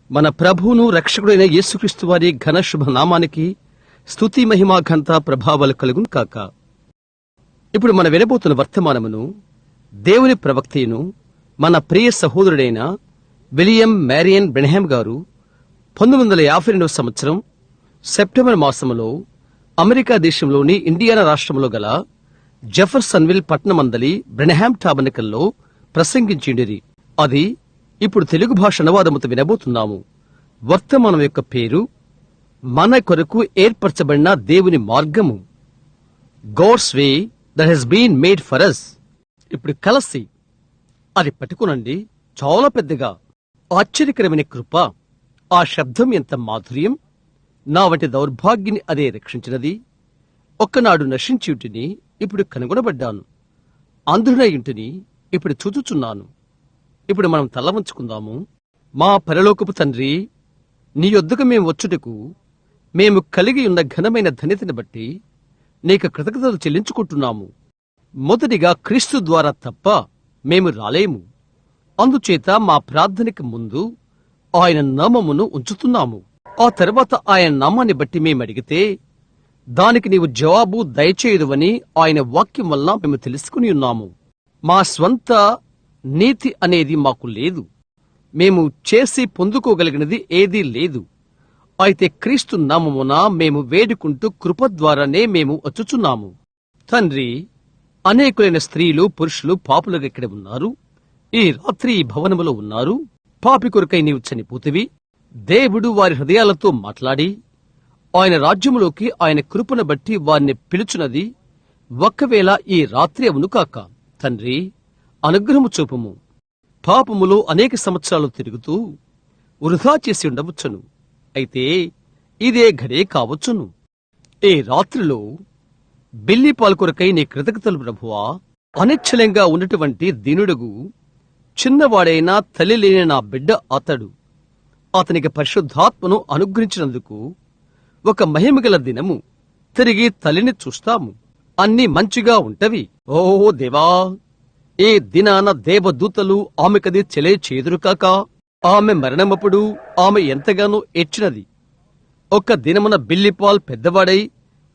మన ప్రభువును రక్షకుడైన యేసుక్రీస్తు వారి ఘన శుభ నామానికి స్తుతి మహిమ ఘనత ప్రభావాలు కలుగును కాక. ఇప్పుడు మనం వినబోతున్న వర్తమానమును దేవుని ప్రవక్తను మన ప్రియ సహోదరుడైన విలియం మ్యారియన్ బ్రెన్హామ్ గారు 1952 సంవత్సరం సెప్టెంబర్ మాసములో అమెరికా దేశంలోని ఇండియానా రాష్ట్రంలో గల జెఫర్సన్విల్ పట్టణమందలి బ్రెన్హామ్ టాబర్నకల్లో ప్రసంగించిండిరి. అది ఇప్పుడు తెలుగు భాష అనువాదముతో వినబోతున్నాము. వర్తమానం యొక్క పేరు మన కొరకు ఏర్పరచబడిన దేవుని మార్గము, God's way that has been made for us. ఇప్పుడు కలసి అది పట్టుకునండి. చాలా పెద్దగా ఆశ్చర్యకరమైన కృప. ఆ శబ్దం ఎంత మాధుర్యం! నా వంటి దౌర్భాగ్యని అదే రక్షించినది. ఒక్కనాడు నశించియుంటిని, ఇప్పుడు కనుగొనబడ్డాను. అంధుడైయుంటిని, ఇప్పుడు చూచుచున్నాను. ఇప్పుడు మనం తల వంచుకుందాము. మా పరలోకపు తండ్రి, నీ యొద్దకు మేము వచ్చుటకు మేము కలిగి ఉన్న ఘనమైన ధన్యతని బట్టి నీకు కృతజ్ఞతలు చెల్లించుకుంటున్నాము. మొదటిగా క్రీస్తు ద్వారా తప్ప మేము రాలేము. అందుచేత మా ప్రార్థనకి ముందు ఆయన నామమును ఉంచుతున్నాము. ఆ తర్వాత ఆయన నామాన్ని బట్టి మేమడిగితే దానికి నీవు జవాబు దయచేయదువని ఆయన వాక్యం వల్ల మేము తెలుసుకుని ఉన్నాము. మా స్వంత నీతి అనేది మాకు లేదు. మేము చేసి పొందుకోగలిగినది ఏదీ లేదు. అయితే క్రీస్తు నామమున మేము వేడుకుంటూ కృప ద్వారానే మేము వచ్చుచున్నాము. తండ్రి, అనేకులైన స్త్రీలు పురుషులు పాపులుగా ఇక్కడ ఉన్నారు. ఈ రాత్రి ఈ భవనములో ఉన్నారు. పాపి కొరకై నీవు చనిపోతివి. దేవుడు వారి హృదయాలతో మాట్లాడి ఆయన రాజ్యములోకి ఆయన కృపను బట్టి వారిని పిలుచున్నది ఒక్కవేళ ఈ రాత్రి అవును కాక. తండ్రి, అనుగ్రహము చూపము. పాపములో అనేక సంవత్సరాలు తిరుగుతూ వృధా చేసి ఉండవచ్చును. అయితే ఇదే ఘడే కావచ్చును. ఈ రాత్రిలో బిల్లి పాల్కొరకై నీ కృతజ్ఞతలు ప్రభువా. అనిశ్చలంగా ఉన్నటువంటి దీనుడుగు చిన్నవాడైనా తల్లి లేని నా బిడ్డ అతడు. అతనికి పరిశుద్ధాత్మను అనుగ్రహించినందుకు ఒక మహిమగల దినము. తిరిగి తల్లిని చూస్తాము. అన్నీ మంచిగా ఉంటవి. ఓ దేవా, ఈ దినాన దేవదూతలు ఆమెకది చెలేచేదురు కాక. ఆమె మరణమప్పుడు ఆమె ఎంతగానో ఏడ్చినది. ఒక్క దినమున బిల్లిపాల్ పెద్దవాడై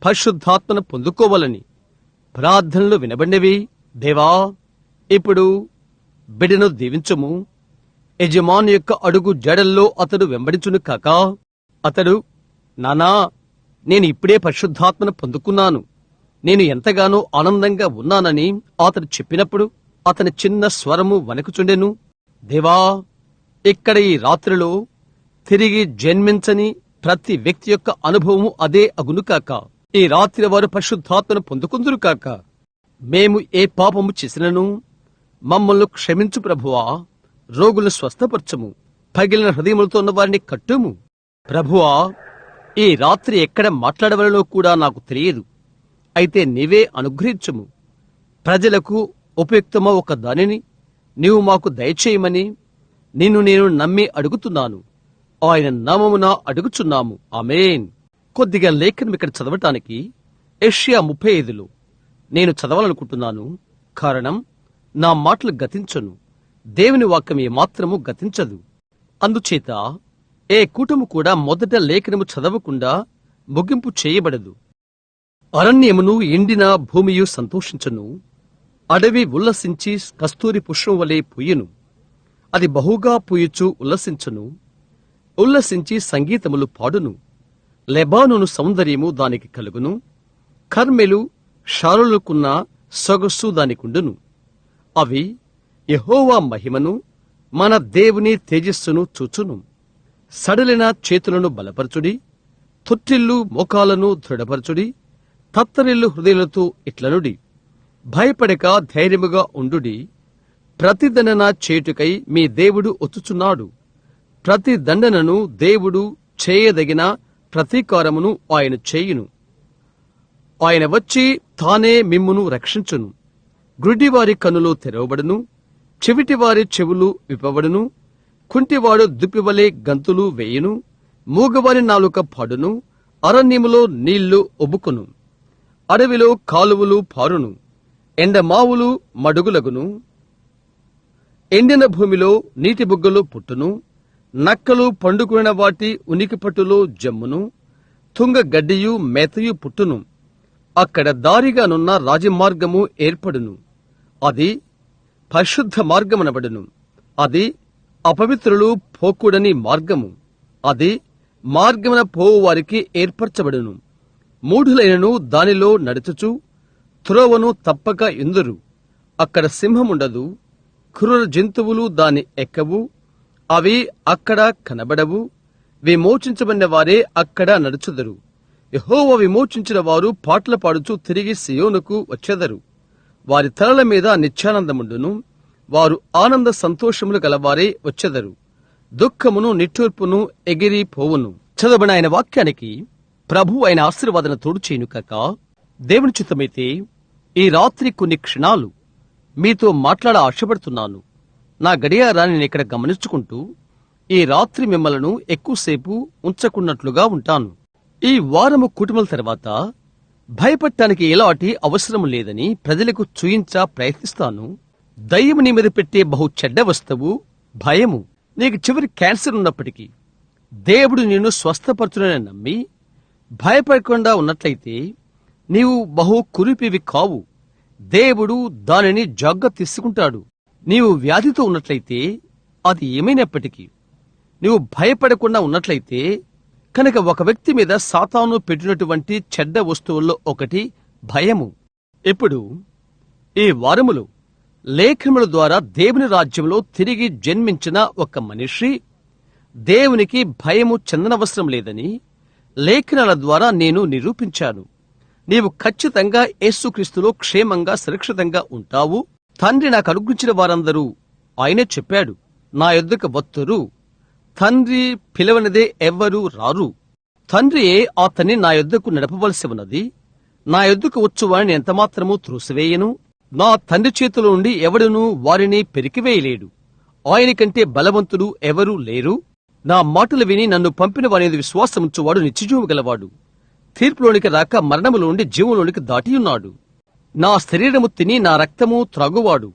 పరిశుద్ధాత్మను పొందుకోవాలని ప్రార్థనలు వినబడినవి. దేవా, ఇప్పుడు బిడ్డను దీవించుము. యజమాని యొక్క అడుగు జడల్లో అతడు వెంబడించును కాక. అతడు, నానా, నేను ఇప్పుడే పరిశుద్ధాత్మను పొందుకున్నాను, నేను ఎంతగానో ఆనందంగా ఉన్నానని అతడు చెప్పినప్పుడు అతని చిన్న స్వరము వణకుచుండెను. దేవా, ఇక్కడ ఈ రాత్రిలో తిరిగి జన్మించని ప్రతి వ్యక్తి యొక్క అనుభవము అదే అగును కాక. ఈ రాత్రి వారు పరిశుద్ధాత్మను పొందుకుందురు కాక. మేము ఏ పాపము చేసినను మమ్మల్ని క్షమించు ప్రభువా. రోగులను స్వస్థపరచము. పగిలిన హృదయములతో ఉన్న వారిని కట్టుము. ప్రభువా, ఈ రాత్రి ఎక్కడ మాట్లాడవలనో కూడా నాకు తెలియదు. అయితే నీవే అనుగ్రహించుము. ప్రజలకు ఉపయుక్తమో ఒక దానిని నీవు మాకు దయచేయమని నిన్ను నేను నమ్మి అడుగుతున్నాను. ఆయన నామమున అడుగుచున్నాము. ఆమేన్. కొద్దిగా లేఖనం ఇక్కడ చదవటానికి యెషయా 35లో నేను చదవాలనుకుంటున్నాను. కారణం, నా మాటలు గతించను. దేవుని వాక్యం ఏమాత్రము గతించదు. అందుచేత ఏ కూటము కూడా మొదట లేఖనము చదవకుండా ముగింపు చేయబడదు. అరణ్యమును ఎండిన భూమియు సంతోషించను. అడవి ఉల్లసించి కస్తూరి పుష్పం వలె పూయెను. అది బహుగా పూయుచు ఉల్లసించును. ఉల్లసించి సంగీతములు పాడును. లెబానోను సౌందర్యము దానికి కలుగును. కర్మెలు షారులకున్న సొగసు దానికుండును. అవి యెహోవా మహిమను, మన దేవుని తేజస్సును చూచును. సడలిన చేతులను బలపరచుడి. తొట్టిల్లు మోకాలను దృఢపరచుడి. తత్తరిల్లు హృదయాలతో ఇట్లనుడి, భయపడక ధైర్యముగా ఉండుడి. ప్రతిదండన చేటుకై మీ దేవుడు వచ్చుచున్నాడు. ప్రతి దండనను దేవుడు చేయదగిన ప్రతీకారమును ఆయన చేయును. ఆయన వచ్చి తానే మిమ్మును రక్షించును. గుడ్డివారి కన్నులు తెరవబడును. చెవిటివారి చెవులు విప్పబడును. కుంటివాడు దుప్పివలే గంతులు వేయును. మూగవారి నాలుక పాడును. అరణ్యములో నీళ్లు ఒబుకును. అడవిలో కాలువలు పారును. ఎండమావులు మడుగులగును. ఎండిన భూమిలో నీటి బుగ్గలు పుట్టును. నక్కలు పండుకున్న వాటి ఉనికి పట్టులో జమ్మును, తుంగ గడ్డియు మేతయు పుట్టును. అక్కడ దారిగానున్న రాజమార్గము ఏర్పడును. అది పరిశుద్ధ మార్గమనబడును. అది అపవిత్రులు పోకూడని మార్గము. అది మార్గమున పోవు వారికి ఏర్పరచబడును. మూఢులైనను దానిలో నడుచుచు త్రోవను తప్పక ఇందురు. అక్కడ సింహముండదు, క్రూర జంతువులు దాని ఎక్కవు. అవి అక్కడ కనబడవు. విమోచించబడిన వారే అక్కడ నడుచుదరు. యెహోవా విమోచించిన వారు పాటలు పాడుచు తిరిగి సియోనుకు వచ్చెదరు. వారి తలల మీద నిత్యానందముండును. వారు ఆనంద సంతోషములు గలవారే వచ్చెదరు. దుఃఖమును నిట్టూర్పును ఎగిరిపోవును. చదవబడిన ఆయన వాక్యానికి ప్రభు ఆయన ఆశీర్వాదన తోడు చేయును కాక. దేవుని చిత్తమైతే ఈ రాత్రి కొన్ని క్షణాలు మీతో మాట్లాడ ఆశపడుతున్నాను. నా గడియారాన్ని నేను ఇక్కడ గమనించుకుంటూ ఈ రాత్రి మిమ్మలను ఎక్కువసేపు ఉంచకున్నట్లుగా ఉంటాను. ఈ వారము కుటుంబాల తర్వాత భయపడటానికి ఎలాంటి అవసరం లేదని ప్రజలకు చూయించా ప్రయత్నిస్తాను. దయ్యము నీ మీద పెట్టే బహు చెడ్డ వస్తువు భయము. నీకు చివరి క్యాన్సర్ ఉన్నప్పటికీ దేవుడు నిన్ను స్వస్థపరచునని నమ్మి భయపడకుండా ఉన్నట్లయితే నీవు బహు కురిపివి కావు. దేవుడు దానిని జాగ్రత్త తీసుకుంటాడు. నీవు వ్యాధితో ఉన్నట్లయితే అది ఏమైనప్పటికీ నీవు భయపడకుండా ఉన్నట్లయితే కనుక ఒక వ్యక్తి మీద సాతాను పెట్టినటువంటి చెడ్డ వస్తువుల్లో ఒకటి భయము. ఇప్పుడు ఈ వారములో లేఖనముల ద్వారా దేవుని రాజ్యంలో తిరిగి జన్మించిన ఒక మనిషి దేవునికి భయము చెందనవసరం లేదని లేఖనాల ద్వారా నేను నిరూపించాను. నీవు ఖచ్చితంగా యేసుక్రీస్తులో క్షేమంగా సురక్షితంగా ఉంటావు. తండ్రి నాకు అనుగ్రహించిన వారందరూ ఆయనే చెప్పాడు, నా యొద్దకు వత్తురు. తండ్రి పిలవనిదే ఎవ్వరూ రారు. తండ్రియే అతన్ని నా యొద్దకు నడపవలసి ఉన్నది. నా యొద్దకు వచ్చువారిని ఎంతమాత్రమూ త్రోసివేయను. నా తండ్రి చేతిలో నుండి ఎవడునూ వారిని పెరికివేయలేడు. ఆయన కంటే బలవంతుడు ఎవరూ లేరు. నా మాటలు విని నన్ను పంపిన వారి విశ్వాసముంచువాడు నిత్యజీవము గలవాడు. తీర్పులోనికి రాక మరణములోండి జీవంలోనికి దాటియున్నాడు. నా శరీరము తిని నా రక్తము త్రాగువాడు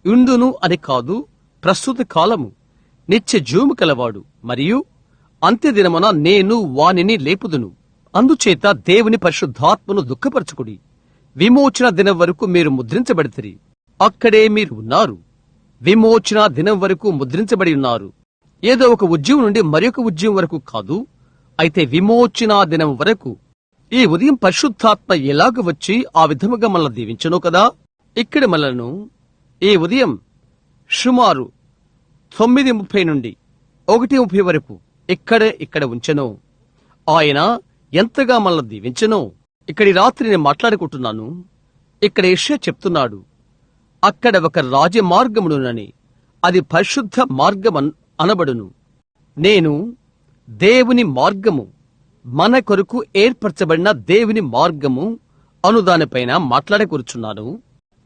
ఉండును అని కాదు, ప్రస్తుత కాలము నిత్య జీవము కలవాడు మరియు అంత్యదినమున నేను వానిని లేపుదును. అందుచేత దేవుని పరిశుద్ధాత్మను దుఃఖపరచుకుడి. విమోచన దినం వరకు మీరు ముద్రించబడితిరి. అక్కడే మీరు ఉన్నారు. విమోచన దినం వరకు ముద్రించబడి ఉన్నారు. ఏదో ఒక ఉద్యమం నుండి మరొక ఉద్యమం వరకు కాదు, అయితే విమోచన దినం వరకు. ఈ ఉదయం పరిశుద్ధాత్మ ఎలాగ వచ్చి ఆ విధముగా మనల్ని దీవించను కదా. ఇక్కడ మనలను ఈ ఉదయం సుమారు 9:30 నుండి 1:30 వరకు ఇక్కడ ఉంచెను. ఆయన ఎంతగా మనల్ని దీవించెనో ఇక్కడి రాత్రి నేను మాట్లాడుకుంటున్నాను. ఇక్కడ యెషయా చెప్తున్నాడు, అక్కడ ఒక రాజమార్గమునునని, అది పరిశుద్ధ మార్గం అనబడును. నేను దేవుని మార్గము, మన కొరకు ఏర్పరచబడిన దేవుని మార్గము అను దానిపైన మాట్లాడకూర్చున్నాను.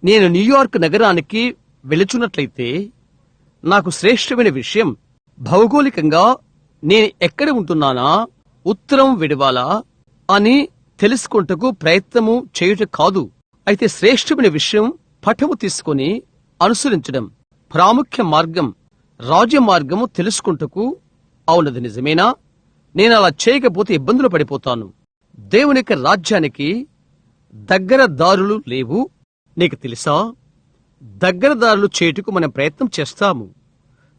నేను న్యూయార్క్ నగరానికి వెళుచున్నట్లయితే నాకు శ్రేష్టమైన విషయం భౌగోళికంగా నేను ఎక్కడ ఉంటున్నానా, ఉత్తరం విడవాలా అని తెలుసుకుంటకు ప్రయత్నము చేయుట కాదు. అయితే శ్రేష్టమైన విషయం పటము తీసుకుని అనుసరించడం. ప్రాముఖ్య మార్గం, రాజమార్గము తెలుసుకుంటకు. అవునది నిజమేనా? నేను అలా చేయకపోతే ఇబ్బందులు పడిపోతాను. దేవుని యొక్క రాజ్యానికి దగ్గర దారులు లేవు. నీకు తెలుసా, దగ్గర దారులు చేయుటకు మనం ప్రయత్నం చేస్తాము.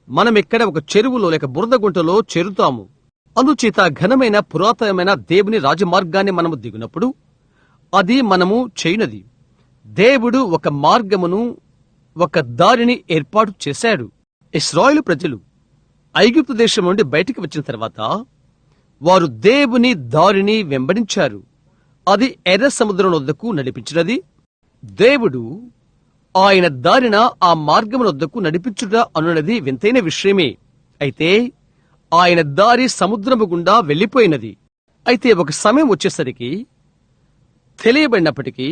మనం ఇక్కడ ఒక చెరువులో లేక బురద గుంటలో చేరుతాము. అందుచేత ఘనమైన పురాతనమైన దేవుని రాజమార్గాన్ని మనము దిగినప్పుడు అది మనము చేయనది. దేవుడు ఒక మార్గమును, ఒక దారిని ఏర్పాటు చేశాడు. ఇశ్రాయేలు ప్రజలు ఐగుప్తు దేశం నుండి బయటికి వచ్చిన తర్వాత వారు దేవుని దారిని వెంబడించారు. అది ఎర్ర సముద్రం వద్దకు నడిపించినది. దేవుడు ఆయన దారిన ఆ మార్గం వద్దకు నడిపించుట అనున్నది వింతైన విషయమే. అయితే ఆయన దారి సముద్రము గుండా వెళ్లిపోయినది. అయితే ఒక సమయం వచ్చేసరికి తెలియబడినప్పటికీ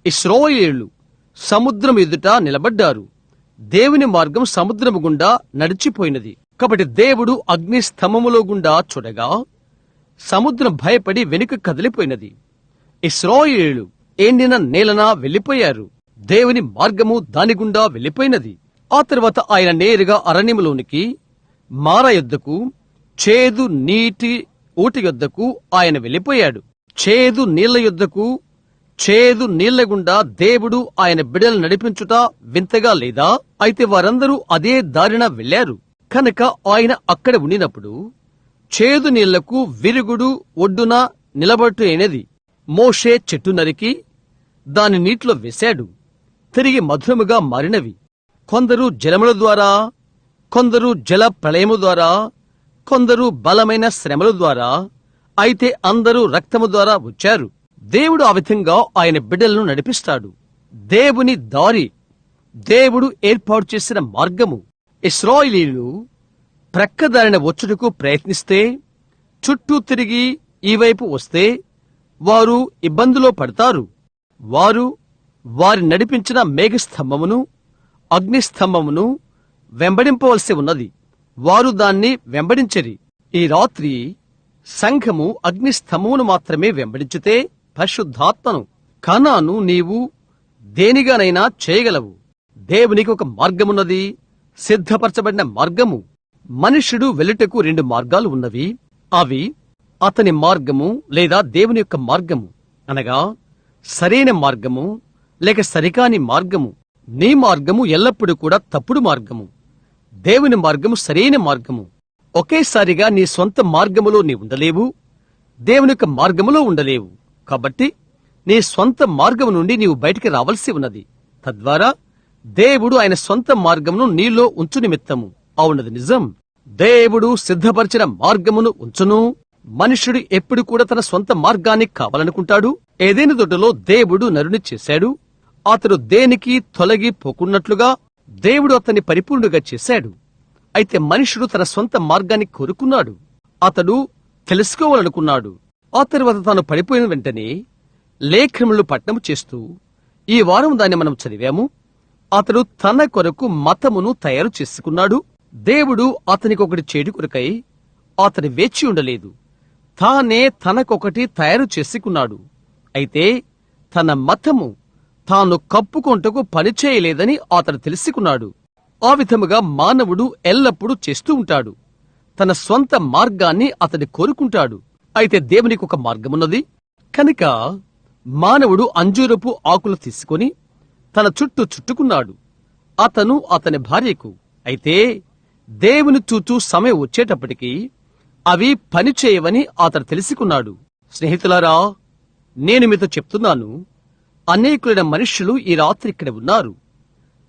ఇశ్రాయేలీయులు సముద్రం ఎదుట నిలబడ్డారు. దేవుని మార్గం సముద్రము గుండా నడిచిపోయినది. కాబట్టి దేవుడు అగ్ని స్తంభములో గుండా చూడగా సముద్రం భయపడి వెనుక కదిలిపోయినది. ఇశ్రాయేలీయులు ఎండిన నేలన వెళ్లిపోయారు. దేవుని మార్గము దాని గుండా వెళ్లిపోయినది. ఆ తర్వాత ఆయన నేరుగా అరణ్యములోనికి మార యొద్దకు, చేదు నీటి ఊటి యొద్దకు ఆయన వెళ్ళిపోయాడు. చేదు నీళ్ల యొద్దకు, చేదు నీళ్ల గుండా దేవుడు ఆయన బిడ్డలు నడిపించుట వింతగా లేదా? అయితే వారందరూ అదే దారిన వెళ్లారు కనుక ఆయన అక్కడ ఉండినప్పుడు చేదు నీళ్లకు విరుగుడు ఒడ్డున నిలబట్టు అయినది. మోషే చెట్టు నరికి దాని నీటిలో వేశాడు, తిరిగి మధురముగా మారినవి. కొందరు జలముల ద్వారా, కొందరు జల ప్రళయము ద్వారా, కొందరు బలమైన శ్రమల ద్వారా, అయితే అందరూ రక్తము ద్వారా వచ్చారు. దేవుడు ఆ విధంగా ఆయన బిడ్డలను నడిపిస్తాడు. దేవుని దారి, దేవుడు ఏర్పాటు చేసిన మార్గము. ఇశ్రాయేలీయులు ప్రక్కదారిన వచ్చుటకు ప్రయత్నిస్తే, చుట్టూ తిరిగి ఈ వైపు వస్తే వారు ఇబ్బందులో పడతారు. వారు వారి నడిపించిన మేఘస్తంభమును, అగ్నిస్తంభమును వెంబడింపవలసి ఉన్నది. వారు దాన్ని వెంబడించరి. ఈ రాత్రి సంఘము అగ్నిస్తంభమును మాత్రమే వెంబడించితే పరిశుద్ధాత్మను కనాను నీవు దేనిగానైనా చేయగలవు. దేవునికి ఒక మార్గమున్నది, సిద్ధపరచబడిన మార్గము. మనుష్యుడు వెళ్ళుటకు 2 మార్గాలు ఉన్నవి. అవి అతని మార్గము లేదా దేవుని యొక్క మార్గము, అనగా సరైన మార్గము లేక సరికాని మార్గము. నీ మార్గము ఎల్లప్పుడూ కూడా తప్పుడు మార్గము, దేవుని మార్గము సరైన మార్గము. ఒకేసారిగా నీ సొంత మార్గములో నీ ఉండలేవు, దేవుని యొక్క మార్గములో ఉండలేవు. కాబట్టి నీ సొంత మార్గము నుండి నీవు బయటికి రావాల్సి ఉన్నది. తద్వారా దేవుడు ఆయన సొంత మార్గమును నీలో ఉంచు నిమిత్తము. అవునది నిజం. దేవుడు సిద్ధపరిచిన మార్గమును ఉంచును. మనుష్యుడు ఎప్పుడు కూడా తన సొంత మార్గాన్ని కావాలనుకుంటాడు. ఏదైనా తోటలో దేవుడు నరుని చేశాడు. అతడు దేనికి తొలగి పోకున్నట్లుగా దేవుడు అతన్ని పరిపూర్ణుగా చేశాడు. అయితే మనుష్యుడు తన సొంత మార్గాన్ని కోరుకున్నాడు. అతడు తెలుసుకోవాలనుకున్నాడు. ఆ తర్వాత తాను పడిపోయిన వెంటనే లేఖనములు పట్టణము చేస్తూ, ఈ వారం దాన్ని మనం చదివాము, అతడు తన కొరకు మతమును తయారు చేసుకున్నాడు. దేవుడు అతనికి ఒకటి చేడు కొరకై అతని వేచి ఉండలేదు. తానే తనకొకటి తయారు చేసుకున్నాడు. అయితే తన మతము తాను కప్పుకొంటకు పనిచేయలేదని అతడు తెలుసుకున్నాడు. ఆ విధముగా మానవుడు ఎల్లప్పుడూ చేస్తూ ఉంటాడు. తన స్వంత మార్గాన్ని అతడు కోరుకుంటాడు. అయితే దేవునికి ఒక మార్గమున్నది కనుక మానవుడు అంజూరపు ఆకులు తీసుకుని తన చుట్టూ చుట్టుకున్నాడు, అతను అతని భార్యకు. అయితే దేవుని చూచూ సమయం వచ్చేటప్పటికి అవి పనిచేయవని అతడు తెలుసుకున్నాడు. స్నేహితులారా, నేను మీతో చెప్తున్నాను, అనేకులైన మనుష్యులు ఈ రాత్రి ఇక్కడ ఉన్నారు,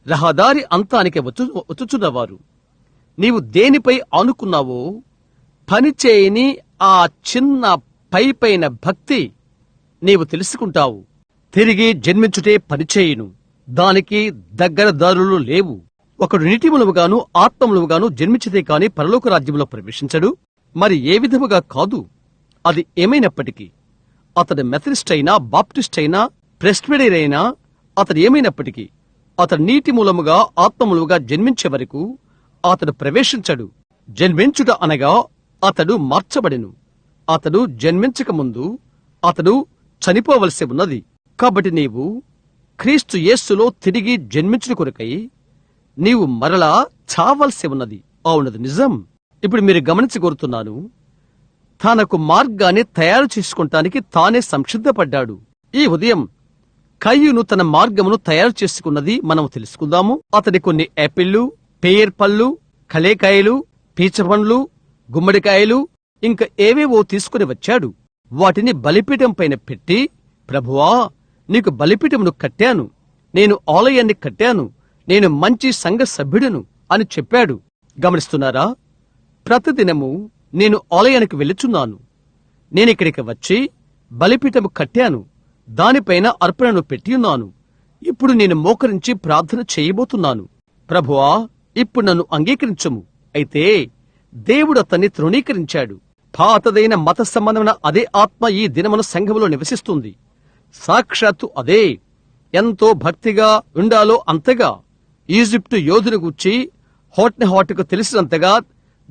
రహదారి అంతానికి వచ్చుచున్నవారు. నీవు దేనిపై ఆనుకున్నావో పనిచేయని ఆ చిన్న పైపైన భక్తి నీవు తెలుసుకుంటావు. తిరిగి జన్మించుటే పనిచేయును, దానికి దగ్గర దారులు లేవు. ఒకడు నీటిములుగాను ఆత్మములుగాను జన్మించితే కాని పరలోక రాజ్యంలో ప్రవేశించడు. మరి ఏ విధముగా కాదు, అది ఏమైనప్పటికీ అతడు మెథడిస్ట్ అయినా, బాప్టిస్ట్ అయినా, ప్రెస్బిటేరియన్ అయినా, అతడు ఏమైనప్పటికీ అతడు నీటి మూలముగా ఆత్మములుగా జన్మించే వరకు అతడు ప్రవేశించడు. జన్మించుట అనగా అతడు మార్చబడెను. అతడు జన్మించక ముందు అతడు చనిపోవలసి ఉన్నది. కాబట్టి నీవు క్రీస్తు యేస్సులో తిరిగి జన్మించుట కొరకై నీవు మరలా చావలసి ఉన్నది. అవునది నిజం. ఇప్పుడు మీరు గమనించగోరుతున్నాను, తనకు మార్గాన్ని తయారు చేసుకుంటానికి తానే సంసిద్ధపడ్డాడు. ఈ ఉదయం కయ్యూను తన మార్గమును తయారు చేసుకున్నది మనం తెలుసుకుందాము. అతడి కొన్ని యాపిళ్లు, పేర్ పళ్ళు, కలేకాయలు, పీచ పండ్లు, గుమ్మడికాయలు ఇంకా ఏవేవో తీసుకుని వచ్చాడు. వాటిని బలిపీఠం పైన పెట్టి, ప్రభువా, నీకు బలిపీఠమును కట్టాను, నేను ఆలయాన్ని కట్టాను, నేను మంచి సంఘ సభ్యుడను అని చెప్పాడు. గమనిస్తున్నారా? ప్రతిదినము నేను ఆలయానికి వెళ్ళుచున్నాను. నేనిక్కడికి వచ్చి బలిపీఠము కట్టాను, దానిపైన అర్పణను పెట్టియున్నాను. ఇప్పుడు నేను మోకరించి ప్రార్థన చేయబోతున్నాను. ప్రభువా, ఇప్పుడు నన్ను అంగీకరించము. అయితే దేవుడు అతన్ని తృణీకరించాడు. పాతదైన మత సంబంధమైన అదే ఆత్మ ఈ దినమున సంఘములో నివసిస్తుంది. సాక్షాత్తు అదే ఎంతో భక్తిగా ఉండాలో అంతగా ఈజిప్టు యోధుని గూర్చి హాట్కు తెలిసినంతగా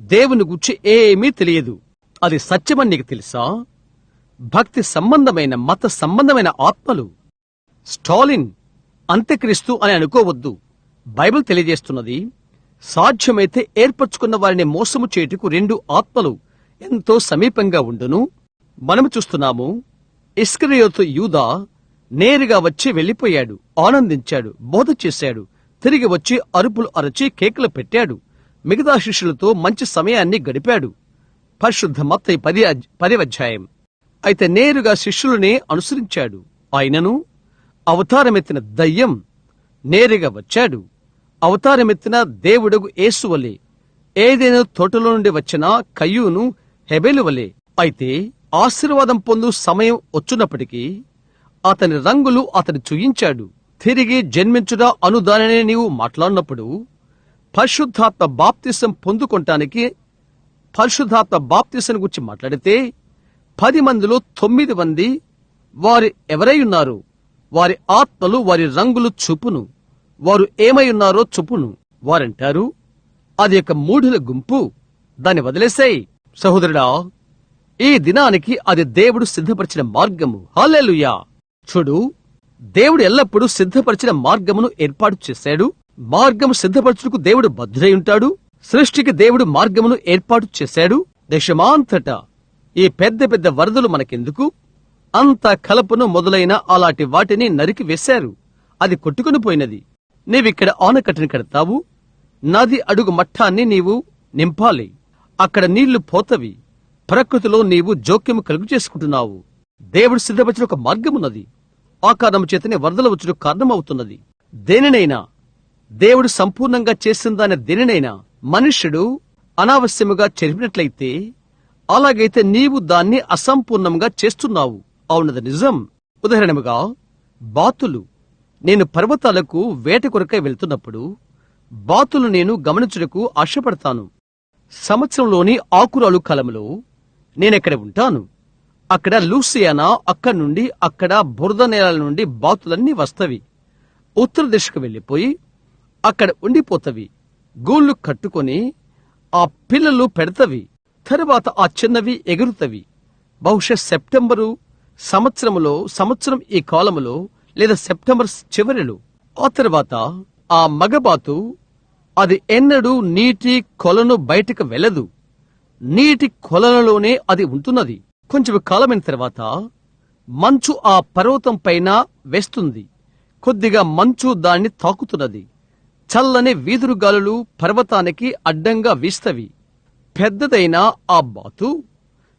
దేవుని గూర్చి ఏమీ తెలియదు. అది సత్యమని నీకు తెలుసా? భక్తి సంబంధమైన మత సంబంధమైన ఆత్మలు స్టాలిన్, అంత్యక్రీస్తు అని అనుకోవద్దు. బైబిల్ తెలియజేస్తున్నది, సాధ్యమైతే ఏర్పరచుకున్న వారిని మోసము చేయుటకు రెండు ఆత్మలు ఎంతో సమీపంగా ఉండును. మనము చూస్తున్నాము, ఇస్కరియోతు యూదా నేరుగా వచ్చి వెళ్లిపోయాడు, ఆనందించాడు, బోధ చేశాడు, తిరిగి వచ్చి అరుపులు అరచి కేకలు పెట్టాడు, మిగతా శిష్యులతో మంచి సమయాన్ని గడిపాడు. పరిశుద్ధ మత్తయి 10వ అధ్యాయం. అయితే నేరుగా శిష్యులనే అనుసరించాడు. ఆయనను అవతారమెత్తిన దయ్యం నేరుగా వచ్చాడు. అవతారమెత్తిన దేవుడగు యేసు వలె, ఏదైనా తోటలో నుండి వచ్చిన కయ్యూను హెబెలు వలె. అయితే ఆశీర్వాదం పొందు సమయం వచ్చున్నప్పటికీ అతని రంగులు అతని చూయించాడు. తిరిగి జన్మించుట అను దానినే నీవు మాట్లాడినప్పుడు పరిశుద్ధాత్మ బాప్తిసం పొందుకొనటానికి పరిశుద్ధాత్మ బాప్తిసం గురించి మాట్లాడితే 10 మందిలో 9 మంది వారు ఎవరై ఉన్నారు, వారి ఆత్మలు వారి రంగులు చూపును, వారు ఏమై ఉన్నారో చూపును. వారంటారు, అది ఒక మూఢుల గుంపు, దాన్ని వదిలేసాయి. సహోదరుడా, ఈ దినానికి అది దేవుడు సిద్ధపరిచిన మార్గము. హల్లెలూయా. చూడు, దేవుడు ఎల్లప్పుడూ సిద్ధపరిచిన మార్గమును ఏర్పాటు చేశాడు. మార్గము సిద్ధపరచుటకు దేవుడు బద్ధుడై ఉంటాడు. సృష్టికి దేవుడు మార్గమును ఏర్పాటు చేశాడు. దేశమాంతటా ఈ పెద్ద పెద్ద వరదలు మనకెందుకు? అంత కలపను మొదలైన అలాంటి వాటిని నరికి వేశారు. అది కొట్టుకుని పోయినది. నీవిక్కడ ఆనకట్టని కడతావు, నది అడుగు మట్టాన్ని నీవు నింపాలి. అక్కడ నీళ్లు పోతవి. ప్రకృతిలో నీవు జోక్యము కలుగు చేసుకుంటున్నావు. దేవుడు సిద్ధపరిచిన ఒక మార్గమున్నది. ఆ కారణము చేతనే వరదలు వచ్చుటకు కారణమవుతున్నది. దేనినైనా దేవుడు సంపూర్ణంగా చేసిన దాని దేనినైనా మనుష్యుడు అనావశ్యముగా చెరిపినట్లయితే, అలాగైతే నీవు దాన్ని అసంపూర్ణంగా చేస్తున్నావు. అవునది నిజం. ఉదాహరణముగా బాతులు. నేను పర్వతాలకు వేట కొరకై వెళ్తున్నప్పుడు బాతులు నేను గమనించుటకు ఆశపడతాను. సంవత్సరంలోని ఆకురాలు కాలంలో నేనెక్కడ ఉంటాను. అక్కడ లూసియానా, అక్కడి నుండి అక్కడ బురద నేలల నుండి బాతులన్నీ వస్తవి. ఉత్తర దిశకు వెళ్లిపోయి అక్కడ ఉండిపోతవి. గూళ్లు కట్టుకొని ఆ పిల్లలు పెడతవి. తరువాత ఆ చిన్నవి ఎగురుతవి. బహుశా సెప్టెంబరు సంవత్సరం ఈ కాలములో లేదా సెప్టెంబర్ చివరిలో. ఆ తర్వాత ఆ మగబాతు అది ఎన్నడూ నీటి కొలను బయటకు వెళ్ళదు. నీటి కొలనులోనే అది ఉంటున్నది. కొంచెం కాలమైన తర్వాత మంచు ఆ పర్వతం పైన వేస్తుంది. కొద్దిగా మంచు దాన్ని తాకుతున్నది. చల్లని వీదురుగాలులు పర్వతానికి అడ్డంగా వీస్తవి. పెద్దదైన ఆ బాతు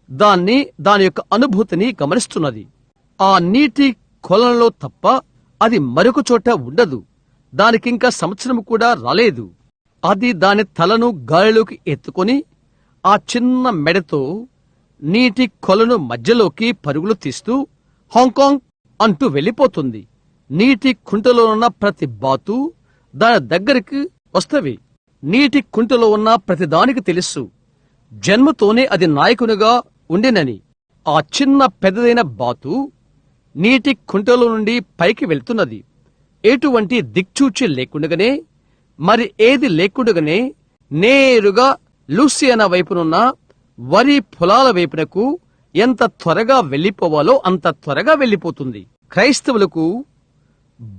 దాని యొక్క అనుభూతిని గమనిస్తున్నది. ఆ నీటి కొలనులో తప్ప అది మరొక చోట ఉండదు. దానికింకా సంవత్సరం కూడా రాలేదు. అది దాని తలను గాలిలోకి ఎత్తుకొని ఆ చిన్న మెడతో నీటి కొలను మధ్యలోకి పరుగులు తీస్తూ హాంకాంగ్ అంటూ వెళ్ళిపోతుంది. నీటి కుంటలో ఉన్న ప్రతి బాతు దాని దగ్గరికి వస్తవి. నీటి కుంటలో ఉన్న ప్రతి దానికి తెలుసు, జన్మతోనే అది నాయకునిగా ఉండినని. ఆ చిన్న పెద్దదైన బాతు నీటి కుంటలో నుండి పైకి వెళ్తున్నది. ఎటువంటి దిక్చూచి లేకుండగానే, మరి ఏది లేకుండగానే నేరుగా లూసియానా వైపునున్న వరి పొలాల వైపునకు ఎంత త్వరగా వెళ్లిపోవాలో అంత త్వరగా వెళ్లిపోతుంది. క్రైస్తవులకు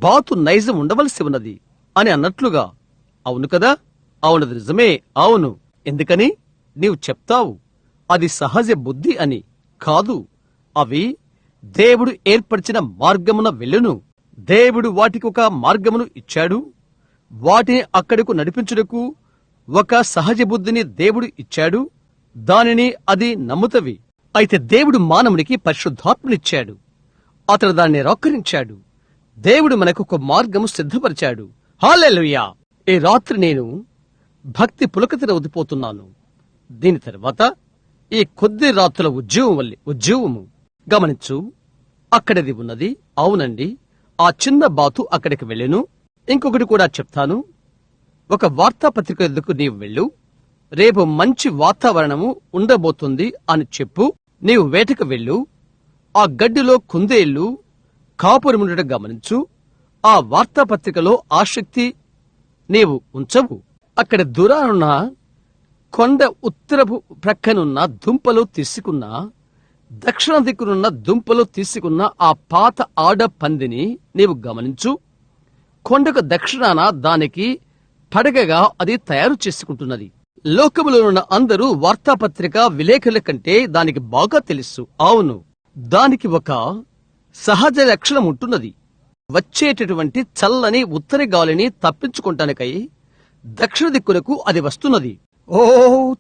బాతు నైజం ఉండవలసి ఉన్నది అని అన్నట్లుగా. అవును కదా? అవునది నిజమే. అవును. ఎందుకని నీవు చెప్తావు? అది సహజ బుద్ధి అని కాదు. అవి దేవుడు ఏర్పరిచిన మార్గమున వెళ్ళును. దేవుడు వాటికి ఒక మార్గమును ఇచ్చాడు. వాటిని అక్కడకు నడిపించుటకు ఒక సహజ బుద్ధిని దేవుడు ఇచ్చాడు. దానిని అది నమ్ముతవి. అయితే దేవుడు మానవునికి పరిశుద్ధాత్మనిచ్చాడు. అతడు దాన్ని నిరాకరించాడు. దేవుడు మనకు ఒక మార్గము సిద్ధపరిచాడు. హల్లెలూయా. ఈ రాత్రి నేను భక్తి పులకతిన ఉదిపోతున్నాను. దీని తర్వాత ఈ కొద్ది రాత్రుల ఉద్యోగము గమనించు. అక్కడది ఉన్నది. అవునండి, ఆ చిన్న బాతు అక్కడికి వెళ్ళెను. ఇంకొకటి కూడా చెప్తాను. ఒక వార్తాపత్రిక ఎదుకు నీవు వెళ్ళు. రేపు మంచి వాతావరణము ఉండబోతుంది అని చెప్పు. నీవు వేటకు వెళ్ళు. ఆ గడ్డిలో కుందేళ్లు కాపురముండటం గమనించు. ఆ వార్తాపత్రికలో ఆసక్తి నీవు ఉంచవు. అక్కడ దూరానున్న కొండ ఉత్తరపు ప్రక్కనున్న దుంపలు తీసుకున్న, దక్షిణ దిక్కునున్న దుంపలు తీసుకున్న ఆ పాత ఆడ పందిని నీవు గమనించు. కొండకు దక్షిణాన దానికి పడగగా అది తయారు చేసుకుంటున్నది. లోకములో ఉన్న అందరూ వార్తాపత్రిక విలేకరుల కంటే దానికి బాగా తెలుసు. అవును, దానికి ఒక సహజ లక్షణం ఉంటున్నది. వచ్చేటటువంటి చల్లని ఉత్తర గాలిని తప్పించుకుంటానికై దక్షిణ దిక్కునకు అది వస్తున్నది. ఓ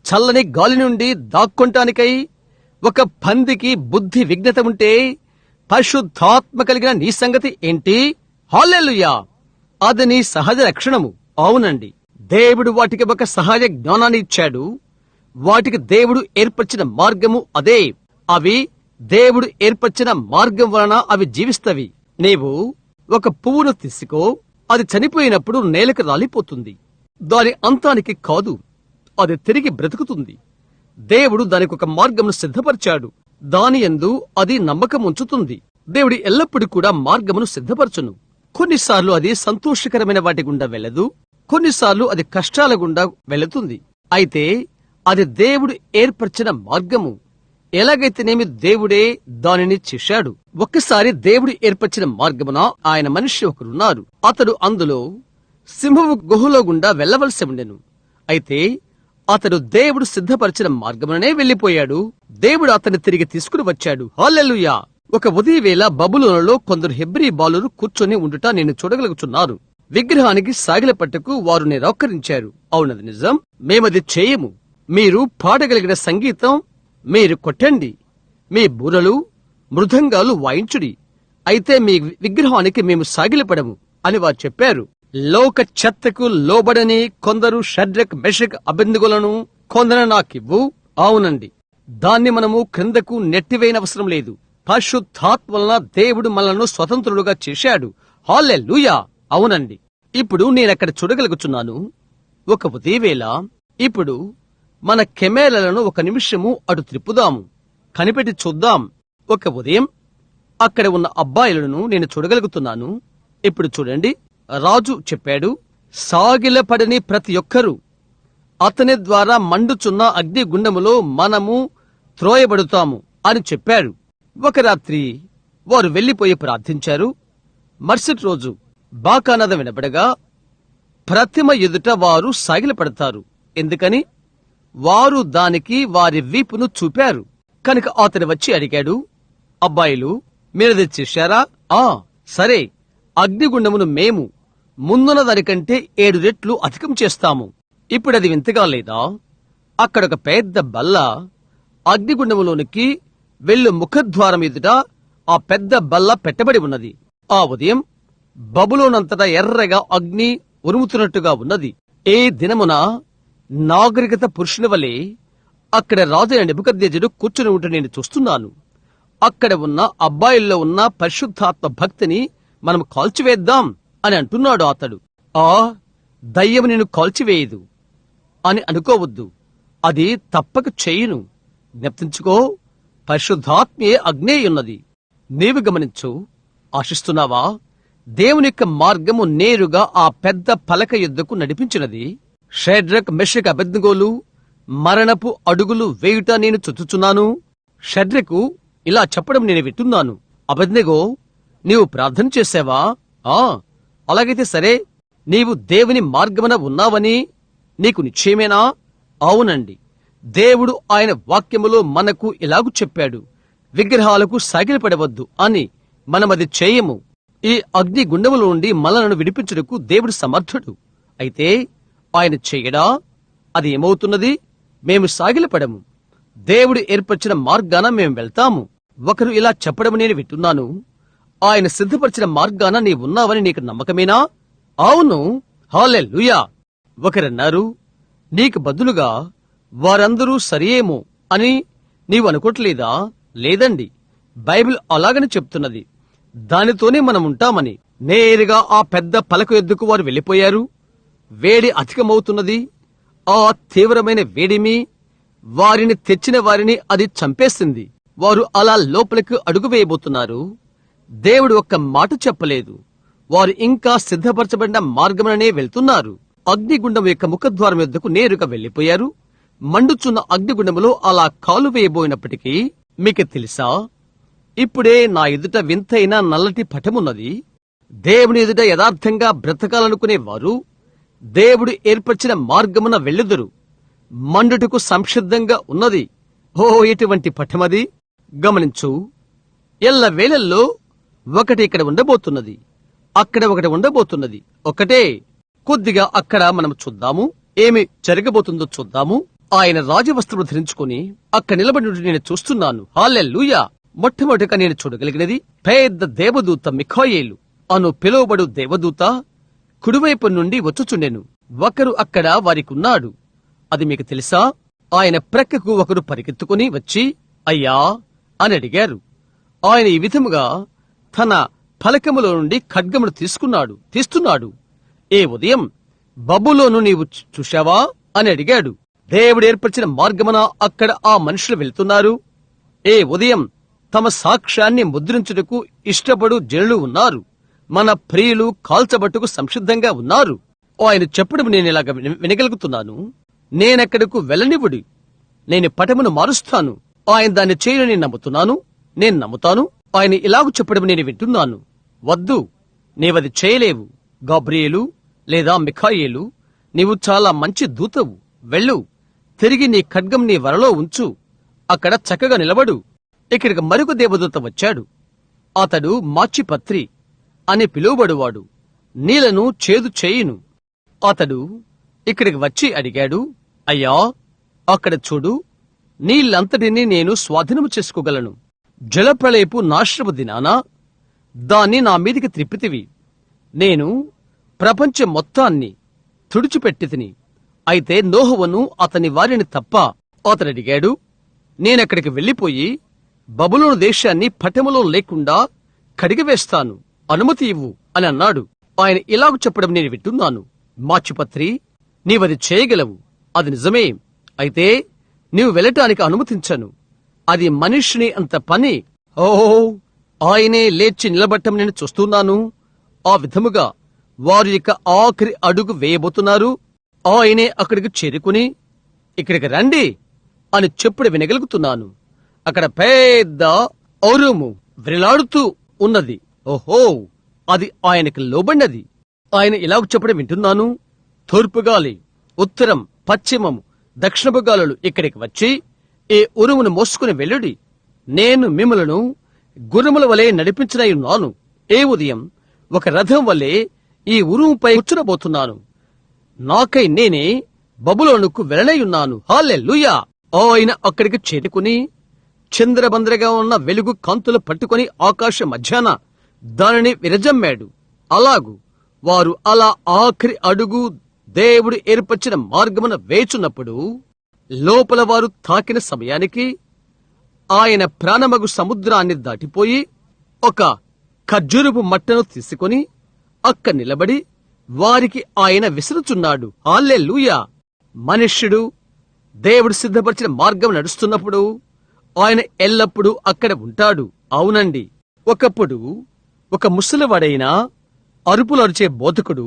చల్లని గాలి నుండి దాక్కొంటానికై ఒక పందికి బుద్ధి విఘ్నత ఉంటే పరిశుద్ధాత్మ కలిగిన నీ సంగతి ఏంటి? హల్లెలూయా! అది నీ సహజ లక్షణము. అవునండి, దేవుడు వాటికి ఒక సహజ జ్ఞానాన్ని ఇచ్చాడు. వాటికి దేవుడు ఏర్పరిచిన మార్గము అదే. అవి దేవుడు ఏర్పరిచిన మార్గం వలన అవి జీవిస్తవి. నీవు ఒక పువ్వును తీసుకో, అది చనిపోయినప్పుడు నేలకు రాలిపోతుంది. దాని అంతానికి కాదు, అది తిరిగి బ్రతుకుతుంది. దేవుడు దానికి ఒక మార్గమును సిద్ధపరిచాడు. దాని యందు అది నమ్మకం ఉంచుతుంది. దేవుడు ఎల్లప్పుడూ కూడా మార్గమును సిద్ధపరచును. కొన్నిసార్లు అది సంతోషకరమైన వాటి గుండా వెళ్ళదు, కొన్నిసార్లు అది కష్టాల గుండా వెళుతుంది. అయితే అది దేవుడు ఏర్పరిచిన మార్గము. ఎలాగైతేనేమి దేవుడే దానిని చేశాడు. ఒక్కసారి దేవుడు ఏర్పరిచిన మార్గమున ఆయన మనిషి ఒకరున్నారు. అతడు అందులో సింహపు గుహలో గుండా వెళ్లవలసి ఉండెను. అయితే అతడు దేవుడు సిద్ధపరిచిన మార్గముననే వెళ్లిపోయాడు. దేవుడు అతన్ని తిరిగి తీసుకుని వచ్చాడు. హల్లెలూయా! ఒక ఉదయవేళ బబులోనులో కొందరు హెబ్రీ బాలురు కూర్చొని ఉండుట నేను చూడగలుగుచున్నారు. విగ్రహానికి సాగిల పట్టుకు వారు నిరాకరించారు. అవునది నిజం, మేమది చేయము. మీరు పాడగలిగిన సంగీతం మీరు కొట్టండి, మీ బూరలు మృదంగాలు వాయించుడి, అయితే మీ విగ్రహానికి మేము సాగిలపడము అని వారు చెప్పారు. లోక చెత్తకు లోబడని కొందరు షడ్రక్ మెషక్ అబెద్నెగోలను కొందరు నాకివ్వు. అవునండి, దాన్ని మనము క్రిందకు నెట్టివేయనవసరం లేదు. పరిశుద్ధాత్మ వలన దేవుడు మనలను స్వతంత్రులుగా చేశాడు. హల్లెలూయా! అవునండి, ఇప్పుడు నేనక్కడ చూడగలుగుచున్నాను. ఒక ఉదయవేళ ఇప్పుడు మన కెమెరాలను ఒక నిమిషము అటు త్రిప్పుదాము, కనిపెట్టి చూద్దాం. ఒక ఉదయం అక్కడ ఉన్న అబ్బాయిలను నేను చూడగలుగుతున్నాను. ఇప్పుడు చూడండి, రాజు చెప్పాడు, సాగిలపడని ప్రతి ఒక్కరూ అతని ద్వారా మండుచున్న అగ్ని గుండములో మనము త్రోయబడుతాము అని చెప్పాడు. ఒక రాత్రి వారు వెళ్లిపోయి ప్రార్థించారు. మరుసటి రోజు బాకానాదం వినబడగా ప్రతిమ ఎదుట వారు సాగిలపడతారు. ఎందుకని? వారు దానికి వారి వీపును చూపారు. కనుక అతడు వచ్చి అడిగాడు, అబ్బాయిలు మీరది చేశారా? సరే, అగ్నిగుండమును మేము ముందున్న దానికంటే 7 రెట్లు అధికం చేస్తాము. ఇప్పుడది వింతగా లేదా? అక్కడొక పెద్ద బల్ల అగ్నిగుండములోనికి వెళ్ళు ముఖద్వారం ఎదుట ఆ పెద్ద బల్ల పెట్టబడి ఉన్నది. ఆ ఉదయం బబులోనంతటా ఎర్రగా అగ్ని ఉరుముతున్నట్టుగా ఉన్నది. ఏ దినమున నాగరికత పురుషుని వలె అక్కడ రాజైన నెబుకద్నెజరు కూర్చుని ఉంటే నేను చూస్తున్నాను. అక్కడ ఉన్న అబ్బాయిల్లో ఉన్న పరిశుద్ధాత్మ భక్తిని మనం కాల్చివేద్దాం అని అంటున్నాడు అతడు. దయ్యం నిన్ను కాల్చివేయదు అని అనుకోవద్దు, అది తప్పక చేయును. జ్ఞప్తించుకో, పరిశుద్ధాత్మే అగ్నేయున్నది. నీవు గమనించు. ఆశిస్తున్నావా? దేవుని యొక్క మార్గము నేరుగా ఆ పెద్ద పలక యుద్ధకు నడిపించినది. షడ్రక్ మెషక్ అబెద్నెగోలు మరణపు అడుగులు వేయుట నేను చుచ్చుచున్నాను. షడ్రకు ఇలా చెప్పడం నేను వింటున్నాను. అబెద్నెగో, నీవు ప్రార్థన చేశావా? అలాగైతే సరే, నీవు దేవుని మార్గమున ఉన్నావని నీకు నిశ్చయమేనా? అవునండి, దేవుడు ఆయన వాక్యములో మనకు ఇలాగు చెప్పాడు, విగ్రహాలకు సాగిలపడవద్దు అని. మనమది చేయము. ఈ అగ్ని గుండములో నుండి మనలను విడిపించుటకు దేవుడు సమర్థుడు. అయితే ఆయన చెయ్యడా? అది ఏమవుతున్నది? మేము సాగిలపడము. దేవుడు ఏర్పరిచిన మార్గాన మేము వెళ్తాము. ఒకరు ఇలా చెప్పడం నేను వింటున్నాను, ఆయన సిద్ధపరిచిన మార్గాన నీవున్నావని నీకు నమ్మకమేనా? అవును, హల్లెలూయా. ఒకరన్నారు, నీకు బదులుగా వారందరూ సరియేమో అని నీవు అనుకోవట్లేదా? లేదండి, బైబిల్ అలాగని చెప్తున్నది. దానితోనే మనముంటామని. నేరుగా ఆ పెద్ద పలక ఎద్దుకు వారు వెళ్లిపోయారు. వేడి అధికమవుతున్నది. ఆ తీవ్రమైన వేడిమి వారిని తెచ్చిన వారిని అది చంపేసింది. వారు అలా లోపలికి అడుగు వేయబోతున్నారు. దేవుడు ఒక్క మాట చెప్పలేదు. వారు ఇంకా సిద్ధపరచబడిన మార్గముననే వెళ్తున్నారు. అగ్నిగుండం యొక్క ముఖద్వారం యొద్దకు నేరుగా వెళ్లిపోయారు. మండుచున్న అగ్నిగుండములో అలా కాలు వేయబోయినప్పటికీ మీకు తెలుసా, ఇప్పుడే నా ఎదుట వింతైన నల్లటి పటమున్నది. దేవుని ఎదుట యథార్థంగా బ్రతకాలనుకునే వారు దేవుడు ఏర్పరిచిన మార్గమున వెళ్ళుదురు, మండుటకు సంసిద్ధంగా ఉన్నది. ఓ ఎటువంటి పఠమది! గమనించు, ఎల్ల వేళల్లో ఒకటి ఇక్కడ ఉండబోతున్నది, అక్కడ ఒకటి ఉండబోతున్నది. ఒకటే. కొద్దిగా అక్కడ మనం చూద్దాము, ఏమి జరగబోతుందో చూద్దాము. ఆయన రాజవస్త్రము ధరించుకుని అక్కడ నిలబడి నేను చూస్తున్నాను. హల్లెలూయా! మొట్టమొదటిగా నేను చూడగలిగినది పెద్ద దేవదూత మిఖాయేలు అను పిలువబడు దేవదూత కుడివైపు నుండి వచ్చుచుండెను. ఒకరు అక్కడ వారికున్నాడు. అది మీకు తెలుసా? ఆయన ప్రక్కకు ఒకరు పరిగెత్తుకుని వచ్చి, అయ్యా అని అడిగారు. ఆయన ఈ విధముగా తన ఫలకములో నుండి ఖడ్గమును తీస్తున్నాడు. ఏ ఉదయం బబులోను నీవు చూశావా అని అడిగాడు. దేవుడు ఏర్పరిచిన మార్గమున అక్కడ ఆ మనుషులు వెళ్తున్నారు. ఏ ఉదయం తమ సాక్ష్యాన్ని ముద్రించుటకు ఇష్టపడు జనులు ఉన్నారు. మన ప్రియులు కాల్చబట్టుకు సంసిద్ధంగా ఉన్నారు. ఆయన చెప్పడం నేను ఇలాగ వినగలుగుతున్నాను. నేనెక్కడకు వెళ్ళనివ్వుడి, నేను పటమును మారుస్తాను. ఆయన దాన్ని చేయని నేను నమ్ముతాను. ఆయన ఇలాగ చెప్పడం నేను వింటున్నాను. వద్దు, నీవది చేయలేవు గాబ్రియేలు లేదా మిఖాయేలు, నీవు చాలా మంచి దూతవు. వెళ్ళు, తిరిగి నీ ఖడ్గం నీ వరలో ఉంచు, అక్కడ చక్కగా నిలబడు. ఇక్కడికి మరొక దేవదూత వచ్చాడు. అతడు మాచిపత్రి అని పిలువబడువాడు, నీళ్లను చేదు చేయును. అతడు ఇక్కడికి వచ్చి అడిగాడు, అయ్యా అక్కడ చూడు, నీళ్ళంతటినీ నేను స్వాధీనము చేసుకోగలను. జలప్రళయపు నాశనపు దినాన దాన్ని నా మీదికి త్రిప్పితివి. నేను ప్రపంచం మొత్తాన్ని తుడిచిపెట్టి తిని, అయితే నోహువను అతని వారిని తప్ప. అతడడిగాడు, నేనక్కడికి వెళ్లిపోయి బబులోను దేశాన్ని పటములో లేకుండా కడిగివేస్తాను, అనుమతి ఇవ్వు అని అన్నాడు. ఆయన ఇలాగ చెప్పడం నేను వింటున్నాను. మాచిపత్రి, నీవది చేయగలవు, అది నిజమే. అయితే నీవు వెళ్ళటానికి అనుమతించను. అది మనిషిని అంత పని. ఓహో, ఆయనే లేచి నిలబట్టం నేను చూస్తున్నాను. ఆ విధముగా వారు ఇక ఆఖరి అడుగు వేయబోతున్నారు. ఆయనే అక్కడికి చేరుకుని, ఇక్కడికి రండి అని చెప్పుడు వినగలుగుతున్నాను. అక్కడ పెద్ద ఔరుము వ్రేలాడుతూ ఉన్నది. ఓహో, అది ఆయనకు లోబడినది. ఆయన ఇలాగ చెప్పడం వింటున్నాను. తూర్పు గాలి, ఉత్తరం, పశ్చిమము, దక్షిణపు గాలులు ఇక్కడికి వచ్చి ఈ ఉరుమును మోసుకుని వెళ్ళుడి. నేను మిమ్మలను గుర్రముల వలె నడిపించనయున్నాను. ఏ ఉదయం ఒక రథం వలె ఈ ఉరుముపై కూర్చునబోతున్నాను. నాకై నేనే బబులోనుకు వెళ్ళనయున్నాను. హల్లెలూయా! ఆయన అక్కడికి చేరుకుని చంద్రబంద్రగా ఉన్న వెలుగు కాంతులు పట్టుకుని ఆకాశ మధ్యాన దానిని విరజమ్మాడు. అలాగు వారు అలా ఆఖరి అడుగు దేవుడు ఏర్పరిచిన మార్గమున వేచున్నప్పుడు, లోపల వారు తాకిన సమయానికి ఆయన ప్రాణమగు సముద్రాన్ని దాటిపోయి ఒక ఖర్జూరపు మట్టను తీసుకుని అక్క నిలబడి వారికి ఆయన విసురుచున్నాడు. హల్లెలూయా! మనుష్యుడు దేవుడు సిద్ధపరిచిన మార్గం నడుస్తున్నప్పుడు ఆయన ఎల్లప్పుడూ అక్కడ ఉంటాడు. అవునండి, ఒకప్పుడు ఒక ముసలివాడైన అరుపులరిచే బోధకుడు,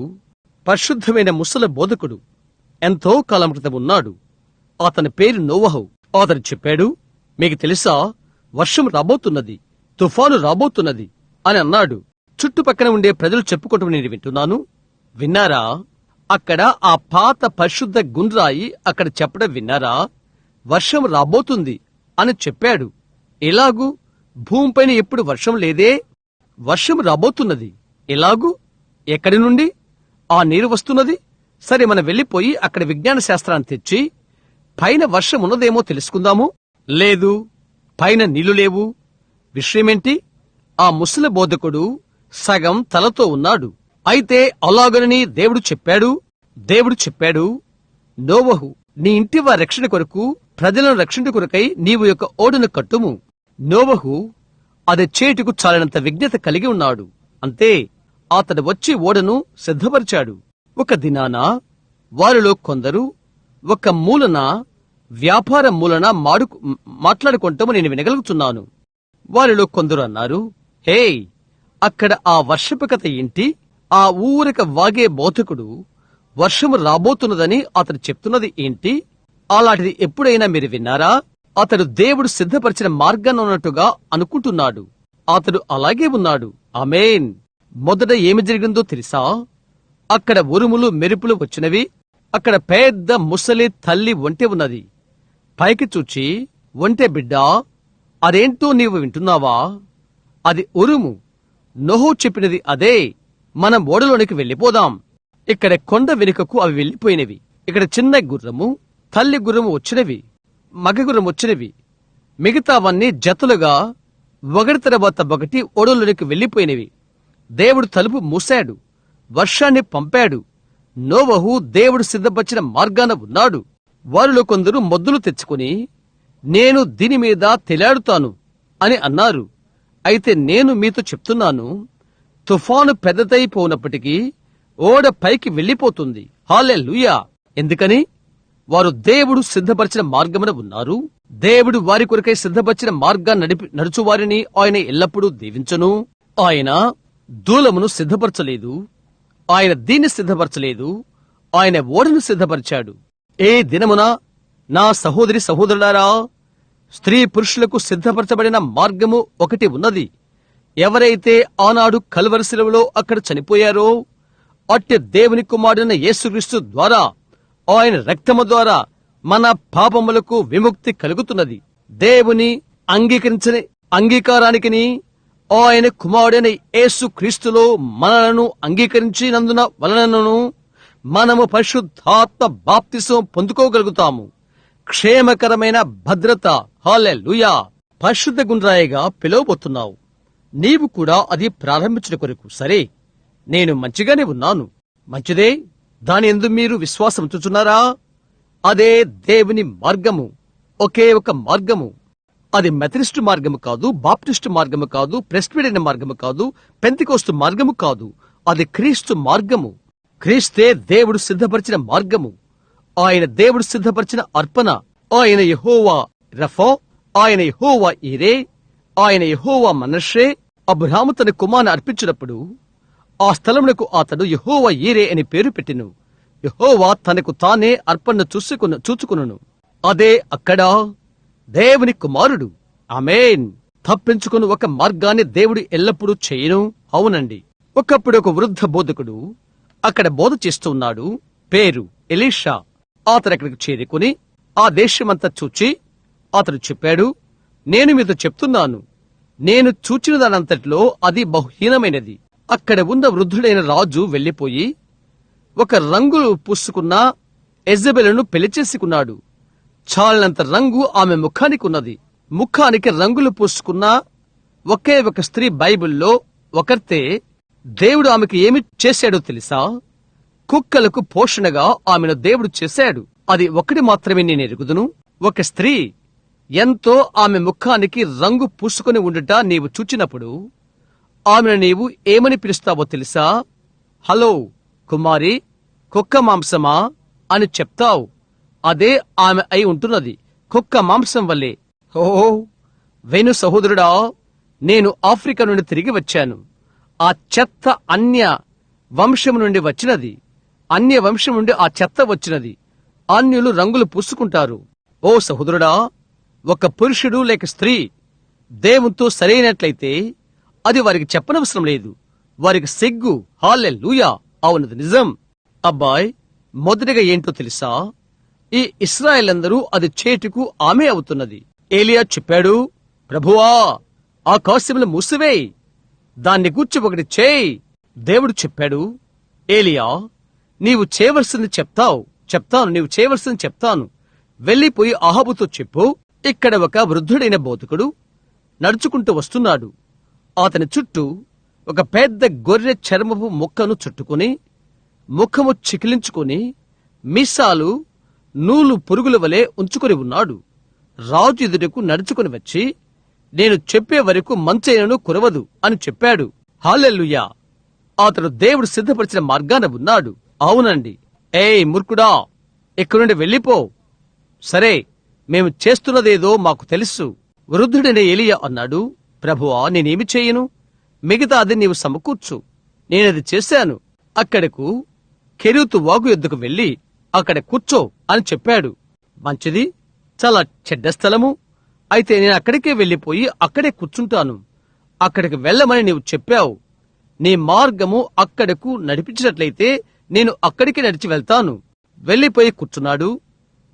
పరిశుద్ధమైన ముసల బోధకుడు ఎంతో కాలం క్రితం ఉన్నాడు. అతని పేరు నోవహు. అతను చెప్పాడు, మీకు తెలుసా, వర్షం రాబోతున్నది, తుఫాను రాబోతున్నది అని అన్నాడు. చుట్టుపక్కన ఉండే ప్రజలు చెప్పుకోవటం నేను వింటున్నాను. విన్నారా? అక్కడ ఆ పాత పరిశుద్ధ గుండ్రాయి అక్కడ చెప్పడం విన్నారా? వర్షం రాబోతుంది అని చెప్పాడు. ఎలాగూ భూమిపైన ఎప్పుడు వర్షం లేదే, వర్షం రాబోతున్నది. ఎలాగూ? ఎక్కడి నుండి ఆ నీరు వస్తున్నది? సరే, మనం వెళ్లిపోయి అక్కడ విజ్ఞాన శాస్త్రాన్ని తెచ్చి పైన వర్షం ఉన్నదేమో తెలుసుకుందాము. లేదు, పైన నీళ్లు లేవు. విషయమేంటి? ఆ ముసలి బోధకుడు సగం తలతో ఉన్నాడు. అయితే అలాగనని దేవుడు చెప్పాడు, నోవహు, నీ ఇంటి వారి రక్షణ కొరకు, ప్రజలను రక్షణ కొరకై నీవు యొక్క ఓడను కట్టుము. నోవహు అది చేటుకు చాలినంత విజ్ఞత కలిగి ఉన్నాడు. అంతే, అతడు వచ్చి ఓడను సిద్ధపరిచాడు. ఒక దినాన వారిలో కొందరు ఒక మూలన, వ్యాపార మూలన మాట్లాడుకుంటాము నేను వినగలుగుతున్నాను. వారిలో కొందరు అన్నారు, హే, అక్కడ ఆ వర్షపు కథ ఏంటి? ఆ ఊరక వాగే బోధకుడు వర్షము రాబోతున్నదని అతడు చెప్తున్నది ఏంటి? అలాంటిది ఎప్పుడైనా మీరు విన్నారా? అతడు దేవుడు సిద్ధపరిచిన మార్గాన్ని ఉన్నట్టుగా అనుకుంటున్నాడు. అతడు అలాగే ఉన్నాడు. ఆమేన్. మొదట ఏమి జరిగిందో తెలుసా? అక్కడ ఉరుములు మెరుపులు వచ్చినవి. అక్కడ పెద్ద ముసలి తల్లి ఒంటె ఉన్నది. పైకి చూచి, ఒంటె బిడ్డా, అదేంటో నీవు వింటున్నావా? అది ఉరుము. నోహు చెప్పినది అదే. మనం ఓడలోనికి వెళ్ళిపోదాం. ఇక్కడ కొండ వెనుకకు అవి వెళ్లిపోయినవి. ఇక్కడ చిన్న గుర్రము, తల్లి గుర్రము వచ్చినవి, మగ గుర్రం వచ్చినవి. మిగతావన్నీ జతలుగా ఒకటి తర్వాత ఒకటి ఓడలోనికి వెళ్లిపోయినవి. దేవుడు తలుపు మూశాడు, వర్షాన్ని పంపాడు. నోవహు దేవుడు సిద్ధపరిచిన మార్గాన ఉన్నాడు. వారిలో కొందరు మొద్దులు తెచ్చుకుని, నేను దీని మీద తెలాడుతాను అని అన్నారు. అయితే నేను మీతో చెప్తున్నాను, తుఫాను పెద్దదైపోనప్పటికీ ఓడ పైకి వెళ్లిపోతుంది. హల్లెలూయా! ఎందుకని? వారు దేవుడు సిద్ధపరిచిన మార్గమున ఉన్నారు. దేవుడు వారి కొరకై సిద్ధపరిచిన మార్గాన్ని నడుచువారిని ఆయన ఎల్లప్పుడూ దీవించును. ఆయన దూలమును సిద్ధపరచలేదు, ఆయన దీన్ని సిద్ధపరచలేదు, ఆయన ఓడను సిద్ధపరిచాడు. ఏ దినమున నా సహోదరి సహోదరులారా, స్త్రీ పురుషులకు సిద్ధపరచబడిన మార్గము ఒకటి ఉన్నది. ఎవరైతే ఆనాడు కల్వరి శిలువలో అక్కడ చనిపోయారో, అట్టి దేవుని కుమారుడైన యేసుక్రీస్తు ద్వారా, ఆయన రక్తము ద్వారా మన పాపములకు విముక్తి కలుగుతున్నది. దేవుని అంగీకరించని అంగీకారానికిని ఆయన కుమారుడైన యేసుక్రీస్తులో మనలను అంగీకరించినందున వలనను మనము పరిశుద్ధాత్మ బాప్తిసం పొందుకోగలుగుతాము. క్షేమకరమైన భద్రత. హల్లెలూయా! పరిశుద్ధ గుండ్రాయిగా పిలువబోతున్నావు. నీవు కూడా అది ప్రారంభించిన కొరకు. సరే, నేను మంచిగానే ఉన్నాను. మంచిదే. దాని యందు మీరు విశ్వాసం ఉంచుచున్నారా? అదే దేవుని మార్గము. ఒకే ఒక మార్గము. అది మెథడిస్టు మార్గము కాదు, బాప్టిస్టు మార్గము కాదు, ప్రెస్బిటేరియన్ మార్గము కాదు, పెంతెకోస్తు మార్గము కాదు. అది క్రీస్తు మార్గము. క్రీస్తే దేవుడు సిద్ధపరిచిన మార్గము. ఆయన దేవుడు సిద్ధపరిచిన అర్పణ. ఆయన యెహోవా రఫా, ఆయన యెహోవా ఈరే, ఆయన యెహోవా మనష్షే. అబ్రహాము తన కుమారుని అర్పించినప్పుడు ఆ స్థలమునకు అతడు యెహోవా ఈరే అని పేరు పెట్టెను. యెహోవా తనకు తానే అర్పణను చూచుకును. అదే అక్కడ దేవుని కుమారుడు. ఆమేన్. తప్పించుకుని ఒక మార్గాన్ని దేవుడు ఎల్లప్పుడూ చేయను. అవునండి. ఒకప్పుడు ఒక వృద్ధ బోధకుడు అక్కడ బోధ చేస్తూ ఉన్నాడు. పేరు ఎలీషా. అతను అక్కడికి చేరుకుని ఆ దేశమంతా చూచి అతడు చెప్పాడు, నేను మీతో చెప్తున్నాను, నేను చూచిన దానంతట్లో అది బహుహీనమైనది. అక్కడ ఉన్న వృద్ధుడైన రాజు వెళ్లిపోయి ఒక రంగులు పూసుకున్న యెజబెలును పెళ్లి చేసుకున్నాడు. చాలినంత రంగు ఆమె ముఖానికి ఉన్నది. ముఖానికి రంగులు పూసుకున్న ఒకే ఒక స్త్రీ బైబిల్లో ఒకర్తే. దేవుడు ఆమెకు ఏమి చేశాడో తెలుసా? కుక్కలకు పోషణగా ఆమెను దేవుడు చేశాడు. అది ఒకటి మాత్రమే నేను ఎరుగుదును. ఒక స్త్రీ ఎంతో ఆమె ముఖానికి రంగు పూసుకుని ఉండుట నీవు చూచినప్పుడు ఆమెను నీవు ఏమని పిలుస్తావో తెలుసా? హలో కుమారి, కుక్క మాంసమా అని చెప్తావు. అదే ఆమె అయి ఉంటున్నది, కుక్క మాంసం వల్లే. ఓ వెను సహోదరుడా, నేను ఆఫ్రికా నుండి తిరిగి వచ్చాను. ఆ చెత్త అన్య వంశం నుండి వచ్చినది. అన్య వంశం నుండి ఆ చెత్త వచ్చినది. అన్యులు రంగులు పూసుకుంటారు. ఓ సహోదరుడా, ఒక పురుషుడు లేక స్త్రీ దేవునితో సరైనట్లయితే అది వారికి చెప్పనవసరం లేదు. వారికి సిగ్గు. హల్లెలూయా! అవునది నిజం. అబ్బాయ్, మొదటిగా ఏంటో తెలుసా? ఈ ఇశ్రాయేలందరూ అది చేటుకు ఆమె అవుతున్నది. ఏలియా చెప్పాడు, ప్రభువా, ఆకాశములు మూసివేయి, దాన్ని గూర్చి ఒకటి చేయి. దేవుడు చెప్పాడు, ఏలియా, నీవు చేయవలసింది చెప్తాను, నీవు చేయవలసింది చెప్తాను. వెళ్లిపోయి అహాబుతో చెప్పు, ఇక్కడ ఒక వృద్ధుడైన బోధకుడు నడుచుకుంటూ వస్తున్నాడు. అతని చుట్టూ ఒక పెద్ద గొర్రె చర్మపు ముక్కను చుట్టుకుని, ముఖము చికిలించుకుని, మీసాలు నూలు పురుగుల వలె ఉంచుకొని ఉన్నాడు. రాజు ఎదుటకు నడుచుకుని వచ్చి, నేను చెప్పే వరకు మంచైనను కురవదు అని చెప్పాడు. హల్లెలూయా! అతడు దేవుడు సిద్ధపరిచిన మార్గాన ఉన్నాడు. అవునండి. ఏయ్ మూర్ఖుడా, ఇక్కడి నుండి వెళ్ళిపో. సరే, మేము చేస్తున్నదేదో మాకు తెలుసు. వృద్ధుడైన ఏలియా అన్నాడు, ప్రభువా, నేనేమి చేయను? మిగతా అది నీవు సమకూర్చు. నేనది చేశాను. అక్కడకు కెరీతు వాగు ఎద్దుకు వెళ్లి అక్కడ కూర్చో అని చెప్పాడు. మంచిది, చాలా చెడ్డ స్థలము. అయితే నేను అక్కడికే వెళ్లిపోయి అక్కడే కూర్చుంటాను. అక్కడికి వెళ్ళమని నీవు చెప్పావు. నీ మార్గము అక్కడకు నడిపించినట్లయితే నేను అక్కడికి నడిచి వెళ్తాను. వెళ్లిపోయి కూర్చున్నాడు.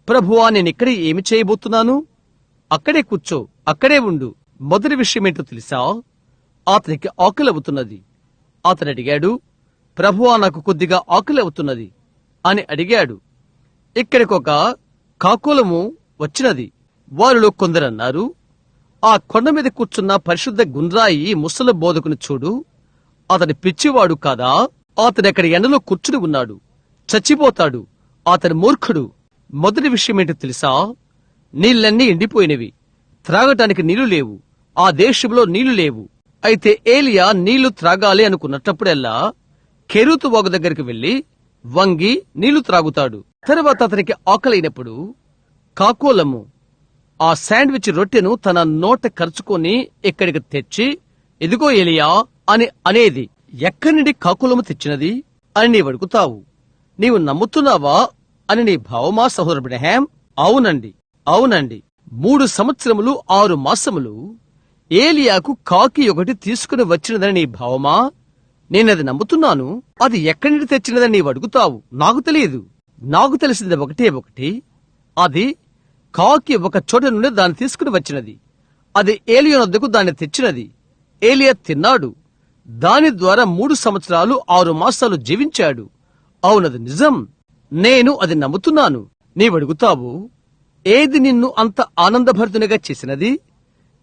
ప్రభువా, నేనిక్కడ ఏమి చేయబోతున్నాను? అక్కడే కూర్చో, అక్కడే ఉండు. మొదటి విషయమేంటో తెలుసా? అతనికి ఆకలి అవుతున్నది. అతను అడిగాడు, ప్రభువా, నాకు కొద్దిగా ఆకలి అవుతున్నది అని అడిగాడు. ఇక్కడికి ఒక కాకోలము వచ్చినది. వారిలో కొందరన్నారు, ఆ కొండ మీద కూర్చున్న పరిశుద్ధ గుండ్రాయి ముసల బోధకుని చూడు, అతని పిచ్చివాడు కాదా? అతడెక్కడ ఎండలో కూర్చుని ఉన్నాడు, చచ్చిపోతాడు. అతని మూర్ఖుడు. మొదటి విషయమేంటో తెలుసా? నీళ్లన్నీ ఎండిపోయినవి, త్రాగటానికి నీళ్లు లేవు. ఆ దేశంలో నీళ్లు లేవు. అయితే ఏలియా నీళ్లు త్రాగాలి అనుకున్నప్పుడల్లా కెరూతు వాగు దగ్గరికి వెళ్లి వంగి నీళ్లు త్రాగుతాడు. తర్వాత అతనికి ఆకలైనప్పుడు కాకోలము ఆ శాండ్విచ్ రొట్టెను తన నోట ఖర్చుకొని ఇక్కడికి తెచ్చి, ఇదిగో ఏలియా అని అనేది. ఎక్కడి నుండి కాకోలము తెచ్చినది అని నీవు అడుగుతావు. నీవు నమ్ముతున్నావా అని నీ భావమా సహోదరు బ్రహాం? అవునండి, అవునండి. 3 సంవత్సరములు 6 మాసములు ఏలియాకు కాకి ఒకటి తీసుకుని వచ్చినదని నీ భావమా? నేనది నమ్ముతున్నాను. అది ఎక్కడి నుండి తెచ్చినదని నీవు అడుగుతావు. నాకు తెలియదు. నాకు తెలిసింది ఒకటి, అది కాకి ఒక చోట నుండి దాన్ని తీసుకుని వచ్చినది. అది ఏలియా వద్దకు దాన్ని తెచ్చినది. ఏలియా తిన్నాడు. దాని ద్వారా 3 సంవత్సరాలు 6 మాసాలు జీవించాడు. అవునది నిజం. నేను అది నమ్ముతున్నాను. నీవడుగుతావు, ఏది నిన్ను అంత ఆనందభరితునిగా చేసినది?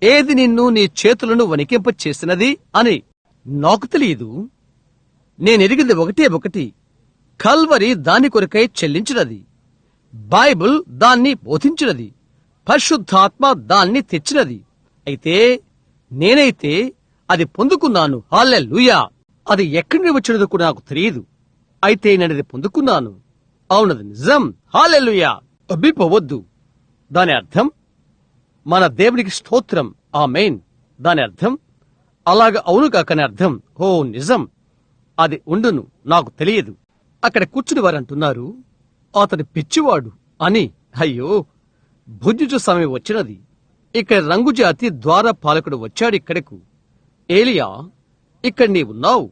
ఏది నిన్ను నీ చేతులను వణికింప చేసినది అని. నాకు తెలియదు. నేనెరిగింది ఒకటి, కల్వరి దాని కొరకై చెల్లించినది. బైబిల్ దాన్ని బోధించినది. పరిశుద్ధాత్మ దాన్ని తెచ్చినది. అయితే నేనైతే అది పొందుకున్నాను. హల్లెలూయా. అది ఎక్కడి నుండి వచ్చినదో కూడా నాకు తెలియదు. అయితే నేనది పొందుకున్నాను. అవునది నిజం. హల్లెలూయా. అబ్బిపోవద్దు. దాని అర్థం మన దేవునికి స్తోత్రం. ఆమేన్. దాని అర్థం అలాగ అవును కాకని అర్థం. ఓ నిజం. అది ఉండును. నాకు తెలియదు. అక్కడ కూర్చుని వారంటున్నారు, అతని పిచ్చివాడు అని. అయ్యో, భుజుజు సమయం వచ్చినది. ఇక్కడ రంగుజాతి ద్వారపాలకుడు వచ్చాడు ఇక్కడకు. ఏలియా, ఇక్కడ నీ ఉన్నావు.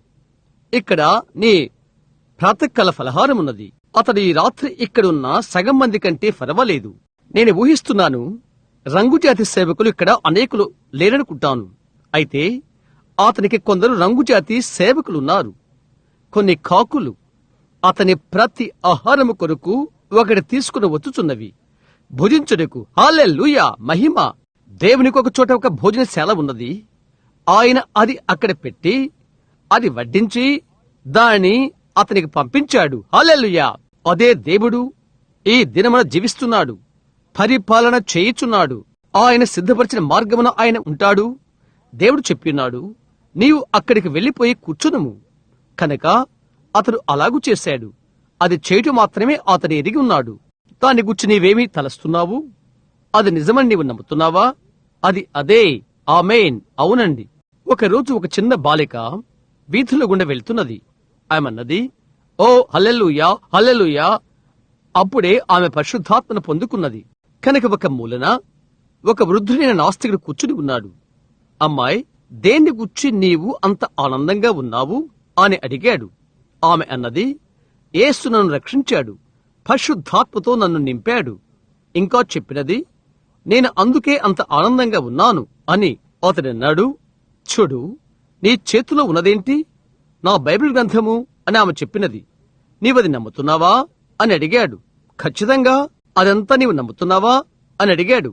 ఇక్కడ నీ ప్రాతకాల ఫలహారమున్నది. అతడు ఈ రాత్రి ఇక్కడున్న సగం మంది కంటే పర్వాలేదు. నేను ఊహిస్తున్నాను, రంగుజాతి సేవకులు ఇక్కడ అనేకులు లేరనుకుంటాను. అయితే అతనికి కొందరు రంగుజాతి సేవకులున్నారు. కొన్ని కాకులు అతని ప్రతి ఆహారము కొరకు ఒకటి తీసుకుని వచ్చుచున్నవి భుజించుటకు. హల్లెలూయా. మహిమ. దేవునికి ఒక చోట ఒక భోజనశాల ఉన్నది. ఆయన అది అక్కడ పెట్టి అది వడ్డించి దాన్ని అతనికి పంపించాడు. హల్లెలూయా. అదే దేవుడు ఈ దినమున జీవిస్తున్నాడు, పరిపాలన చేయుచున్నాడు. ఆయన సిద్ధపరిచిన మార్గమున ఆయన ఉంటాడు. దేవుడు చెప్పినాడు, నీవు అక్కడికి వెళ్లిపోయి కూర్చునుము. కనుక అతడు అలాగూ చేశాడు. అది చేయటం మాత్రమే అతడు ఎరిగి ఉన్నాడు. దాని గురించి నీవేమీ తలస్తున్నావు? అది నిజమని నీవు నమ్ముతున్నావా? అది అదే. ఆమేన్. అవునండి. ఒకరోజు ఒక చిన్న బాలిక వీధుల గుండా వెళ్తున్నది. ఆమెన్నది, ఓ హల్లెలూయా, హల్లెలూయా. అప్పుడే ఆమె పరిశుద్ధాత్మను పొందుకున్నది. కనుక ఒక మూలన ఒక వృద్ధుడైన నాస్తికుడు కూర్చుని ఉన్నాడు. అమ్మాయి, దేన్ని గుచ్చి నీవు అంత ఆనందంగా ఉన్నావు అని అడిగాడు. ఆమె అన్నది, యేసు నన్ను రక్షించాడు, పరిశుద్ధాత్మతో నన్ను నింపాడు. ఇంకా చెప్పినది, నేను అందుకే అంత ఆనందంగా ఉన్నాను అని. అతడన్నాడు, చూడు, నీ చేతిలో ఉన్నదేంటి? నా బైబిల్ గ్రంథము అని ఆమె చెప్పినది. నీవది నమ్ముతున్నావా అని అడిగాడు. ఖచ్చితంగా. అదంతా నీవు నమ్ముతున్నావా అని అడిగాడు.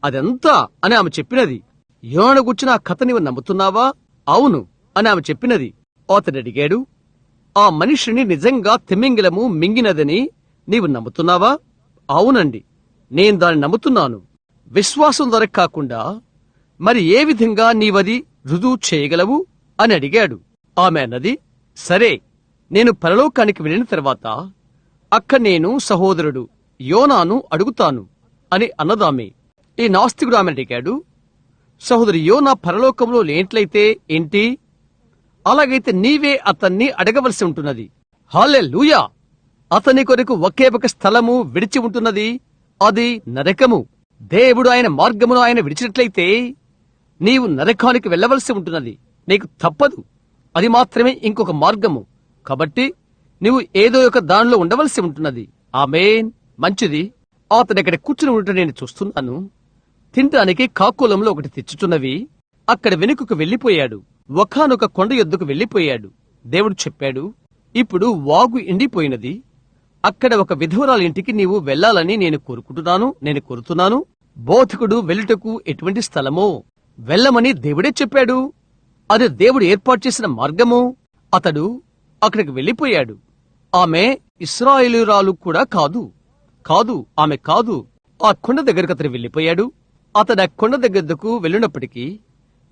అదంతా అని ఆమె చెప్పినది. యోన గుచ్చిన ఆ కథ నీవు నమ్ముతున్నావా? అవును అని ఆమె చెప్పినది. అతడు అడిగాడు, ఆ మనిషిని నిజంగా తిమింగిలము మింగినదని నీవు నమ్ముతున్నావా? అవునండి, నేను దాన్ని నమ్ముతున్నాను. విశ్వాసం ద్వారా కాకుండా మరి ఏ విధంగా నీవది రుజువు చేయగలవు అని అడిగాడు. ఆమె అన్నది, సరే, నేను పరలోకానికి వెళ్ళిన తర్వాత అక్కడ నేను సహోదరుడు యోనాను అడుగుతాను అని అన్నదామె. ఈ నాస్తికుడు ఆమె అడిగాడు, సహోదరు యోనా పరలోకంలో లేనట్లయితే ఏంటి? అలాగైతే నీవే అతన్ని అడగవలసి ఉంటున్నది. హల్లెలూయా. అతని కొరకు ఒకే ఒక స్థలము విడిచి ఉంటున్నది, అది నరకము. దేవుడు ఆయన మార్గమును ఆయన విడిచినట్లయితే నీవు నరకానికి వెళ్ళవలసి ఉంటున్నది. నీకు తప్పదు. అది మాత్రమే ఇంకొక మార్గము. కాబట్టి నువ్వు ఏదో ఒక దానిలో ఉండవలసి ఉంటున్నది. ఆమేన్. మంచిది. అతను ఇక్కడ కూర్చుని ఉండటం నేను చూస్తున్నాను. తినటానికి కాకులంలో ఒకటి తెచ్చుచున్నవి. అక్కడ వెనుకకు వెళ్లిపోయాడు. ఒకానొక కొండ యొద్దకు వెళ్లిపోయాడు. దేవుడు చెప్పాడు, ఇప్పుడు వాగు ఎండిపోయినది. అక్కడ ఒక విధవరాలి ఇంటికి నీవు వెళ్లాలని నేను కోరుతున్నాను. బోధకుడు వెళ్ళుటకు ఎటువంటి స్థలమో వెళ్ళమని దేవుడే చెప్పాడు. అది దేవుడు ఏర్పాటు చేసిన మార్గము. అతడు అక్కడికి వెళ్లిపోయాడు. ఆమె ఇశ్రాయేలీయురాలు కూడా కాదు, ఆమె కాదు. ఆ కొండ దగ్గరకు అతను వెళ్లిపోయాడు. అతడు ఆ కొండ దగ్గరకు వెళ్ళినప్పటికీ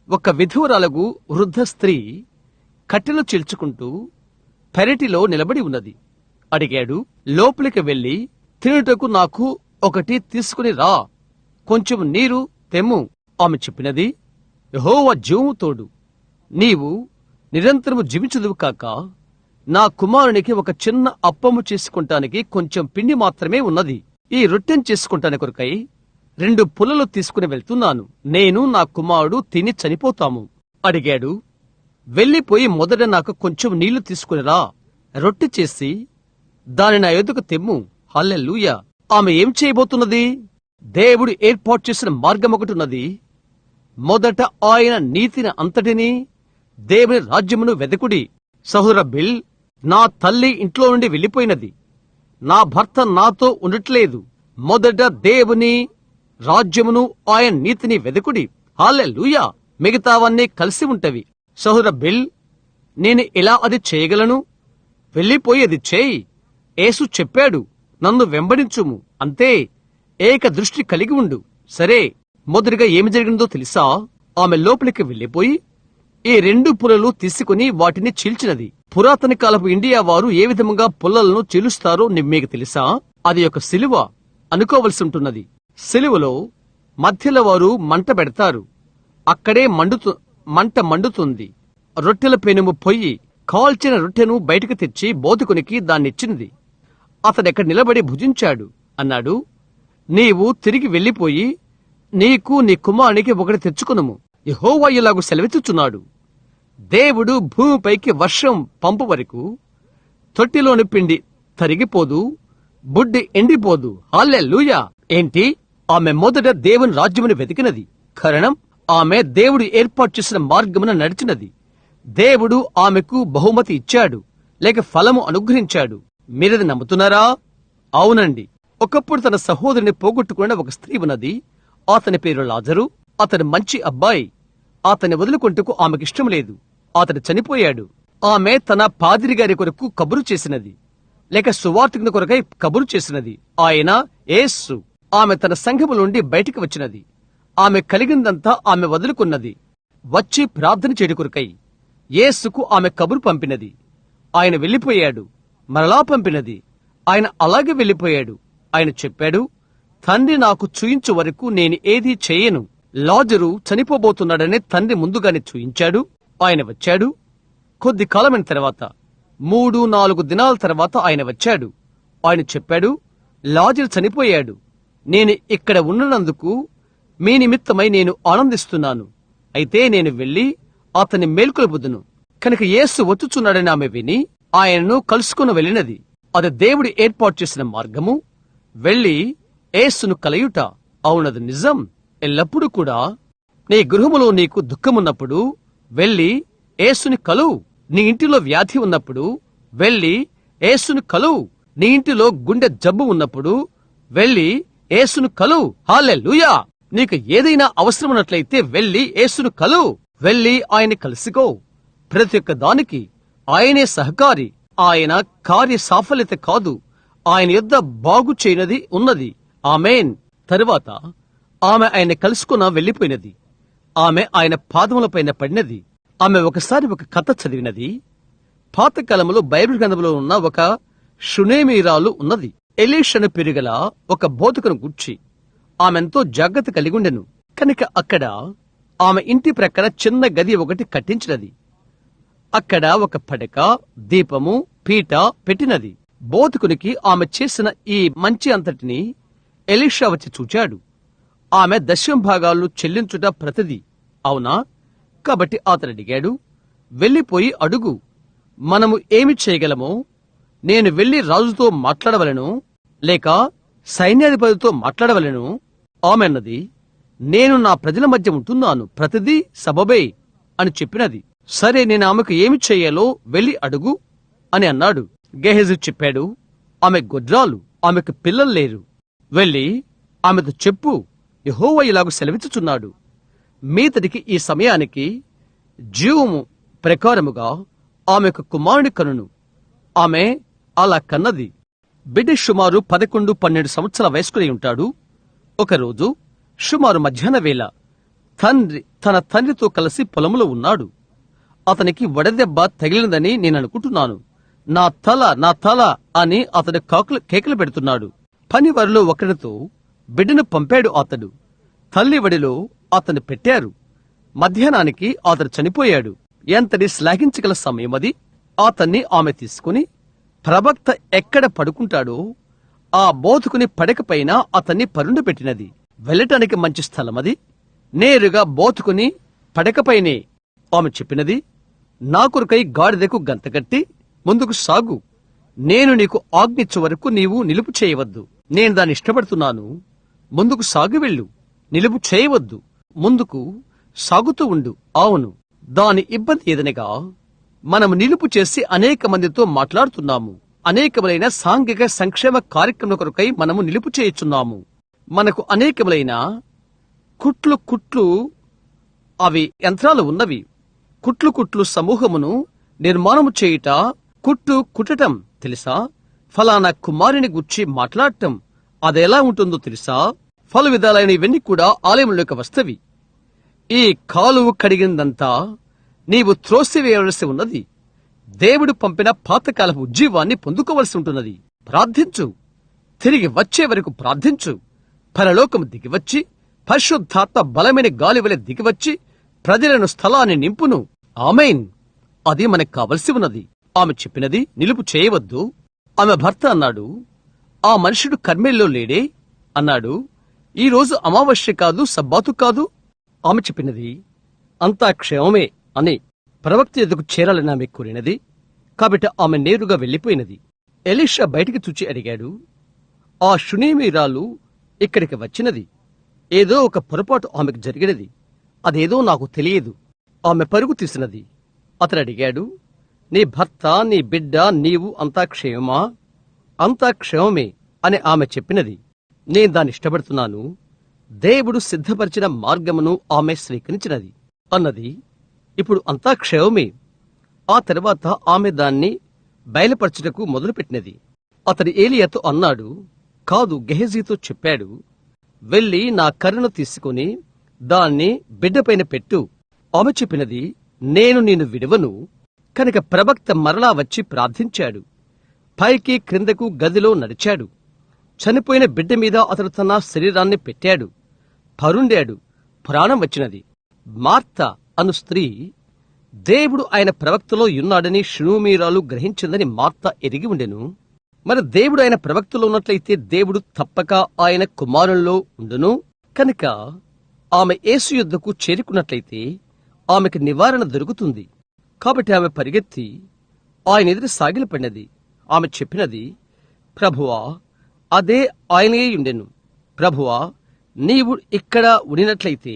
ఒక విధువరాలకు వృద్ధ స్త్రీ కట్టెలు చీల్చుకుంటూ పెరటిలో నిలబడి ఉన్నది. అడిగాడు, లోపలికి వెళ్లి తినుటకు నాకు ఒకటి తీసుకుని రా, కొంచెం నీరు తెమ్ము. ఆమె చెప్పినది, యెహోవా జీవము తోడు, నీవు నిరంతరము జీవించుదువు కాక, నా కుమారునికి ఒక చిన్న అప్పము చేసుకుంటానికి కొంచెం పిండి మాత్రమే ఉన్నది. ఈ రొట్టెను చేసుకుంటాని కొరకై 2 పుల్లలు తీసుకుని వెళ్తున్నాను. నేను నా కుమారుడు తిని చనిపోతాము. అడిగాడు, వెళ్లిపోయి మొదట నాకు కొంచెం నీళ్లు తీసుకునిరా, రొట్టె చేసి దాని నా ఎదుకు తెమ్ము. హల్లెలూయా. ఆమె ఏం చేయబోతున్నది? దేవుడు ఏర్పాటు చేసిన మార్గం ఒకటి ఉన్నది. మొదట ఆయన నీతిని అంతటినీ దేవుని రాజ్యమును వెదకుడి. సహోదర బిల్, నా తల్లి ఇంట్లో నుండి వెళ్లిపోయినది. నా భర్త నాతో ఉండట్లేదు. మొదట దేవుని రాజ్యమును ఆయన నీతిని వెదకుడి. హల్లెలూయా. మిగతావన్నీ కలిసి ఉంటవి. సహోదర బిల్, నేను ఎలా అది చేయగలను? వెళ్లిపోయి అది చేయి. యేసు చెప్పాడు, నన్ను వెంబడించుము. అంతే. ఏక దృష్టి కలిగి ఉండు. సరే, మొదటిగా ఏమి జరిగిందో తెలుసా? ఆమె లోపలికి వెళ్లిపోయి ఈ 2 పుల్లలు తీసుకుని వాటిని చీల్చినది. పురాతన కాలపు ఇండియా వారు ఏ విధముగా పుల్లలను చీలుస్తారో మీకు తెలుసా? అది ఒక సిలువ అనుకోవలసి ఉంటున్నది. సిలువలో మధ్యలో వారు మంట పెడతారు. అక్కడే మంట మండుతుంది. రొట్టెల పెనుము పొయ్యి కాల్చిన రొట్టెను బయటకు తెచ్చి బోధకునికి దాన్నిచ్చింది. అతడెక్కడ నిలబడి భుజించాడు. అన్నాడు, నీవు తిరిగి వెళ్లిపోయి నీకు నీ కుమారునికి ఒకటి తెచ్చుకునుము. యెహోవా ఇలాగు సెలవిచ్చుచున్నాడు, దేవుడు భూమిపైకి వర్షం పంపు వరకు తొట్టిలోని పిండి తరిగిపోదు, బుడ్డి ఎండిపోదు. హల్లెలూయా. ఏంటి? ఆమె మొదట దేవుని రాజ్యమును వెతికినది. కారణం, ఆమె దేవుడు ఏర్పాటు చేసిన మార్గమున నడిచినది. దేవుడు ఆమెకు బహుమతి ఇచ్చాడు, లేక ఫలము అనుగ్రహించాడు. మీరది నమ్ముతున్నారా? అవునండి. ఒకప్పుడు తన సహోదరుని పోగొట్టుకున్న ఒక స్త్రీ ఉన్నది. అతని పేరు లాజరు. అతను మంచి అబ్బాయి. అతన్ని వదులుకుంటకు ఆమెకిష్టం లేదు. అతడు చనిపోయాడు. ఆమె తన పాదిరి గారి కొరకు కబురు చేసినది, లేక సువార్తికుని కొరకై కబురు చేసినది. ఆయన యేసు. ఆమె తన సంఘము నుండి బయటికి వచ్చినది. ఆమె కలిగిందంతా ఆమె వదులుకున్నది. వచ్చి ప్రార్థన చేయడు కొరకై యేసుకు ఆమె కబురు పంపినది. ఆయన వెళ్లిపోయాడు. మరలా పంపినది. ఆయన అలాగే వెళ్లిపోయాడు. ఆయన చెప్పాడు, తండ్రి నాకు చూయించు వరకు నేను ఏదీ చేయను. లాజరు చనిపోబోతున్నాడని తండ్రి ముందుగానే చూయించాడు. ఆయన వచ్చాడు. కొద్ది కాలమైన తర్వాత 3-4 దినాల తర్వాత ఆయన వచ్చాడు. ఆయన చెప్పాడు, లాజరు చనిపోయాడు. నేను ఇక్కడ ఉన్నందుకు మీ నిమిత్తమై నేను ఆనందిస్తున్నాను. అయితే నేను వెళ్లి అతని మేల్కొల్పుదును. కనుక యేసు వచ్చుచున్నాడని ఆమె విని ఆయనను కలుసుకుని వెళ్ళినది. అది దేవుడు ఏర్పాటు చేసిన మార్గము. వెళ్లి యేసును కలయుట. అవునది నిజం. ఎల్లప్పుడూ కూడా నీ గృహములో నీకు దుఃఖమున్నప్పుడు వెళ్లి యేసుని కలువు. నీ ఇంటిలో వ్యాధి ఉన్నప్పుడు వెళ్లి యేసుని కలువు. నీ ఇంటిలో గుండె జబ్బు ఉన్నప్పుడు వెళ్లి యేసును కలువు. హల్లెలూయా. నీకు ఏదైనా అవసరమున్నట్లయితే వెళ్లి యేసును కలువు. వెళ్లి ఆయన కలుసుకో. ప్రతి ఒక్క దానికి ఆయనే సహకారి. ఆయన కార్య సాఫల్యత కాదు, ఆయన యొద్ద బాగు చేయనది ఉన్నది. ఆమేన్. తరువాత ఆమె ఆయన కలుసుకున్న వెళ్లిపోయినది. ఆమె ఆయన పాదములపైన పడినది. ఆమె ఒకసారి ఒక కథ చదివినది. పాతకాలంలో బైబిల్ గ్రంథంలో ఉన్న ఒక షునేమీరాలు ఉన్నది. ఎలీషను పెరుగల ఒక బోధకును గూర్చి ఆమెంతో జాగ్రత్త కలిగుండెను. కనుక అక్కడ ఆమె ఇంటి ప్రక్కన చిన్న గది ఒకటి కట్టించినది. అక్కడ ఒక పడక, దీపము, పీట పెట్టినది. బోధకునికి ఆమె చేసిన ఈ మంచి అంతటిని ఎలీషా వచ్చి చూచాడు. ఆమె 10వ భాగాలు చెల్లించుట ప్రతిది. అవునా? కాబట్టి అతడు అడిగాడు, వెళ్లిపోయి అడుగు, మనము ఏమి చేయగలమో నేను వెళ్లి రాజుతో మాట్లాడవలను లేక సైన్యాధిపతితో మాట్లాడవలను? ఆమె అన్నది, నేను నా ప్రజల మధ్య ఉంటున్నాను, ప్రతిదీ సబబే అని చెప్పినది. సరే, నేను ఆమెకు ఏమి చెయ్యాలో వెళ్లి అడుగు అని అన్నాడు. గెహజీ చెప్పాడు, ఆమె గొడ్రాలు, ఆమెకు పిల్లలు లేరు. వెళ్లి ఆమెతో చెప్పు, యెహోవా ఇలాగు సెలవిచ్చుచున్నాడు, మీతడికి ఈ సమయానికి జీవము ప్రకారముగా ఆమెకు కుమారుని కనును. ఆమె అలా కన్నది. బిడ్డ సుమారు 11-12 సంవత్సరాల వయస్కుడై ఉంటాడు. ఒకరోజు సుమారు మధ్యాహ్న వేళ తన తండ్రితో కలిసి పొలంలో ఉన్నాడు. అతనికి వడదెబ్బ తగిలినదని నేను అనుకుంటున్నాను. నా తల అని అతడు కేకలు పెడుతున్నాడు. పనివారిలో ఒకరితో బిడ్డను పంపాడు. అతడు తల్లి వడిలో అతను పెట్టారు. మధ్యాహ్నానికి అతడు చనిపోయాడు. ఎంతటి శ్లాఘించగల సమయం అది. అతన్ని ఆమె తీసుకుని ప్రవక్త ఎక్కడ పడుకుంటాడో ఆ బోధకుని పడకపైన అతన్ని పరుండు పెట్టినది. వెళ్ళటానికి మంచి స్థలం అది. నేరుగా బోధకుని పడకపైనే ఆమె చెప్పినది, నా కొరకై గాడిదకు గంతకట్టి ముందుకు సాగు, నేను నీకు ఆజ్ఞించే వరకు నీవు నిలుపు చేయవద్దు. నేను దాన్ని ఇష్టపడుతున్నాను. ముందుకు సాగి వెళ్ళు, నిలుపు చేయవద్దు, ముందుకు సాగుతూ ఉండు. అవును, దాని ఇబ్బంది ఏదనగా మనము నిలుపు చేసి అనేక మందితో మాట్లాడుతున్నాము. అనేకములైన సాంఘిక సంక్షేమ కార్యక్రమం కొరకై మనము నిలుపు చేయుచున్నాము. మనకు అనేకములైన కుట్లు అవి యంత్రాలు ఉన్నవి. కుట్లు సమూహమును నిర్మాణము చేయుట, కుట్టటం తెలుసా? ఫలానా కుమారుని గుర్చి మాట్లాడటం అదెలా ఉంటుందో తెలుసా? పలు విధాలైన ఇవన్నీ కూడా ఆలయంలోకి వస్తవి. ఈ కాలువ కడిగిందంతా నీవు త్రోసివేయవలసి ఉన్నది. దేవుడు పంపిన పాతకాలపు ఉజ్జీవాన్ని పొందుకోవలసి ఉంటున్నది. ప్రార్థించు, తిరిగి వచ్చే వరకు ప్రార్థించు. పరలోకము దిగివచ్చి పరిశుద్ధాత్మ బలమైన గాలి వలె దిగివచ్చి ప్రజలను స్థలాన్ని నింపును. ఆమేన్. అది మనకు కావలసి ఉన్నది. ఆమె చెప్పినది, నిలుపు చేయవద్దు. ఆమె భర్త అన్నాడు, ఆ మనుషుడు కర్మేల్లో లేడే అన్నాడు. ఈ రోజు అమావాస్య కాదు, సబ్బాతు కాదు. ఆమె చెప్పినది, అంతా క్షేమమే అని. ప్రవక్త ఎదుగు చేరాలని ఆమె కోరినది. కాబట్టి ఆమె నేరుగా వెళ్లిపోయినది. ఎలీషా బయటికి చూచి అడిగాడు, ఆ షునేమీరాలు ఇక్కడికి వచ్చినది. ఏదో ఒక పొరపాటు ఆమెకు జరిగినది. అదేదో నాకు తెలియదు. ఆమె పరుగు తీసినది. అతడు అడిగాడు, నీ భర్త, నీ బిడ్డ, నీవు అంతా క్షేమమా? అంతా క్షేమమే అని ఆమె చెప్పినది. నేను దాన్ని ఇష్టపడుతున్నాను. దేవుడు సిద్ధపరిచిన మార్గమును ఆమె స్వీకరించినది అన్నది. ఇప్పుడు అంతా క్షేమమే. ఆ తర్వాత ఆమె దాన్ని బయలుపరచుటకు మొదలుపెట్టినది. అతడు ఏలియాతో అన్నాడు, కాదు, గెహజీతో చెప్పాడు, వెళ్లి నా కర్రను తీసుకుని దాన్ని బిడ్డపైన పెట్టు. ఆమె చెప్పినది, నేను నిన్ను విడువను. కనుక ప్రవక్త మరలా వచ్చి ప్రార్థించాడు. పైకి క్రిందకు గదిలో నడిచాడు. చనిపోయిన బిడ్డ మీద అతడు తన శరీరాన్ని పెట్టాడు. పరుండాడు. ప్రాణం వచ్చినది. మార్త అను స్త్రీ దేవుడు ఆయన ప్రవక్తలో ఉన్నాడని షునేమీరాలు గ్రహించిందని మార్త ఎరిగి ఉండెను. మరి దేవుడు ఆయన ప్రవక్తలో ఉన్నట్లయితే దేవుడు తప్పక ఆయన కుమారుల్లో ఉండును. కనుక ఆమె యేసు యొద్దకు చేరుకున్నట్లయితే ఆమెకు నివారణ దొరుకుతుంది. కాబట్టి ఆమె పరిగెత్తి ఆయన ఎదురు సాగిలపడినది. ఆమె చెప్పినది, ప్రభువా, అదే ఆయనే ఉండెను. ప్రభువా, నీవు ఇక్కడ ఉండినట్లయితే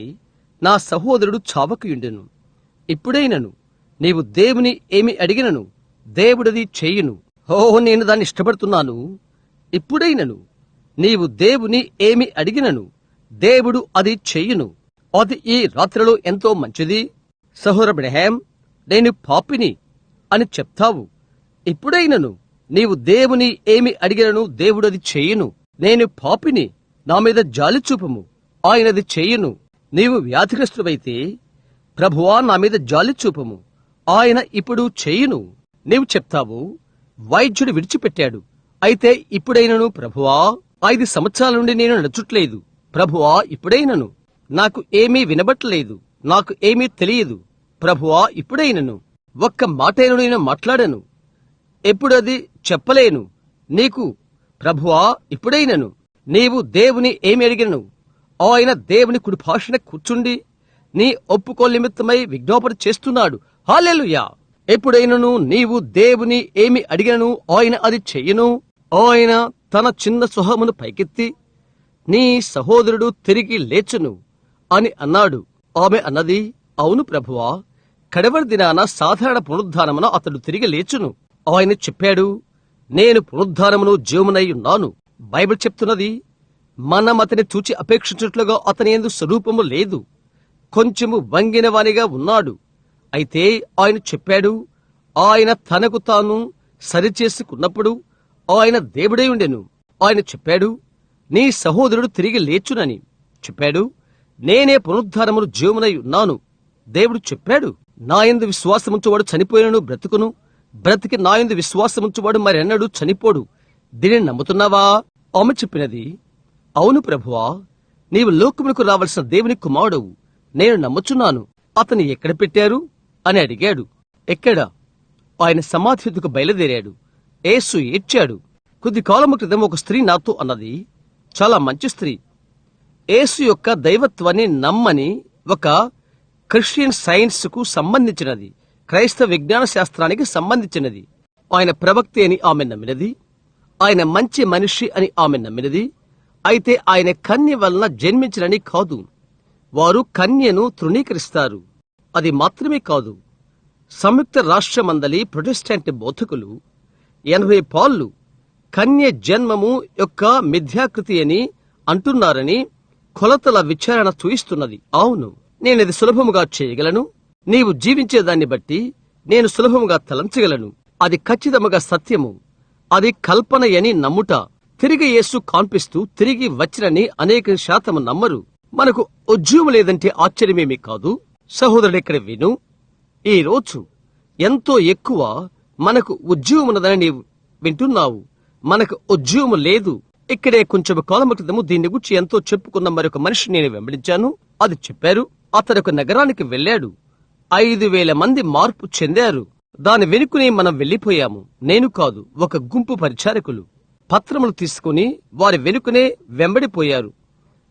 నా సహోదరుడు చావకయుండెను. ఇప్పుడైనను నీవు దేవుని ఏమి అడిగినను దేవుడది చేయును. నేను దాన్ని ఇష్టపడుతున్నాను. ఇప్పుడైనను నీవు దేవుని ఏమి అడిగినను దేవుడు అది చెయ్యును. అది ఈ రాత్రిలో ఎంతో మంచిది. సహోదర బ్రహ్యాం, నేను పాపిని అని చెప్తావు. ఇప్పుడైనను నీవు దేవుని ఏమి అడిగినను దేవుడది చెయ్యును. నేను పాపిని, నా మీద జాలి చూపము, ఆయనది చెయ్యును. నీవు వ్యాధిగ్రస్తుడైతే, ప్రభువా, నా మీద జాలి చూపము, ఆయన ఇప్పుడు చెయ్యును. నీవు చెప్తావు, వైద్యుడు విడిచిపెట్టాడు, అయితే ఇప్పుడైనను ప్రభువా, 5 సంవత్సరాల నుండి నేను నడుచుట్లేదు. ప్రభువా, ఇప్పుడైనను నాకు ఏమీ వినబట్టలేదు, నాకు ఏమీ తెలియదు. ప్రభువా, ఇప్పుడైనను ఒక్క మాటైన నేను మాట్లాడను, ఎప్పుడది చెప్పలేను నీకు. ప్రభువా, ఇప్పుడైనను నీవు దేవుని ఏమి అడిగినను ఆయన దేవుని కుడి భాషణ కూర్చుండి నీ ఒప్పుకోలు నిమిత్తమై విజ్ఞాపన చేస్తున్నాడు. హల్లెలూయా. ఎప్పుడైనను నీవు దేవుని ఏమి అడిగినను ఆయన అది చెయ్యను. ఆయన తన చిన్న సుహమును పైకెత్తి, నీ సహోదరుడు తిరిగి లేచును అని అన్నాడు. ఆమె అన్నది, అవును ప్రభువా, కడవరి దినాన సాధారణ పునరుద్ధానమున అతడు తిరిగి లేచును. ఆయన చెప్పాడు, నేను పునరుద్ధానమును జీవమునై ఉన్నాను. బైబిల్ చెప్తున్నది, మనం అతని చూచి అపేక్షించినట్లుగా అతని యందు స్వరూపము లేదు, కొంచెము వంగిన వానిగా ఉన్నాడు. అయితే ఆయన చెప్పాడు, ఆయన తనకు తాను సరిచేసుకున్నప్పుడు ఆయన దేవుడై ఉండెను. ఆయన చెప్పాడు, నీ సహోదరుడు తిరిగి లేచునని చెప్పాడు. నేనే పునరుద్ధానమును జీవమునై ఉన్నాను. దేవుడు చెప్పాడు, నాయందు విశ్వాసముంచువాడు చనిపోయినను బ్రతుకును, బ్రతికి నాయందు విశ్వాసముంచువాడు మరెన్నడూ చనిపోడు. దీనిని నమ్ముతున్నావా? ఆమె చెప్పినది, అవును ప్రభువా, నీవు లోకమునకు రావలసిన దేవుని కుమారుడవు, నేను నమ్ముచున్నాను. అతని ఎక్కడ పెట్టారు అని అడిగాడు. ఎక్కడ? ఆయన సమాధి వద్దకు బయలుదేరాడు. యేసు ఏడ్చాడు. కొద్ది కాలము క్రితం ఒక స్త్రీ నాతో అన్నది, చాలా మంచి స్త్రీ, యేసు యొక్క దైవత్వాన్ని నమ్మని ఒక క్రిస్టియన్ సైన్స్ కు సంబంధించినది, క్రైస్తవ విజ్ఞాన శాస్త్రానికి సంబంధించినది. ఆయన ప్రవక్త అని ఆమె నమ్మినది, ఆయన మంచి మనిషి అని ఆమె నమ్మినది. అయితే ఆయన కన్య వలన జన్మించినని కాదు, వారు కన్యను తృణీకరిస్తారు. అది మాత్రమే కాదు, సంయుక్త రాష్ట్రమందలి ప్రొటెస్టెంట్ బోధకులు 80 పాళ్ళు కన్య జన్మము యొక్క మిథ్యాకృతి అని అంటున్నారని కొలతల విచారణ చూయిస్తున్నది. అవును, నేనది సులభముగా చేయగలను. నీవు జీవించేదాన్ని బట్టి నేను సులభముగా తలంచగలను. అది ఖచ్చితముగా సత్యము. అది కల్పన అని నమ్ముట. తిరిగి యేసు కాన్పిస్తూ తిరిగి వచ్చినని అనేక శాతము నమ్మరు. మనకు ఉద్యోగం లేదంటే ఆశ్చర్యమేమీ కాదు. సహోదరుడెక్కడ విను, ఈ రోజు ఎంతో ఎక్కువ మనకు ఉద్యోగం ఉన్నదని నీవు వింటున్నావు. మనకు ఉద్యోగం లేదు. ఇక్కడే కొంచెం కాలం క్రితము దీన్ని గురించి ఎంతో చెప్పుకున్న మరొక మనిషి నేను వెంబడించాను. అది చెప్పారు. అతడు ఒక నగరానికి వెళ్లాడు. 5,000 మంది మార్పు చెందారు. దాని వెనుకనే మనం వెళ్లిపోయాము. నేను కాదు, ఒక గుంపు పరిచారకులు పత్రములు తీసుకుని వారి వెనుకనే వెంబడిపోయారు.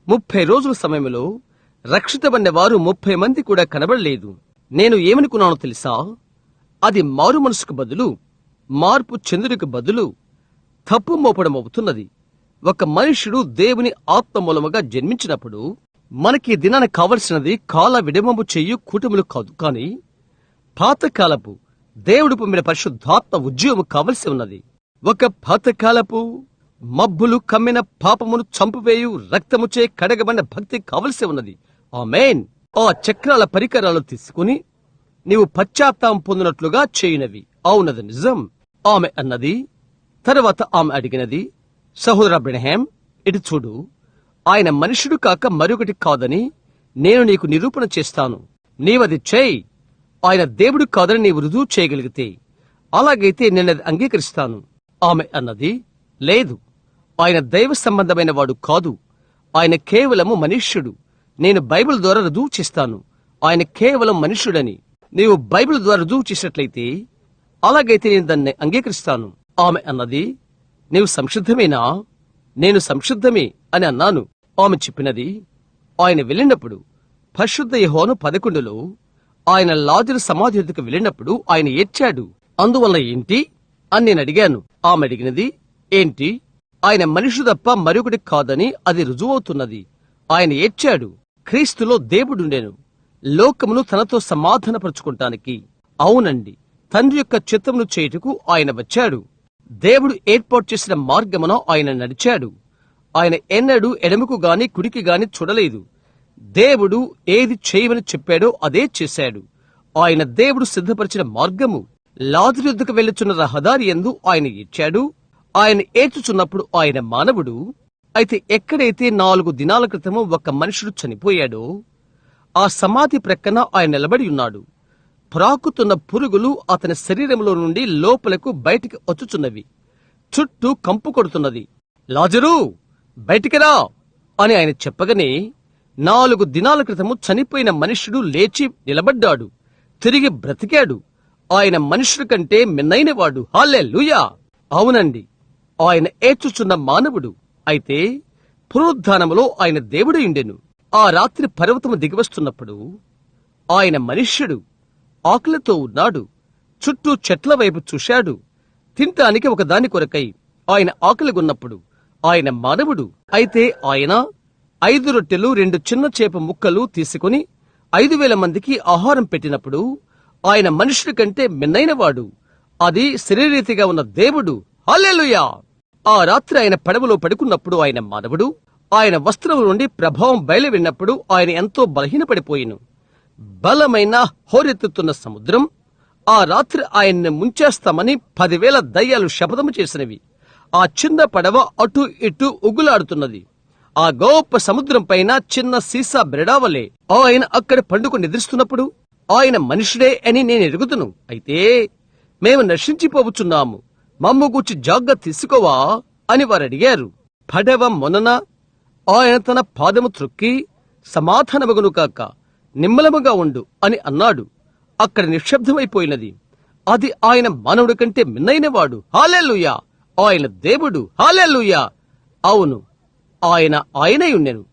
30 రోజుల సమయంలో రక్షితబడిన వారు 30 మంది కూడా కనబడలేదు. నేను ఏమనుకున్నానో తెలుసా? అది మారు మనసుకు బదులు, మార్పు చెందుడికి బదులు తప్పు మోపడం అవుతున్నది. ఒక మనుష్యుడు దేవుని ఆత్మ మూలముగా జన్మించినప్పుడు మనకి దినాన కావలసినది కాల విడమము చెయ్యు కూటములు కాదు, కాని పాతకాలపు దేవుడు పొమ్మిన పరిశుద్ధాత్మ ఉద్యోగము కావలసి ఉన్నది. ఒక పాతకాలపు మబ్బులు కమ్మిన పాపమును చంపువేయు రక్తముచే కడగబడిన భక్తి కావలసి ఉన్నది. ఆమేన్. ఆ చక్రాల పరికరాలు తీసుకుని నీవు పశ్చాత్తాపం పొందినట్లుగా చేయునవి. అవునది నిజం. ఆమె అన్నది. తరువాత ఆమె అడిగినది, సహోదర అబ్రహాం, ఇటు చూడు, ఆయన మనుష్యుడు కాక మరొకటి కాదని నేను నీకు నిరూపణ చేస్తాను. నీవది చేయి. ఆయన దేవుడు కాదని నీవు రుజువు చేయగలిగితే అలాగైతే నేనది అంగీకరిస్తాను. ఆమె అన్నది, లేదు, ఆయన దైవ సంబంధమైన వాడు కాదు, ఆయన కేవలము మనుష్యుడు. నేను బైబిల్ ద్వారా రుజువు చేస్తాను ఆయన కేవలం మనుష్యుడని. నీవు బైబిల్ ద్వారా రుజువు చేసినట్లయితే అలాగైతే నేను దాన్ని అంగీకరిస్తాను. ఆమె అన్నది, నీవు సంసిద్ధమేనా? నేను సంసిద్ధమే అని అన్నాను. ఆమె చెప్పినది, ఆయన వెళ్ళినప్పుడు పరిశుద్ధ యోహాను 11లో ఆయన లాజరు సమాధి వద్దకు వెళ్ళినప్పుడు ఆయన ఏడ్చాడు. అందువల్ల ఏంటి అని నేను అడిగాను. ఆమె అడిగినది, ఏంటి? ఆయన మనిషి తప్ప మరొకటి కాదని అది రుజువవుతున్నది. ఆయన ఏడ్చాడు. క్రీస్తులో దేవుడుండెను, లోకమును తనతో సమాధానపరుచుకుంటానికి. అవునండి, తండ్రి యొక్క చిత్తమును చేయుటకు ఆయన వచ్చాడు. దేవుడు ఏర్పాటు చేసిన మార్గమున ఆయన నడిచాడు. ఆయన ఎన్నడూ ఎడమకు గాని కుడికి గాని చూడలేదు. దేవుడు ఏది చేయమని చెప్పాడో అదే చేశాడు. ఆయన దేవుడు సిద్ధపరిచిన మార్గము. లాజరు యొద్దకు వెళ్ళుచున్న రహదారి యందు ఆయన ఏడ్చాడు. ఆయన ఏడ్చుచున్నప్పుడు ఆయన మానవుడు. అయితే ఎక్కడైతే 4 దినాల క్రితము ఒక మనుషుడు చనిపోయాడో ఆ సమాధి ప్రక్కన ఆయన నిలబడి ఉన్నాడు. ప్రాకుతున్న పురుగులు అతని శరీరంలో నుండి లోపలకు బయటికి వచ్చుచున్నవి. చుట్టూ కంపు కొడుతున్నది. లాజరు, బయటికి రా అని ఆయన చెప్పగానే 4 దినాల క్రితము చనిపోయిన మనుష్యుడు లేచి నిలబడ్డాడు, తిరిగి బ్రతికాడు. ఆయన మనుష్యుడి కంటే మిన్నైనవాడు. హల్లెలూయా! అవునండి, ఆయన ఏడ్చుచున్న మానవుడు. అయితే పునరుద్ధానములో ఆయన దేవుడయుండెను. ఆ రాత్రి పర్వతము దిగివస్తున్నప్పుడు ఆయన మనుష్యుడు ఆకలితో ఉన్నాడు. చుట్టూ చెట్ల వైపు చూశాడు. తినటానికి ఒకదాని కొరకై ఆయన ఆకలిగొన్నప్పుడు ఆయన మానవుడు. అయితే ఆయన 5 రొట్టెలు 2 చిన్న చేప ముక్కలు తీసుకుని 5,000 మందికి ఆహారం పెట్టినప్పుడు ఆయన మనుషుడి కంటే మిన్నైనవాడు. అది శరీరీతిగా ఉన్న దేవుడు. హల్లెలూయా! ఆ రాత్రి ఆయన పడవలో పడుకున్నప్పుడు ఆయన మానవుడు. ఆయన వస్త్రం నుండి ప్రభావం బయలువెళ్ళినప్పుడు ఆయన ఎంతో బలహీనపడిపోయిను. బలమైన హోరెత్తుతున్న సముద్రం ఆ రాత్రి ఆయన్ని ముంచేస్తామని 10,000 దయ్యాలు శపథము చేసినవి. ఆ చిన్న పడవ అటు ఇటు ఉగులాడుతున్నది. ఆ గొప్ప సముద్రం పైన చిన్న సీసా బ్రెడావలే ఆయన అక్కడ పండుకొని నిద్రిస్తున్నప్పుడు ఆయన మనుషుడే అని నేను ఎరుగుతును. అయితే మేము నశించిపోవచ్చున్నాము, మమ్ము గూర్చి జాగ్రత్త తీసుకోవా అని వారు అడిగారు. పడవ మొనన ఆయన తన పాదము త్రొక్కి సమాధానమగును కాక నిమ్మలముగా ఉండు అని అన్నాడు. అక్కడ నిశ్శబ్దమైపోయినది. అది ఆయన మానవుడి కంటే మిన్నైనవాడు. హల్లెలూయా! ఆయన దేవుడు. హల్లెలూయా! అవును, ఆయన ఆయనయుండెను.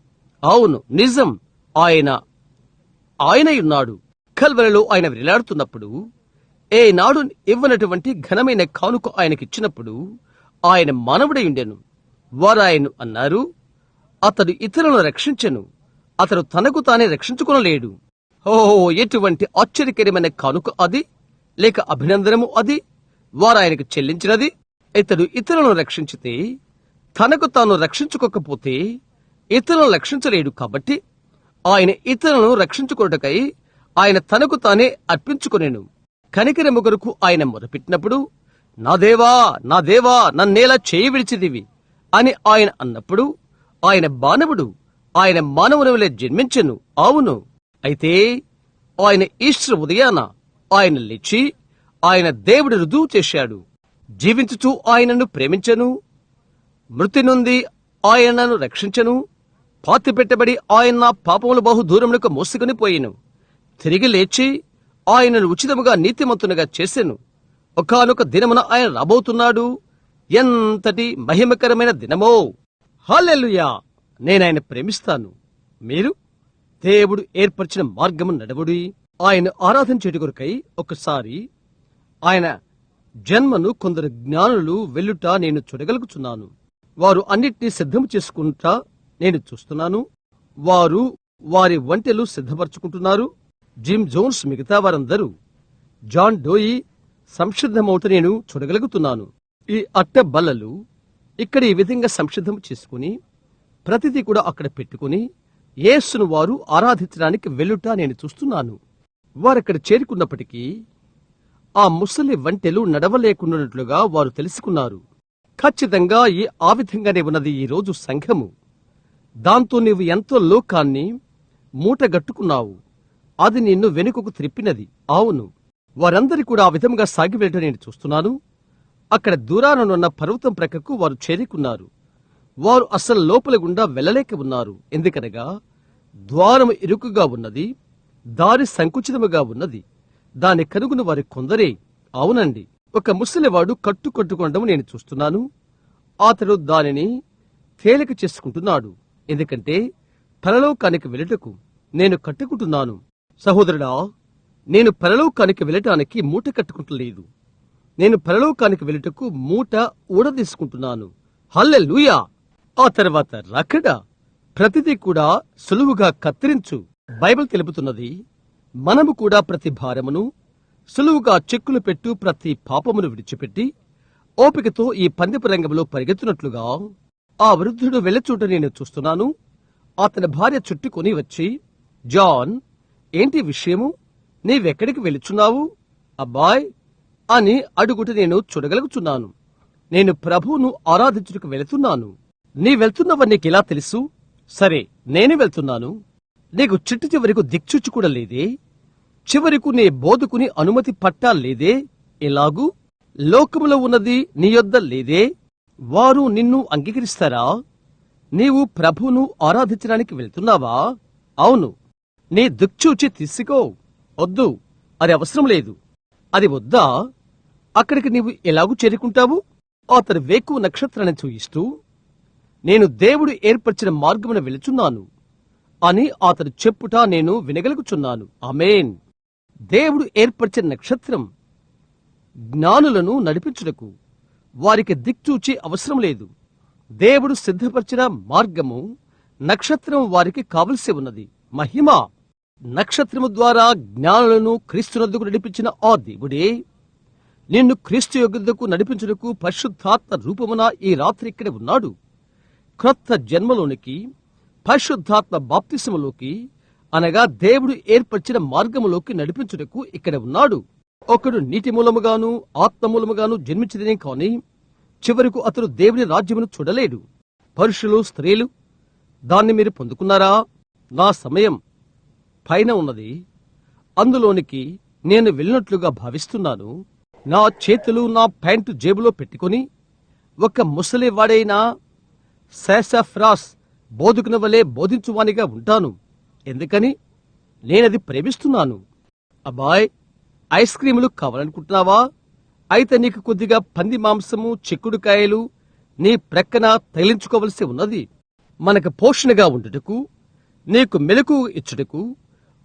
అవును, నిజం, ఆయన ఆయనయున్నాడు. కల్వరిలో ఆయన వేలాడుతున్నప్పుడు ఏనాడు ఇవ్వనటువంటి ఘనమైన కానుక ఆయనకిచ్చినప్పుడు ఆయన మానవుడయుండెను. వారు ఆయన్ను అన్నారు, అతడు ఇతరులను రక్షించెను, అతడు తనకు తానే రక్షించుకొనలేడు. ఓహో, ఎటువంటి ఆశ్చర్యకరమైన కానుక అది, లేక అభినందనము అది వారు ఆయనకు చెల్లించినది. ఇతడు ఇతరులను రక్షించితే తనకు తాను రక్షించుకోకపోతే ఇతరులను రక్షించలేడు. కాబట్టి ఆయన ఇతరులను రక్షించుకొనుటకై ఆయన తనకు తానే అర్పించుకొనెను. కనికరము కొరకు ఆయన మొరపెట్టినప్పుడు, నా దేవా, నా దేవా, నన్నేలా చేయి విడిచిదివి అని ఆయన అన్నప్పుడు ఆయన మానవుడు. ఆయన మానవునివలే జన్మించెను. అవును, అయితే ఆయన ఈస్టర్ ఉదయాన ఆయన లేచి ఆయన దేవుడి రుజువు చేశాడు. జీవించుచూ ఆయనను ప్రేమించెను, మృతి నుండి ఆయనను రక్షించెను, పాతిపెట్టబడి ఆయన పాపములు బహు దూరములకు మోసుకుని పోయెను. తిరిగి లేచి ఆయనను ఉచితముగా నీతిమంతునిగా చేసెను. ఒకానొక దినమున ఆయన రాబోతున్నాడు. ఎంతటి మహిమకరమైన దినమో! హల్లెలూయా! నేనాయన ప్రేమిస్తాను. మీరు దేవుడు ఏర్పరిచిన మార్గము నడవుడి. ఆయన ఆరాధించేటి కొరకై ఒకసారి ఆయన జన్మను కొందరు జ్ఞానులు వెళ్ళుట నేను చూడగలుగుతున్నాను. వారు అన్నిటినీ సిద్ధము చేసుకుంటా నేను చూస్తున్నాను. వారు వారి వంటలు సిద్ధపరచుకుంటున్నారు. జిమ్ జోన్స్ మిగతా వారందరూ, జాన్ డోయి సంసిద్ధమవుట నేను చూడగలుగుతున్నాను. ఈ అట్ట బల్లలు ఇక్కడ ఈ విధంగా సంసిద్ధం చేసుకుని ప్రతిదీ కూడా అక్కడ పెట్టుకుని యేసును వారు ఆరాధించడానికి వెళ్ళుట నేను చూస్తున్నాను. వారక్కడ చేరుకున్నప్పటికీ ఆ ముసలి వంటెలు నడవలేకున్నట్లుగా వారు తెలుసుకున్నారు. ఖచ్చితంగా ఆ విధంగానే ఉన్నది ఈ రోజు సంఘము. దాంతో నీవు ఎంతో లోకాన్ని మూటగట్టుకున్నావు. అది నిన్ను వెనుకకు త్రిప్పినది. అవును, వారందరి కూడా ఆ విధంగా సాగి వెళ్ళటం నేను చూస్తున్నాను. అక్కడ దూరాననున్న పర్వతం ప్రక్కకు వారు చేరుకున్నారు. వారు అసలు లోపల గుండా వెళ్ళలేక ఉన్నారు. ఎందుకనగా ద్వారము ఇరుకుగా ఉన్నది, దారి సంకుచితముగా ఉన్నది. దాని కనుగొని వారి కొందరే. అవునండి, ఒక ముసలివాడు కట్టుకొండము నేను చూస్తున్నాను. అతడు దానిని తేలిక చేసుకుంటున్నాడు. ఎందుకంటే పరలోకానికి వెళ్ళటకు నేను కట్టుకుంటున్నాను. సహోదరుడా, నేను పరలోకానికి వెళ్ళటానికి మూట కట్టుకుంటలేదు. నేను పరలోకానికి వెళ్ళటకు మూట ఊడదీసుకుంటున్నాను. హల్లెలూయా! ఆ తర్వాత రకడ ప్రతిదీ కూడా సులువుగా కత్తిరించు. బైబిల్ తెలుపుతున్నది, మనము కూడా ప్రతి భారమును సులువుగా చెక్కులు పెట్టు ప్రతి పాపమును విడిచిపెట్టి ఓపికతో ఈ పందెపు రంగంలో పరిగెత్తునట్లుగా ఆ వృద్ధుడు వెళ్ళచూట నేను చూస్తున్నాను. అతని భార్య చుట్టుకొని వచ్చి, జాన్, ఏంటి విషయము? నీవెక్కడికి వెళుచున్నావు అబ్బాయ్ అని అడుగుట నేను చూడగలుగుచున్నాను. నేను ప్రభువును ఆరాధించుటకు వెళుతున్నాను. నీ వెళ్తున్నవని నీకెలా తెలుసు? సరే, నేను వెళ్తున్నాను. నీకు చిట్టు చివరకు దిక్చుచ్చు కూడా లేదే? చివరకు నీ బోధకుని అనుమతి పట్టా లేదే? ఎలాగూ లోకములో ఉన్నది నీ యొద్ద లేదే? వారు నిన్ను అంగీకరిస్తారా? నీవు ప్రభువును ఆరాధించడానికి వెళ్తున్నావా? అవును. నీ దిక్చూచి తీసుకో. వద్దు, అది అవసరం లేదు. అది వద్దా? అక్కడికి నీవు ఎలాగూ చేరుకుంటావు? అతడు వేకువ నక్షత్రాన్ని చూయిస్తూ, నేను దేవుడు ఏర్పరిచిన మార్గమున వెళుచున్నాను అని అతడు చెప్పుట నేను వినగలుగుచున్నాను. ఆమేన్. దేవుడు ఏర్పరిచిన నక్షత్రం జ్ఞానులను నడిపించుటకు వారికి దిక్చూచి అవసరం లేదు. దేవుడు సిద్ధపరిచిన మార్గము నక్షత్రం వారికి కావలసి ఉన్నది. మహిమ నక్షత్రము ద్వారా జ్ఞానులను క్రీస్తునొద్దకు నడిపించిన ఆ దేవుడే నిన్ను క్రీస్తు యొద్దకు నడిపించుటకు పరిశుద్ధాత్మ రూపమున ఈ రాత్రి ఇక్కడే ఉన్నాడు. క్రొత్త జన్మలోనికి, పరిశుద్ధాత్మ బాప్తిసములోకి, అనగా దేవుడు ఏర్పరిచిన మార్గములోకి నడిపించుటకు ఇక్కడ ఉన్నాడు. ఒకడు నీటి మూలముగాను ఆత్మ మూలముగాను జన్మించదనే కాని చివరకు అతడు దేవుని రాజ్యమును చూడలేడు. పురుషులు, స్త్రీలు, దాన్ని మీరు పొందుకున్నారా? నా సమయం పైన ఉన్నది, అందులోనికి నేను వెళ్ళినట్లుగా భావిస్తున్నాను. నా చేతులు నా ప్యాంటు జేబులో పెట్టుకుని ఒక ముసలివాడైనా శాసఫ్రాస్ బోధకుని వలె బోధించువానిగా ఉంటాను. ఎందుకని? నేనది ప్రేమిస్తున్నాను. అబ్బాయ్, ఐస్ క్రీములు కావాలనుకుంటున్నావా? అయితే నీకు కొద్దిగా పంది మాంసము, చిక్కుడుకాయలు నీ ప్రక్కన తగిలించుకోవలసి ఉన్నది. మనకు పోషణగా ఉండుటకు, నీకు మెలకు ఇచ్చుటకు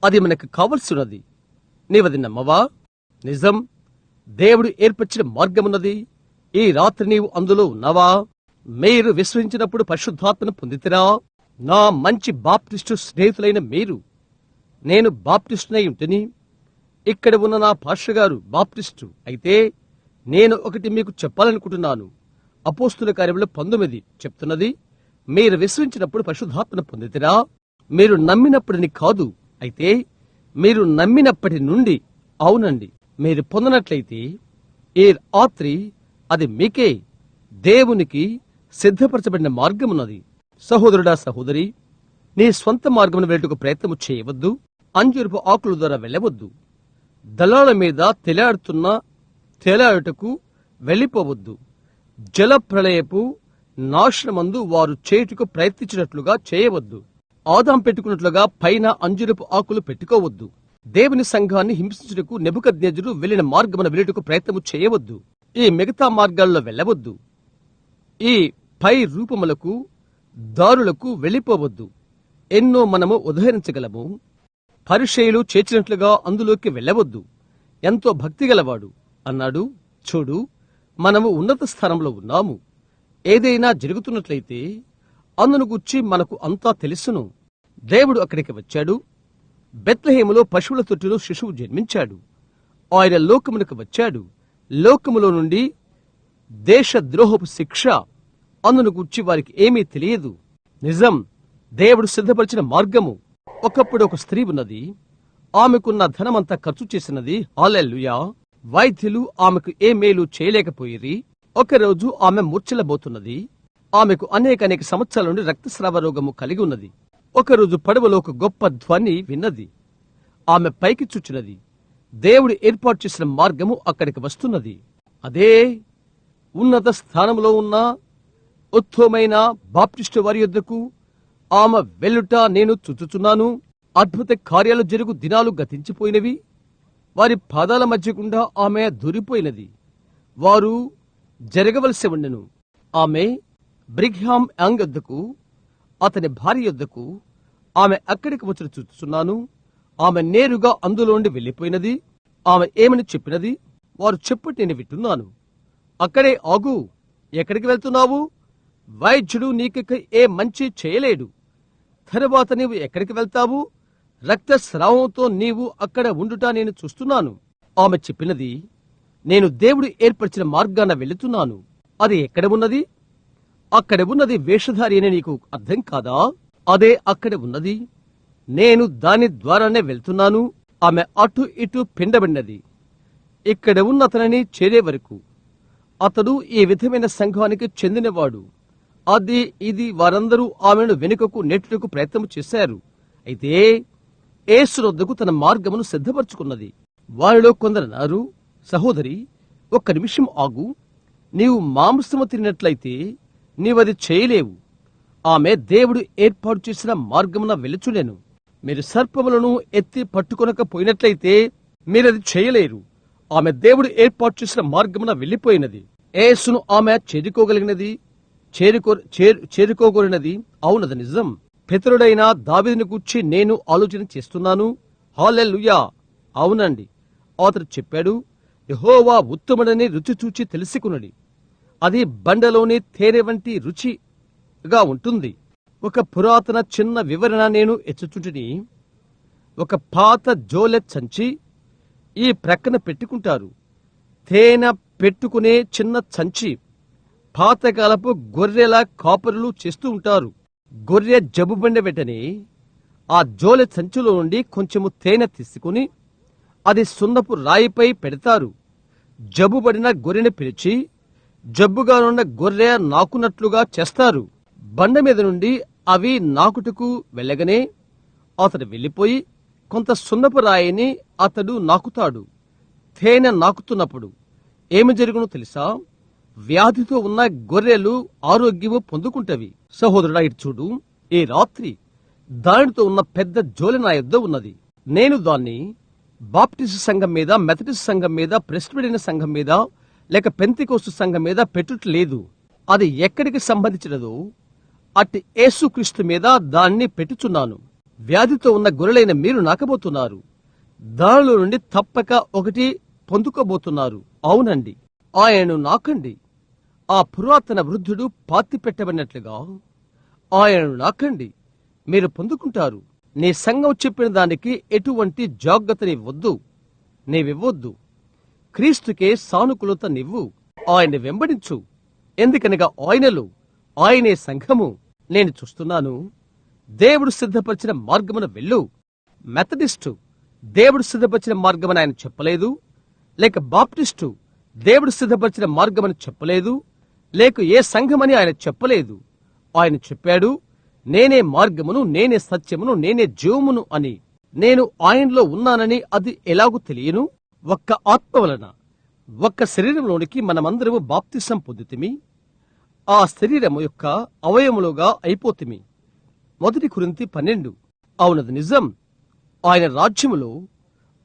అది మనకు కావలసి ఉన్నది. నీవది నమ్మవా? నిజం. దేవుడు ఏర్పరిచిన మార్గమున్నది. ఈ రాత్రి నీవు అందులో ఉన్నావా? మీరు విశ్వసించినప్పుడు పరిశుద్ధాత్మను పొందితిరా? నా మంచి బాప్టిస్టు స్నేహితులైన మీరు, నేను బాప్టిస్టునై ఉంటిని. ఇక్కడ ఉన్న నా పాస్టర్ గారు బాప్టిస్టు. అయితే నేను ఒకటి మీకు చెప్పాలనుకుంటున్నాను. అపోస్తుల కార్యములు 19 చెప్తున్నది, మీరు విశ్వసించినప్పుడు పరిశుద్ధాత్మను పొందితిరా? మీరు నమ్మినప్పుడని కాదు, అయితే మీరు నమ్మినప్పటి నుండి. అవునండి, మీరు పొందనట్లయితే ఈ రాత్రి అది మీకే. దేవునికి సిద్ధపరచబడిన మార్గమున్నది. సహోదరుడా, సహోదరి, నీ స్వంత మార్గమును వెళ్ళటకు ప్రయత్నము చేయవద్దు. అంజూరపు ఆకుల ద్వారా వెళ్ళవద్దు. దళాల మీద తేలాడుటకు వెళ్ళిపోవద్దు. జల ప్రళయపు నాశనమందు వారు చేయుటకు ప్రయత్నించినట్లుగా చేయవద్దు. ఆదాం పెట్టుకున్నట్లుగా పైన అంజూరపు ఆకులు పెట్టుకోవద్దు. దేవుని సంఘాన్ని హింసించుటకు నెబుకద్నెజరు వెళ్లిన మార్గమున వెళ్ళుటకు ప్రయత్నము చేయవద్దు. ఈ మిగతా మార్గాల్లో వెళ్ళవద్దు. ఈ పై రూపములకు, దారులకు వెళ్ళిపోవద్దు. ఎన్నో మనము ఉదహరించగలము. పరిసయ్యులు చేర్చినట్లుగా అందులోకి వెళ్ళవద్దు. ఎంతో భక్తి గలవాడు అన్నాడు. చూడు, మనము ఉన్నత స్థానంలో ఉన్నాము. ఏదైనా జరుగుతున్నట్లయితే అందును గుర్చి మనకు అంతా తెలుసును. దేవుడు అక్కడికి వచ్చాడు. బెత్లెహేములో పశువుల తొట్టిలో శిశువు జన్మించాడు. ఆయన లోకమునకు వచ్చాడు. లోకములో నుండి దేశద్రోహపు శిక్ష అందును గుర్చి వారికి ఏమీ తెలియదు. నిజం, దేవుడు సిద్ధపరిచిన మార్గము. ఒకప్పుడు ఒక స్త్రీ ఉన్నది. ఆమెకున్న ధనమంతా ఖర్చు చేసినది. హల్లెలూయా. వైద్యులు ఆమెకు ఏ మేలు చేయలేకపోయిరి. ఒకరోజు ఆమె మూర్ఛలబోతున్నది. ఆమెకు అనేక సంవత్సరాల నుండి రక్తస్రావ రోగము కలిగి ఉన్నది. ఒకరోజు పడవలో ఒక గొప్ప ధ్వని విన్నది. ఆమె పైకి చూచినది. దేవుడు ఏర్పాటు చేసిన మార్గము అక్కడికి వస్తున్నది. అదే ఉన్నత స్థానంలో ఉన్న ఉత్తమమైన బాప్టిస్టు వారి యొద్దకు ఆమె వెళ్ళుట నేను చూచుచున్నాను. అద్భుత కార్యాలు జరుగు దినాలు గతించిపోయినవి. వారి పాదాల మధ్య గుండా ఆమె దూరిపోయినది. వారు జరగవలసి ఉండెను. ఆమె బ్రిగ్హామ్ యాంగ్ యొద్దకు, అతని భార్య యొద్దకు ఆమె అక్కడికి వచ్చి చూస్తున్నాను. ఆమె నేరుగా అందులోండి వెళ్ళిపోయినది. ఆమె ఏమని చెప్పినది? వారు చెప్పుటి నేను వింటున్నాను. అక్కడే ఆగు. ఎక్కడికి వెళ్తున్నావు? వైద్యుడు నీకిక ఏ మంచి చేయలేడు. తరువాత నీవు ఎక్కడికి వెళ్తావు? రక్తస్రావంతో నీవు అక్కడ ఉండుట నేను చూస్తున్నాను. ఆమె చెప్పినది, నేను దేవుడు ఏర్పరిచిన మార్గాన వెళుతున్నాను. అది ఎక్కడ ఉన్నది? అక్కడ ఉన్నది వేషధారి అని నీకు అర్థం కాదా? అదే అక్కడ ఉన్నది. నేను దాని ద్వారానే వెళ్తున్నాను. ఆమె అటు ఇటు పిండబడినది. ఇక్కడ ఉన్న అతనిని చేరే వరకు. అతడు ఈ విధమైన సంఘానికి చెందినవాడు. అది ఇది వారందరూ ఆమెను వెనుకకు నెట్టుటకు ప్రయత్నం చేశారు. అయితే యేసు వద్దకు తన మార్గమును సిద్ధపరచుకున్నది. వారిలో కొందరన్నారు, సహోదరి, ఒక్క నిమిషం ఆగు. నీవు మాంసము తిన్నట్లయితే నీవది చేయలేవు. ఆమె దేవుడు ఏర్పాటు చేసిన మార్గమున వెలుచులేను. మీరు సర్పములను ఎత్తి పట్టుకొనకపోయినట్లయితే మీరది చేయలేరు. ఆమె దేవుడు ఏర్పాటు చేసిన మార్గమున వెళ్లిపోయినది. యేసును ఆమె చేరుకోగలిగినది. అవునది నిజం. పితరుడైన దావీదుని గూర్చి నేను ఆలోచన చేస్తున్నాను. హల్లెలూయా. అవునండి. అతడు చెప్పాడు, యెహోవా ఉత్తముడని రుచి చూచి తెలుసుకునడి. అది బండలోని తేనె వంటి రుచిగా ఉంటుంది. ఒక పురాతన చిన్న వివరణ నేను ఎచ్చుచుంటిని. ఒక పాత జోలె సంచి ఈ ప్రక్కన పెట్టుకుంటారు. తేనె పెట్టుకునే చిన్న సంచి పాతకాలపు గొర్రెల కాపరులు చేస్తూ ఉంటారు. గొర్రె జబ్బుబండ వెంటనే ఆ జోలె సంచిలో నుండి కొంచెము తేనె తీసుకుని అది సున్నపు రాయిపై పెడతారు. జబ్బుబడిన గొర్రెని పిలిచి జబ్బుగానున్న గొర్రె నాకున్నట్లుగా చేస్తారు. బండ మీద నుండి అవి నాకుటకు వెళ్ళగానే అతడు వెళ్ళిపోయి కొంత సున్నపు రాయిని అతడు నాకుతాడు. తేనె నాకుతున్నప్పుడు ఏమి జరుగునో తెలుసా? వ్యాధితో ఉన్న గొర్రెలు ఆరోగ్యము పొందుకుంటవి. సహోదరుడా, ఇటు చూడు. ఈ రాత్రి దానితో ఉన్న పెద్ద జోలె నా యొద్ద ఉన్నది. నేను దాన్ని బాప్టిస్ట్ సంఘం మీద, మెథడిస్ట్ సంఘం మీద, ప్రెస్బిటేరియన్ సంఘం మీద, లేక పెంతెకోస్తు సంఘం మీద పెట్టుటలేదు. అది ఎక్కడికి సంబంధించినదో అట్టి యేసుక్రీస్తు మీద దాన్ని పెట్టుచున్నాను. వ్యాధితో ఉన్న గొర్రెలైన మీరు నాకబోతున్నారు. దానిలో నుండి తప్పక ఒకటి పొందుకోబోతున్నారు. అవునండి, ఆయనను నాకండి. ఆ పురాతన వృద్ధుడు పాతి పెట్టబడినట్లుగా ఆయనను నాకండి, మీరు పొందుకుంటారు. నీ సంఘం చెప్పిన దానికి ఎటువంటి జాగ్రత్తనివ్వద్దు, నీవివ్వద్దు. క్రీస్తుకే సానుకూలత నివ్వు. ఆయన్ని వెంబడించు. ఎందుకనగా ఆయనలో ఆయనే సంఘము. నేను చూస్తున్నాను. దేవుడు సిద్ధపరిచిన మార్గమున వెళ్ళు. మెథడిస్టు దేవుడు సిద్ధపరిచిన మార్గమని ఆయన చెప్పలేదు, లేక బాప్టిస్టు దేవుడు సిద్ధపరిచిన మార్గమని చెప్పలేదు, లేక ఏ సంఘమని ఆయన చెప్పలేదు. ఆయన చెప్పాడు, నేనే మార్గమును, నేనే సత్యమును, నేనే జీవమును అని. నేను ఆయనలో ఉన్నానని అది ఎలాగూ తెలియను? ఒక్క ఆత్మ వలన ఒక్క శరీరంలోనికి మనమందరము బాప్తిసం పొందుతిమి. ఆ శరీరము యొక్క అవయములుగా అయిపోతిమి. 1 కొరింథీ 12. అవునది నిజం. ఆయన రాజ్యములో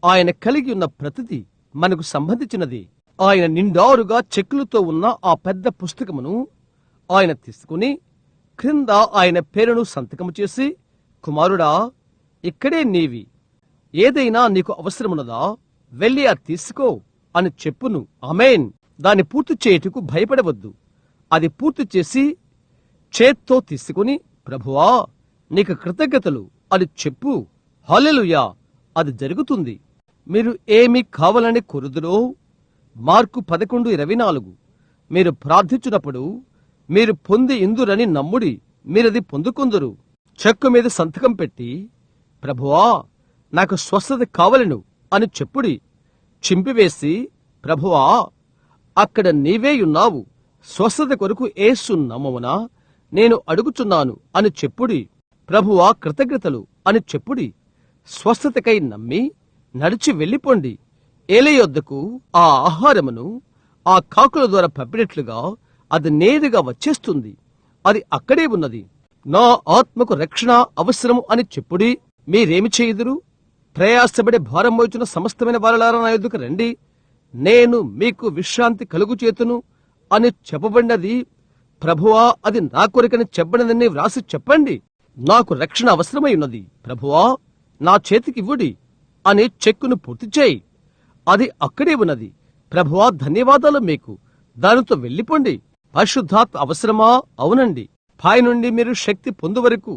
ఆయన కలిగి ఉన్న ప్రతిదీ మనకు సంబంధించినది. ఆయన నిండారుగా చెక్కులతో ఉన్న ఆ పెద్ద పుస్తకమును ఆయన తీసుకుని క్రింద ఆయన పేరును సంతకము చేసి, కుమారుడా, ఇక్కడే నీవి. ఏదైనా నీకు అవసరమున్నదా? వెళ్ళి అది తీసుకో అని చెప్పును. ఆమేన్. దాన్ని పూర్తి చేయుటకు భయపడవద్దు. అది పూర్తి చేసి చేత్తో తీసుకుని, ప్రభువా, నీకు కృతజ్ఞతలు అని చెప్పు. హల్లెలూయా. అది జరుగుతుంది. మీరు ఏమి కావాలని కోరుదురో మార్కు 11:24. మీరు ప్రార్థించినప్పుడు మీరు పొంది ఇందురని నమ్ముడి, మీరది పొందుకొందురు. చెక్కు మీద సంతకం పెట్టి, ప్రభువా, నాకు స్వస్థత కావలను అని చెప్పుడి. చింపివేసి, ప్రభువా, అక్కడ నీవే ఉన్నావు, స్వస్థత కొరకు యేసు నామమున నేను అడుగుచున్నాను అని చెప్పుడి. ప్రభువా, కృతజ్ఞతలు అని చెప్పుడి. స్వస్థతకై నమ్మి నడిచి వెళ్ళిపోండి. ఏలీ యొద్దకు ఆ ఆహారమును ఆ కాకుల ద్వారా పంపినట్లుగా అది నేరుగా వచ్చేస్తుంది. అది అక్కడే ఉన్నది. నా ఆత్మకు రక్షణ అవసరము అని చెప్పుడి. మీరేమి చేయుదురు? ప్రయాసపడి భారం మోచున్న సమస్తమైన వారలారా నా యొద్దకు రండి, నేను మీకు విశ్రాంతి కలుగు చేతును అని చెప్పబడినది. ప్రభువా, అది నా కొరకని చెప్పబడినదని వ్రాసి చెప్పండి. నాకు రక్షణ అవసరమై ఉన్నది, ప్రభువా, నా చేతికి ఇవ్వుడి అని చెక్కును పూర్తి చేయి. అది అక్కడే ఉన్నది. ప్రభువా, ధన్యవాదాలు మీకు, దానితో వెళ్ళిపోండి. పరిశుద్ధాత్మ అవసరమా? అవునండి. పై నుండి మీరు శక్తి పొందు వరకు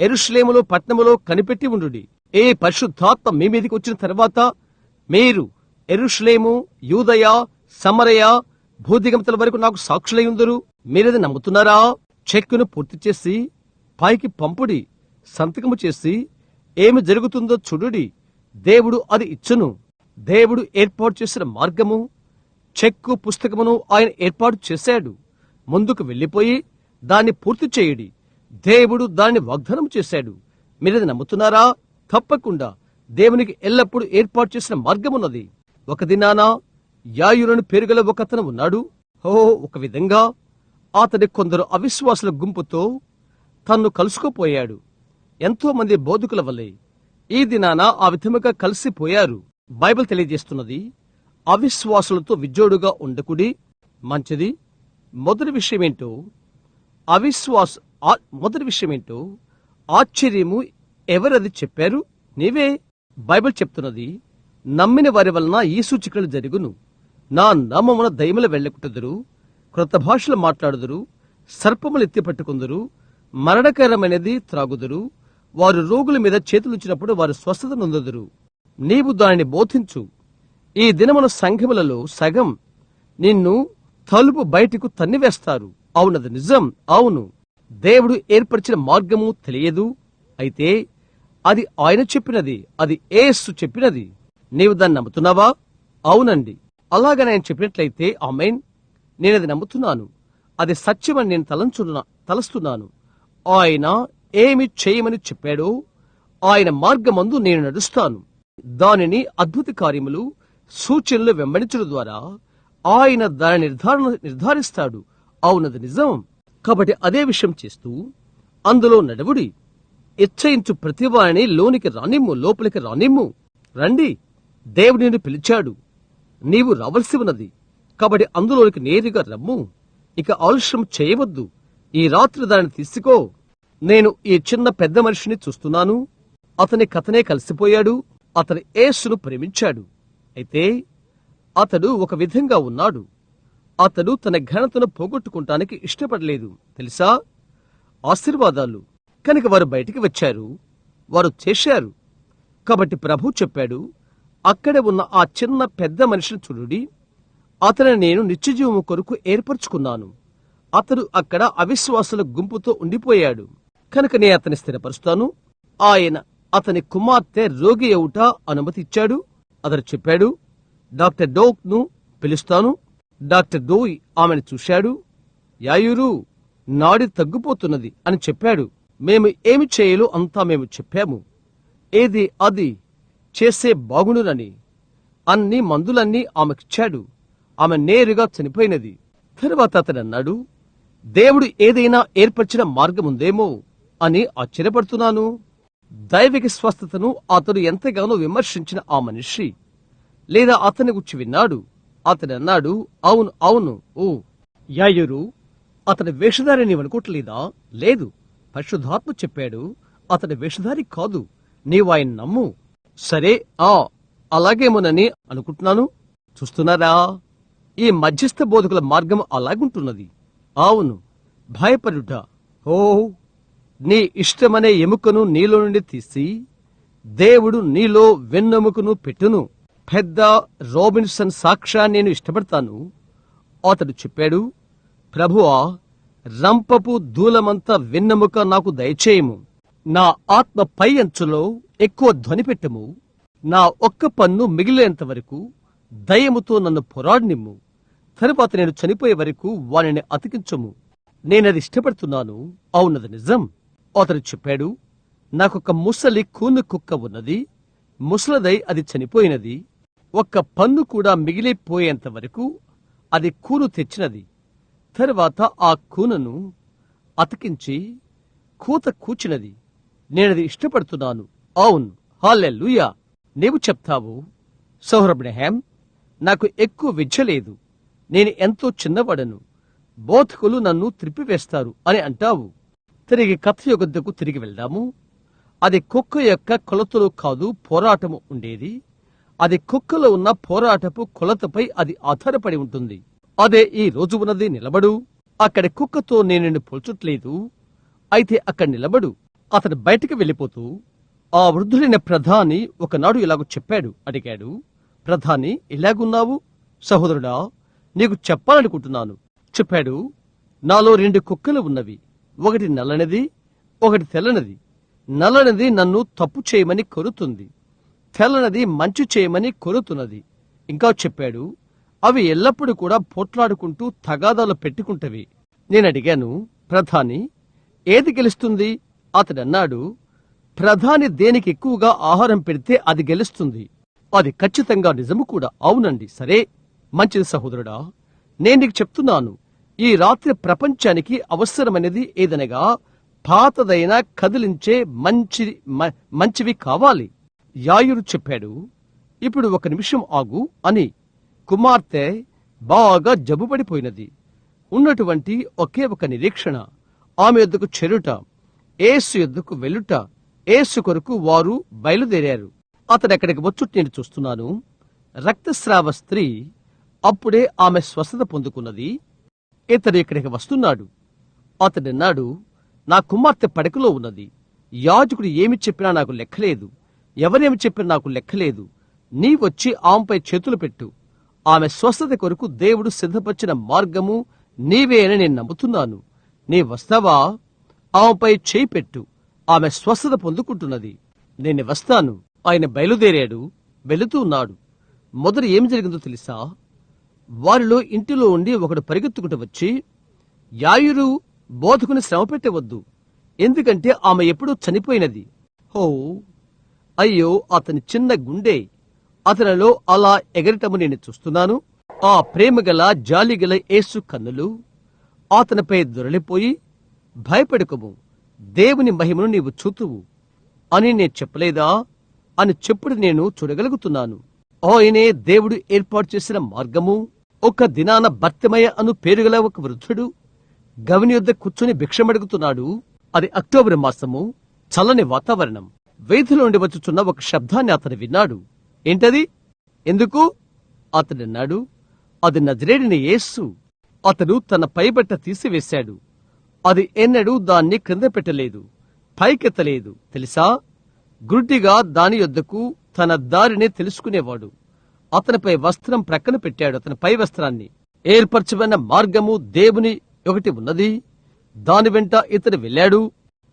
యెరూషలేములో పట్టణములో కనిపెట్టి ఉండుడి. ఏ పరిశుద్ధాత్మ మీ మీదికి వచ్చిన తర్వాత మీరు యెరూషలేము, యూదయ, సమరయ, భూదిగంతల వరకు నాకు సాక్షులై ఉందరు. మీరది నమ్ముతున్నారా? చెక్కును పూర్తి చేసి పైకి పంపుడి. సంతకము చేసి ఏమి జరుగుతుందో చూడుడి. దేవుడు అది ఇచ్చును. దేవుడు ఏర్పాటు చేసిన మార్గము, చెక్కు పుస్తకమును ఆయన ఏర్పాటు చేశాడు. ముందుకు వెళ్లిపోయి దాన్ని పూర్తి చేయుడి. దేవుడు దాన్ని వాగ్దానం చేశాడు. మీరది నమ్ముతున్నారా? తప్పకుండా దేవునికి ఎల్లప్పుడూ ఏర్పాటు చేసిన మార్గమున్నది. ఒక దినాన యాయురను పేరుగల ఒకతను ఉన్నాడు. ఒక విధంగా అతడి కొందరు అవిశ్వాసుల గుంపుతో తన్ను కలుసుకోపోయాడు. ఎంతో మంది బోధకుల వల్లే ఈ దినాన ఆ విధముగా కలిసిపోయారు. బైబిల్ తెలియజేస్తున్నది, అవిశ్వాసులతో విజోడుగా ఉండకుడి. మంచిది. మొదటి విషయమేంటో ఆశ్చర్యము ఎవరది చెప్పారు? నీవే. బైబిల్ చెప్తున్నది, నమ్మిన వారి వలన ఈ సూచనలు జరుగును. నా నామమున దయ్యముల వెళ్ళకుటదురు, క్రొత్త భాషలు మాట్లాడుదురు, సర్పములు ఎత్తిపట్టుకుందురు, మరణకరమైనది త్రాగుదురు, వారు రోగుల మీద చేతులుంచినప్పుడు వారు స్వస్థత నొందుదురు. నీవు దానిని బోధించు. ఈ దినమున సంఘములలో సగం నిన్ను తలుపు బయటకు తన్నివేస్తారు. అవునది నిజం. అవును, దేవుడు ఏర్పరిచిన మార్గము తెలియదు, అయితే అది ఆయన చెప్పినది, అది యేసు చెప్పినది. నీవు దాన్ని నమ్ముతున్నావా? అవునండి. అలాగ నేను చెప్పినట్లయితే ఆమేన్. నేనది నమ్ముతున్నాను. అది సత్యమని నేను తలస్తున్నాను. ఆయన ఏమి చేయమని చెప్పాడో ఆయన మార్గమందు నేను నడుస్తాను. దానిని అద్భుత కార్యములు, సూచనలు వెంబడించడం ద్వారా ఆయన దాని నిర్ధారిస్తాడు. అవునది నిజం. కాబట్టి అదే విషయం చేస్తూ అందులో నడవుడి. ఇచ్చయించు ప్రతివారిని లోనికి రానిమ్ము, లోపలికి రానిమ్ము. రండి, దేవుడు నిన్ను పిలిచాడు, నీవు రావలసి ఉన్నది. కాబట్టి అందులోనికి నేరుగా రమ్ము. ఇక ఆలస్యం చేయవద్దు. ఈ రాత్రి దానిని తీసుకో. నేను ఈ చిన్న పెద్ద మనిషిని చూస్తున్నాను. అతని కథనే కలిసిపోయాడు. అతను యేసును ప్రేమించాడు. అయితే అతడు ఒక విధంగా ఉన్నాడు. అతడు తన ఘనతను పోగొట్టుకుంటానికి ఇష్టపడలేదు, తెలుసా? ఆశీర్వాదాలు కనుక వారు బయటికి వచ్చారు, వారు చేశారు. కాబట్టి ప్రభు చెప్పాడు, అక్కడే ఉన్న ఆ చిన్న పెద్ద మనిషిని చూడుడి, అతని నేను నిత్యజీవము కొరకు ఏర్పరచుకున్నాను. అతడు అక్కడ అవిశ్వాసుల గుంపుతో ఉండిపోయాడు కనుక నేను అతని స్థిరపరుస్తాను. ఆయన అతని కుమార్తె రోగి అవుట అనుమతి ఇచ్చాడు. అతడు చెప్పాడు, డాక్టర్ డోక్ ను పిలుస్తాను. డాక్టర్ డోయ్ ఆమెను చూశాడు. యాయూరు, నాడి తగ్గిపోతున్నది అని చెప్పాడు. మేము ఏమి చేయాలో అంతా మేము చెప్పాము. ఏది అది చేసే బాగుండునని అన్ని మందులన్నీ ఆమెకిచ్చాడు. ఆమె నేరుగా చనిపోయినది. తరువాత అతడు అన్నాడు, దేవుడు ఏదైనా ఏర్పరిచిన మార్గముందేమో అని ఆశ్చర్యపడుతున్నాను. దైవిక స్వస్థతను అతడు ఎంతగానో విమర్శించిన ఆ మనిషి లేదా అతని గురించి విన్నాడు. అతడు అన్నాడు, అవును అవును, ఓ యాయూరు, అతని వేషధారి నీవనుకోవట్లేదా? లేదు, పరిశుద్ధాత్మ చెప్పాడు అతని వేషధారి కాదు, నీవు ఆయన నమ్ము. సరే, అలాగేమోనని అనుకుంటున్నాను. చూస్తున్నారా, ఈ మధ్యస్థ బోధకుల మార్గం అలాగుంటున్నది. అవును, భయపడుట. ఓ, నీ ఇష్టమనే ఎముకను నీలో నుండి తీసి దేవుడు నీలో వెన్నెముకను పెట్టును. పెద్ద రాబిన్సన్ సాక్ష్యాన్ని నేను ఇష్టపడతాను. అతడు చెప్పాడు, ప్రభువా, రంపపు దూలమంతా వెన్నెముక నాకు దయచేయము. నా ఆత్మ పై అంచులో ఎక్కువ ధ్వని పెట్టము. నా ఒక్క పన్ను మిగిలేంత వరకు దయ్యముతో నన్ను పోరాడినిమ్ము. తరువాత నేను చనిపోయే వరకు వానిని అతికించము. నేనది ఇష్టపడుతున్నాను. అవునది నిజం. అతడు చెప్పాడు, నాకొక ముసలి కూను కుక్క ఉన్నది. ముసలదై అది చనిపోయినది. ఒక్క పన్ను కూడా మిగిలిపోయేంత వరకు అది కూను తెచ్చినది. తరువాత ఆ కూనను అతికించి కూత కూచినది. నేనది ఇష్టపడుతున్నాను. అవును, హల్లెలూయా. నీవు చెప్తావు, సౌరబ్రహాం, నాకు ఎక్కువ విద్య లేదు, నేను ఎంతో చిన్నవాడను, బోధకులు నన్ను త్రిప్పివేస్తారు అని అంటావు. తిరిగి కథ యొద్దకు తిరిగి వెళ్దాము. అది కుక్క యొక్క కొలతలో కాదు పోరాటము ఉండేది. అది కుక్కలో ఉన్న పోరాటపు కొలతపై అది ఆధారపడి ఉంటుంది. అదే ఈ రోజు ఉన్నది. నిలబడు. అక్కడి కుక్కతో నేను నిన్ను పోల్చట్లేదు, అయితే అక్కడ నిలబడు. అతడు బయటికి వెళ్ళిపోతూ ఆ వృద్ధుడైన ప్రధాని ఒకనాడు ఇలాగూ చెప్పాడు. అడిగాడు, ప్రధాని, ఇలాగున్నావు? సహోదరుడా, నీకు చెప్పాలనుకుంటున్నాను. చెప్పాడు, నాలో 2 కుక్కలు ఉన్నవి, ఒకటి నల్లనిది, ఒకటి తెల్లనిది. నల్లనిది నన్ను తప్పు చేయమని కోరుతుంది, తెల్లనిది మంచి చేయమని కోరుతున్నది. ఇంకా చెప్పాడు, అవి ఎల్లప్పుడూ కూడా పోట్లాడుకుంటూ తగాదాలు పెట్టుకుంటవి. నేనడిగాను, ప్రధాని, ఏది గెలుస్తుంది? అతడన్నాడు, ప్రధాని దేనికి ఎక్కువగా ఆహారం పెడితే అది గెలుస్తుంది. అది ఖచ్చితంగా నిజము కూడా. అవునండి. సరే, మంచిది సహోదరుడా, నేను నీకు చెప్తున్నాను, ఈ రాత్రి ప్రపంచానికి అవసరమైనది ఏదనగా పాతదైన కదిలించే మంచివి కావాలి. యాయురు చెప్పాడు, ఇప్పుడు 1 నిమిషం ఆగు అని. కుమార్తె బాగా జబ్బుపడిపోయినది. ఉన్నటువంటి ఒకే ఒక నిరీక్షణ ఆమె యొద్దకు చెరుట, యేసు యొద్దకు వెళ్ళుట. యేసు కొరకు వారు బయలుదేరారు. అతడు ఎక్కడికి వచ్చుట నేను చూస్తున్నాను. రక్తస్రావ స్త్రీ అప్పుడే ఆమె స్వస్థత పొందుకున్నది. ఇతడు ఇక్కడికి వస్తున్నాడు. అతడన్నాడు, నా కుమార్తె పడకలో ఉన్నది. యాజకుడు ఏమి చెప్పినా నాకు లెక్కలేదు, ఎవరేమి చెప్పినా నాకు లెక్కలేదు. నీవొచ్చి ఆమెపై చేతులు పెట్టు. ఆమె స్వస్థత కొరకు దేవుడు సిద్ధపరిచిన మార్గము నీవే అని నేను నమ్ముతున్నాను. నీ వస్తావా? ఆమెపై చేయి పెట్టు. ఆమె స్వస్థత పొందుకుంటున్నది. నేను వస్తాను. ఆయన బయలుదేరాడు, వెళుతూ ఉన్నాడు. మొదట ఏం జరిగిందో తెలుసా? వారిలో ఇంటిలో ఉండి ఒకడు పరిగెత్తుకుంటూ వచ్చి, యాయురు, బోధకుని శ్రమ పెట్టవద్దు, ఎందుకంటే ఆమె ఎప్పుడూ చనిపోయినది. హో, అయ్యో, అతని చిన్న గుండె అతనిలో అలా ఎగరటము నేను చూస్తున్నాను. ఆ ప్రేమగల జాలిగల యేసు కన్నులు అతనిపై దొరలిపోయి, భయపడకము, దేవుని మహిమను నీవు చూతువు అని నేను చెప్పలేదా అని చెప్పుడు నేను చూడగలుగుతున్నాను. ఆయనే దేవుడు ఏర్పాటు చేసిన మార్గము. ఒక దినాన భర్తమయ్య అను పేరుగల ఒక వృద్ధుడు గవిని యొద్ద కూర్చొని భిక్షమడుగుతున్నాడు. అది అక్టోబర్ మాసము, చల్లని వాతావరణం. వీధిలో నుండి వచ్చుచున్న ఒక శబ్దాన్ని అతను విన్నాడు. ఏంటది? ఎందుకు? అతడన్నాడు, అది నజరేయుడైన యేసు. అతడు తన పైబట్ట తీసివేశాడు. అది ఎన్నడూ దాన్ని క్రింద పెట్టలేదు, పైకెత్తలేదు. తెలుసా? గుడ్డిగా దాని యొద్దకు తన దారిని తెలుసుకునేవాడు. అతనిపై వస్త్రం ప్రక్కన పెట్టాడు, అతని పై వస్త్రాన్ని. ఏర్పరచబడిన మార్గము దేవుని ఒకటి ఉన్నది, దాని వెంట ఇతడు వెళ్ళాడు.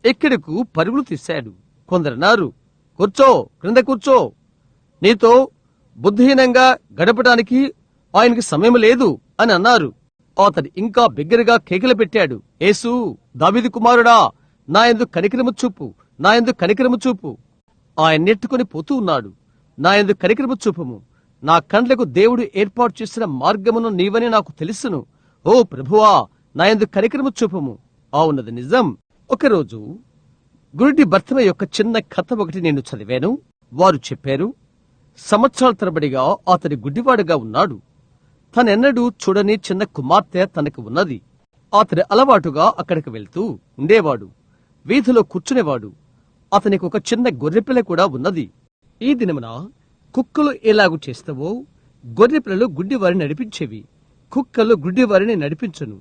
ఎక్కడకు పరుగులు తీశాడు. కొందరన్నారు, కూర్చో, క్రింద కూర్చో, నీతో బుద్ధిహీనంగా గడపడానికి ఆయనకి సమయం లేదు అని అన్నారు. అతడు ఇంకా బిగ్గరగా కేకలు పెట్టాడు, యేసు, దావీదు కుమారుడా, నా యందు కనికరము చూపు, నా యందు కనికరము చూపు. ఆయన నెట్టుకుని పోతూ ఉన్నాడు. నా యందు కనికరము చూపుము, నా కండ్లకు దేవుడు ఏర్పాటు చేసిన మార్గమును నీవని నాకు తెలుసును. ఓ ప్రభువా, నా యందు కనికరము చూపుము. అవునది నిజం. ఒకరోజు గురుడి భర్తమ యొక్క చిన్న కథ ఒకటి నేను చదివాను. వారు చెప్పారు, సంవత్సరాల తరబడిగా అతడి గుడ్డివాడుగా ఉన్నాడు. తనెన్నడూ చూడని చిన్న కుమార్తె తనకు ఉన్నది. అతడి అలవాటుగా అక్కడికి వెళ్తూ ఉండేవాడు. వీధిలో కూర్చునేవాడు. అతనికి ఒక చిన్న గొర్రెపిల్ల కూడా ఉన్నది. ఈ దినమున కుక్కలు ఎలాగు చేస్తావో గొర్రెపిల్లలు గుడ్డివారిని నడిపించేవి. కుక్కలు గుడ్డివారిని నడిపించను.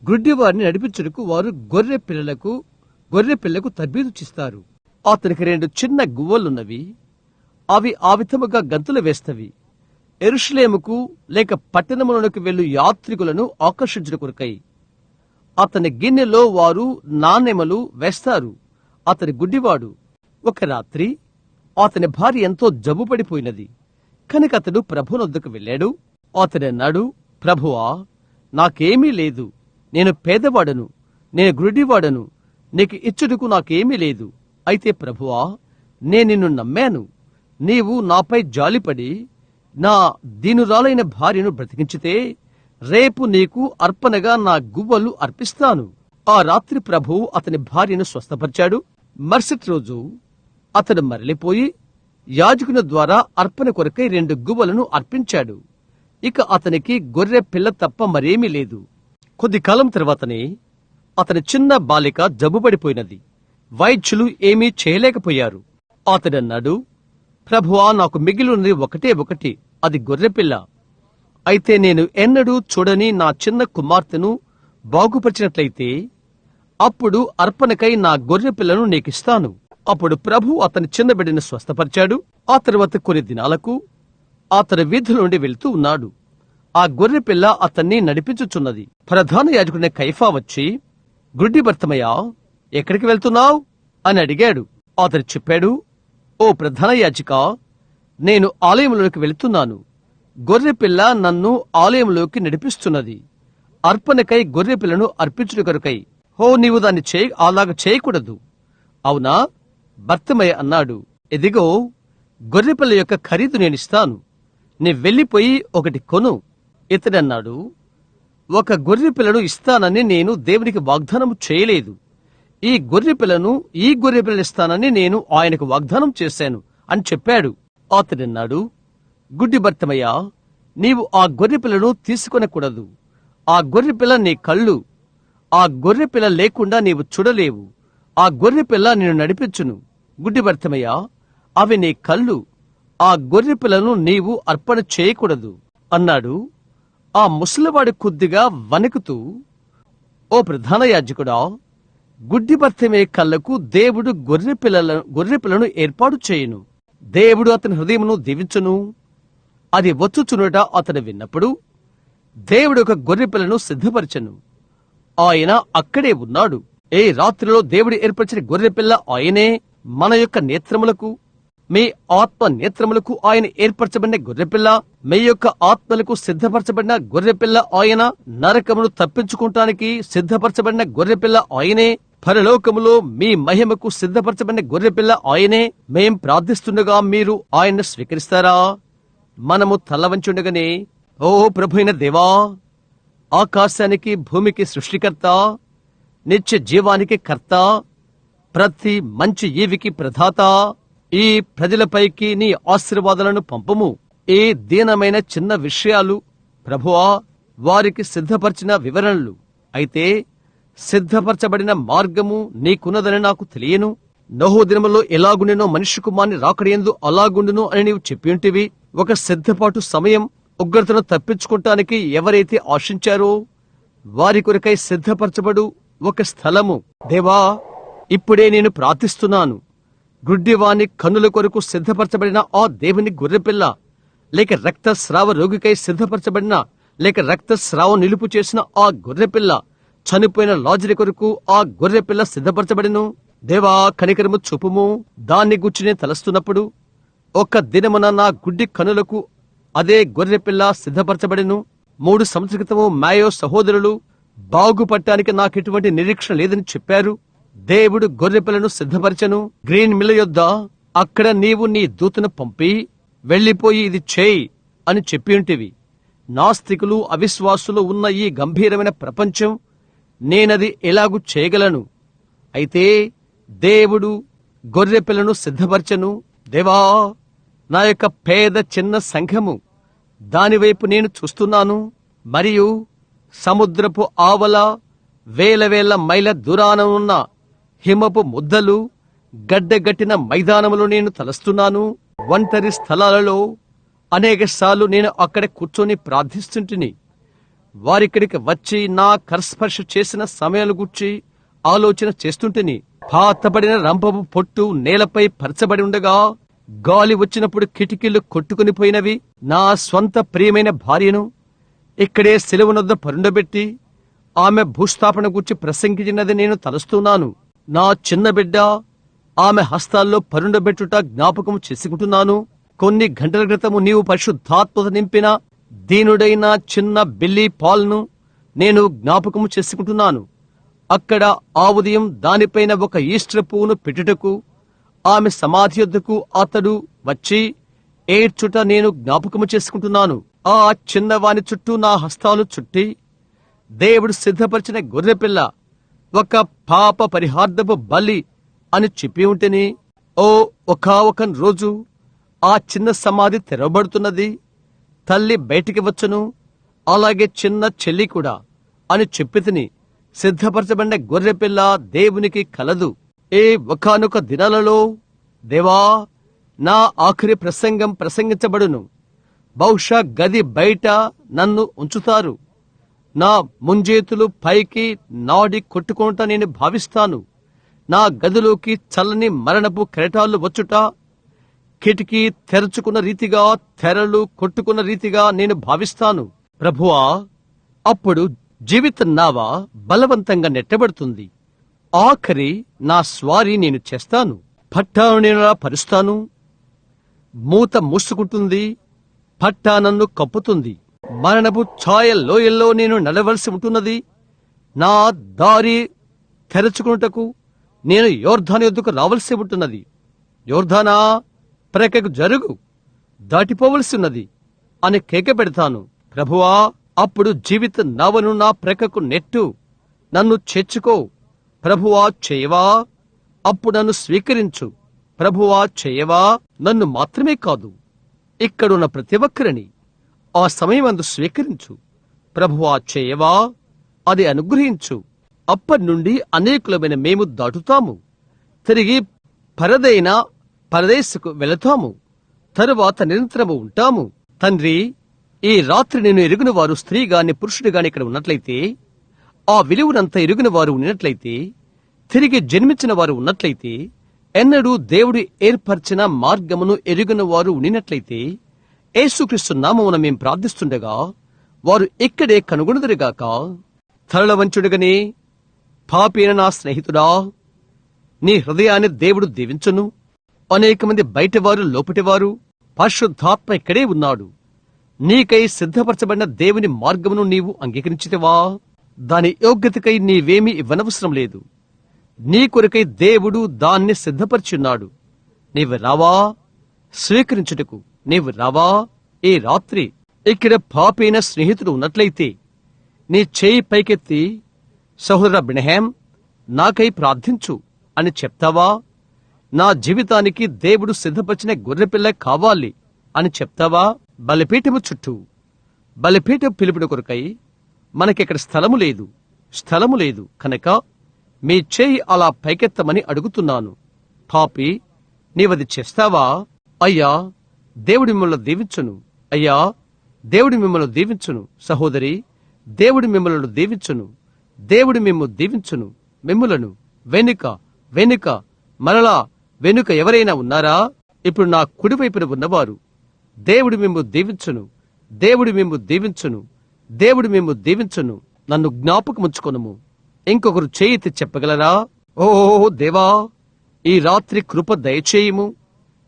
గుడ్డివారిని నడిపించుటకు వారు గొర్రెపిల్లకు తర్బీదు చిస్తారు. అతనికి 2 చిన్న గువ్వలున్నవి. అవి ఆ విధముగా గంతులు వేస్తవి. యెరూషలేముకు లేక పట్టణములకు వెళ్ళు యాత్రికులను ఆకర్షించుట కొరకై. అతని గిన్నెలో వారు నాణెములు వేస్తారు. అతని గుడ్డివాడు. ఒక రాత్రి అతని భార్య ఎంతో జబ్బు పడిపోయినది కనుక అతడు ప్రభువునొద్దకు వెళ్ళాడు. అతడన్నాడు, ప్రభువా, నాకేమీ లేదు, నేను పేదవాడను, నేను గుడ్డివాడను, నీకు ఇచ్చుటకు నాకేమీ లేదు. అయితే ప్రభువా, నేను నిన్ను నమ్మాను. నీవు నాపై జాలిపడి నా దీనురాలైన భార్యను బ్రతికించితే రేపు నీకు అర్పణగా నా గువ్వలు అర్పిస్తాను. ఆ రాత్రి ప్రభువు అతని భార్యను స్వస్థపరిచాడు. మరుసటి రోజు అతడు మరలిపోయి యాజకుని ద్వారా అర్పణ కొరకై 2 గువ్వలను అర్పించాడు. ఇక అతనికి గొర్రె పిల్ల తప్ప మరేమీ లేదు. కొద్ది కాలం తర్వాతనే అతని చిన్న బాలిక జబ్బుపడిపోయినది. వైద్యులు ఏమీ చేయలేకపోయారు. అతడన్నాడు, ప్రభువా, నాకు మిగిలినది ఒకటి, అది గొర్రెపిల్ల. అయితే నేను ఎన్నడూ చూడని నా చిన్న కుమార్తెను బాగుపరిచినట్లయితే అప్పుడు అర్పణకై నా గొర్రెపిల్లను నీకిస్తాను. అప్పుడు ప్రభు అతని చిన్న బిడ్డను స్వస్థపరిచాడు. ఆ తర్వాత కొన్ని దినాలకు అతని వీధుల నుండి వెళ్తూ ఉన్నాడు. ఆ గొర్రెపిల్ల అతన్ని నడిపించుచున్నది. ప్రధాన యాజకుడైన కైఫా వచ్చి, గుడ్డి భర్తమయ్యా, ఎక్కడికి వెళ్తున్నావు అని అడిగాడు. అతడు చెప్పాడు, ఓ ప్రధాన యాజక, నేను ఆలయంలోకి వెళుతున్నాను. గొర్రెపిల్ల నన్ను ఆలయంలోకి నడిపిస్తున్నది. అర్పణకై గొర్రెపిల్లను అర్పించుట కొరకై. హో, నీవు దాన్ని అలాగ చేయకూడదు. అవునా? భర్తమయ్య అన్నాడు, ఎదిగో, గొర్రెపిల్ల యొక్క ఖరీదు నేనిస్తాను, నీ వెళ్ళిపోయి ఒకటి కొను. ఇతడన్నాడు, ఒక గొర్రెపిల్లను ఇస్తానని నేను దేవునికి వాగ్దానం చేయలేదు. ఈ గొర్రెపిల్లను ఇస్తానని నేను ఆయనకు వాగ్దానం చేశాను అని చెప్పాడు. అతడన్నాడు, గుడ్డి భర్తమయ్య, నీవు ఆ గొర్రెపిల్లను తీసుకొనకూడదు. ఆ గొర్రెపిల్ల నీ కళ్ళు. ఆ గొర్రెపిల్ల లేకుండా నీవు చూడలేవు. ఆ గొర్రెపిల్ల నిన్ను నడిపించును. గుడ్డి భర్తమయ్య, అవి నీ కళ్ళు. ఆ గొర్రెపిల్లను నీవు అర్పణ చేయకూడదు అన్నాడు. ఆ ముసలివాడు కొద్దిగా వణుకుతూ, ఓ ప్రధాన యాజకుడా, గుడ్డి బర్తిమే కళ్ళకు దేవుడు గొర్రెపిల్లను ఏర్పాటు చేయును. దేవుడు అతని హృదయమును దీవించును. అది వచ్చుచునుట అతడు విన్నప్పుడు దేవుడు ఒక గొర్రెపిల్లను సిద్ధపరచను. ఆయన అక్కడే ఉన్నాడు. ఏ రాత్రిలో దేవుడు ఏర్పరిచిన గొర్రెపిల్ల ఆయనే. మన యొక్క నేత్రములకు, మీ ఆత్మ నేత్రములకు ఆయన ఏర్పరచబడిన గొర్రెపిల్ల, మీ యొక్క ఆత్మలకు సిద్ధపరచబడిన గొర్రెపిల్ల ఆయన. నరకమును తప్పించుకుంటానికి సిద్ధపరచబడిన గొర్రెపిల్ల ఆయనే. పరలోకములో మీ మహిమకు సిద్ధపరచబడిన గొర్రెపిల్ల ఆయనే. మేం ప్రార్థిస్తుండగా మీరు ఆయన్ను స్వీకరిస్తారా? మనము తలవంచుండగానే, ఓ ప్రభువైన దేవా, ఆకాశానికి భూమికి సృష్టికర్త, నిత్య జీవానికి కర్త, ప్రతి మంచి ఈవికి ప్రదాత, ఈ ప్రజలపైకి నీ ఆశీర్వాదాలను పంపము. ఈ దీనమైన చిన్న విషయాలు ప్రభువా, వారికి సిద్ధపరిచిన వివరణలు. అయితే సిద్ధపరచబడిన మార్గము నీకున్నదని నాకు తెలియను. నోహు దినములో ఎలాగుండెనో మనిషి కుమారుని రాకడయందు అలాగుండును అని నీవు చెప్పియుంటివి. ఒక సిద్ధపాటు సమయం, ఉగ్రతను తప్పించుకుంటానికి ఎవరైతే ఆశించారో వారి కొరకై సిద్ధపరచబడు ఒక స్థలము. దేవా, ఇప్పుడే నేను ప్రార్థిస్తున్నాను. గుడ్డివాని కన్నుల కొరకు సిద్ధపరచబడిన ఆ దేవుని గొర్రెపిల్ల, లేక రక్తస్రావ రోగికై సిద్ధపరచబడిన, లేక రక్తస్రావం నిలుపు చేసిన ఆ గొర్రెపిల్ల, చనిపోయిన లాజరు కొరకు ఆ గొర్రెపిల్ల సిద్ధపరచబడిను. దేవా, కనికరము చూపుము. దాన్ని గురించి నేను తలస్తున్నప్పుడు, ఒక్క దినమున నా గుడ్డి కనులకు అదే గొర్రెపిల్ల సిద్ధపరచబడిను. 3 సంవత్సరాల క్రితము మాయో సహోదరులు బాగుపడటానికి నాకెటువంటి నిరీక్షణ లేదని చెప్పారు. దేవుడు గొర్రెపిల్లను సిద్ధపరచను. గ్రీన్ మిల్ యొద్ద అక్కడ నీవు నీ దూతను పంపి వెళ్లిపోయి ఇది చేయి అని చెప్పియుంటివి. నాస్తికులు, అవిశ్వాసులు ఉన్న ఈ గంభీరమైన ప్రపంచం నేనది ఎలాగూ చేయగలను. అయితే దేవుడు గొర్రెపిల్లను సిద్ధపరచను. దేవా, నా యొక్క పేద చిన్న సంఘము, దానివైపు నేను చూస్తున్నాను. మరియు సముద్రపు ఆవల వేల వేల మైల దూరాన ఉన్న హిమపు ముద్దలు గడ్డగట్టిన మైదానములో నేను తలస్తున్నాను. ఒంటరి స్థలాలలో అనేక సార్లు నేను అక్కడ కూర్చొని ప్రార్థిస్తుంటిని. వారిక్కడికి వచ్చి నా కరస్పర్శ చేసిన సమయాల గురించి ఆలోచన చేస్తుంటిని. పాతబడిన రంపపు పొట్టు నేలపై పరచబడి ఉండగా గాలి వచ్చినప్పుడు కిటికీలు కొట్టుకుని పోయినవి. నా స్వంత ప్రియమైన భార్యను ఇక్కడే శిలువనొద్ద పరుండబెట్టి ఆమె భూస్థాపన గురించి ప్రసంగించినది నేను తలుస్తున్నాను. నా చిన్న బిడ్డ ఆమె హస్తాల్లో పరుండబెట్టుట జ్ఞాపకం చేసుకుంటున్నాను. కొన్ని గంటల క్రితము నీవు పరిశుద్ధాత్మత నింపిన దీనుడైన చిన్న బిల్లీ పాల్ను నేను జ్ఞాపకము చేసుకుంటున్నాను. అక్కడ ఆ ఉదయం దానిపైన ఒక ఈస్టర్ పువ్వును పెట్టుటకు ఆమె సమాధి యొద్దకు అతడు వచ్చి ఏడ్చుట నేను జ్ఞాపకము చేసుకుంటున్నాను. ఆ చిన్నవాని చుట్టూ నా హస్తాలు చుట్టి దేవుడు సిద్ధపరిచిన గొర్రెపిల్ల ఒక పాప పరిహార్థపు బలి అని చెప్పి ఉంటేనే, ఓ ఒక రోజు ఆ చిన్న సమాధి తెరవబడుతున్నది, తల్లి బయటికి వచ్చును, అలాగే చిన్న చెల్లి కూడా అని చెప్పితిని. సిద్ధపరచబడిన గొర్రెపిల్ల దేవునికి కలదు. ఏ ఒకానొక దినాలలో దేవా, నా ఆఖరి ప్రసంగం ప్రసంగించబడును. బహుశా గది బయట నన్ను ఉంచుతారు. నా ముంజేతులు పైకి నాడి కొట్టుకుంటా నేను భావిస్తాను. నా గదిలోకి చల్లని మరణపు కెరటాలు వచ్చుట, కిటికీ తెరుచుకున్న రీతిగా, తెరలు కొట్టుకున్న రీతిగా నేను భావిస్తాను. ప్రభువా, అప్పుడు జీవిత నావ బలవంతంగా నెట్టబడుతుంది. ఆఖరి నా స్వారీ నేను చేస్తాను. పట్టాను నేను పరుస్తాను. మూత మూసుకుంటుంది. పట్టా నన్ను కప్పుతుంది. మరణపు ఛాయ లోయల్లో నేను నడవలసి ఉంటున్నది. నా దారి తెరచుకున్నటకు నేను యోర్ధాను యొద్దకు రావలసి ఉంటున్నది. యోర్ధానా, ప్రక్కకు జరుగు, దాటిపోవలసి ఉన్నది అని కేక పెడతాను. ప్రభువా, అప్పుడు జీవిత నావను నా ప్రక్కకు నెట్టు, నన్ను చేర్చుకో. ప్రభువా, చేయవా? అప్పుడు నన్ను స్వీకరించు. ప్రభువా, చేయవా? నన్ను మాత్రమే కాదు, ఇక్కడున్న ప్రతి ఒక్కరిని ఆ సమయమందు స్వీకరించు. ప్రభువా, చేయవా? అది అనుగ్రహించు. అప్పటి నుండి అనేకులమైన మేము దాటుతాము, తిరిగి పరదేశకు వెళతాము, తరువాత నిరంతరము ఉంటాము. తండ్రి, ఈ రాత్రి నేను ఎరుగున వారు స్త్రీ గాని పురుషుడు గాని ఇక్కడ ఉన్నట్లయితే, ఆ విలువనంతా ఎరుగున వారు ఉన్నట్లయితే, తిరిగి జన్మించిన వారు ఉన్నట్లయితే, ఎన్నడూ దేవుడు ఏర్పరిచిన మార్గమును ఎరుగున వారు ఉండినట్లయితే, యేసుక్రీస్తు నామమున మేం ప్రార్థిస్తుండగా వారు ఇక్కడే కనుగొనుదురుగాక. తరళవంచుడుగనే, పాపైన నా స్నేహితుడా, నీ హృదయాన్ని దేవుడు దీవించును. అనేక మంది బయటవారు లోపటివారు, పరిశుద్ధాత్మ ఇక్కడే ఉన్నాడు. నీకై సిద్ధపరచబడిన దేవుని మార్గమును నీవు అంగీకరించితివా? దాని యోగ్యతకై నీవేమీ ఇవ్వనవసరం లేదు. నీ కొరకై దేవుడు దాన్ని సిద్ధపరిచున్నాడు. నీవు రావా? స్వీకరించుటకు నీవు రావా? ఈ రాత్రి ఇక్కడ పాపైన స్నేహితుడు ఉన్నట్లయితే నీ చేయి పైకెత్తి, సహోదర బ్రహ్మాం, నాకై ప్రార్థించు అని చెప్తావా? నా జీవితానికి దేవుడు సిద్ధపరిచిన గొర్రెపిల్ల కావాలి అని చెప్తావా? బలిపీఠము చుట్టూ బలిపీఠం పిలుపుడు కొరకై మనకిక్కడ స్థలము లేదు కనుక మీ చేయి అలా పైకెత్తమని అడుగుతున్నాను. పాపి, నీవది చేస్తావా? అయ్యా, దేవుడి మిమ్మల్ని దీవించును. అయ్యా, దేవుడి మిమ్మల్ని దీవించును. సహోదరి, దేవుడి మిమ్మల్ని దీవించును. దేవుడి మిమ్ము దీవించును. మిమ్ములను వెనుక మరలా వెనుక ఎవరైనా ఉన్నారా? ఇప్పుడు నా కుడివైపున ఉన్నవారు, దేవుడి మిమ్ము దీవించును. దేవుడి మిమ్ము దీవించును. దేవుడి మిమ్ము దీవించును. నన్ను జ్ఞాపకముంచుకొనుము. ఇంకొకరు చేయితే చెప్పగలరా? ఓ దేవా, ఈ రాత్రి కృప దయచేయము.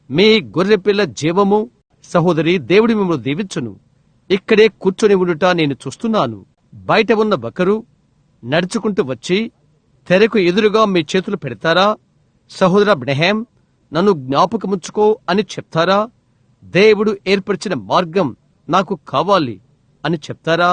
మీ గొర్రెపిల్ల జీవము. సహోదరి, దేవుడి మిమ్మల్ని దీవించును. ఇక్కడే కూర్చొని ఉండుట నేను చూస్తున్నాను. బయట ఉన్న ఒకరు నడుచుకుంటూ వచ్చి తెరకు ఎదురుగా మీ చేతులు పెడతారా? సహోదర బ్రహ్మాం, నన్ను జ్ఞాపకముంచుకో అని చెప్తారా? దేవుడు ఏర్పరిచిన మార్గం నాకు కావాలి అని చెప్తారా?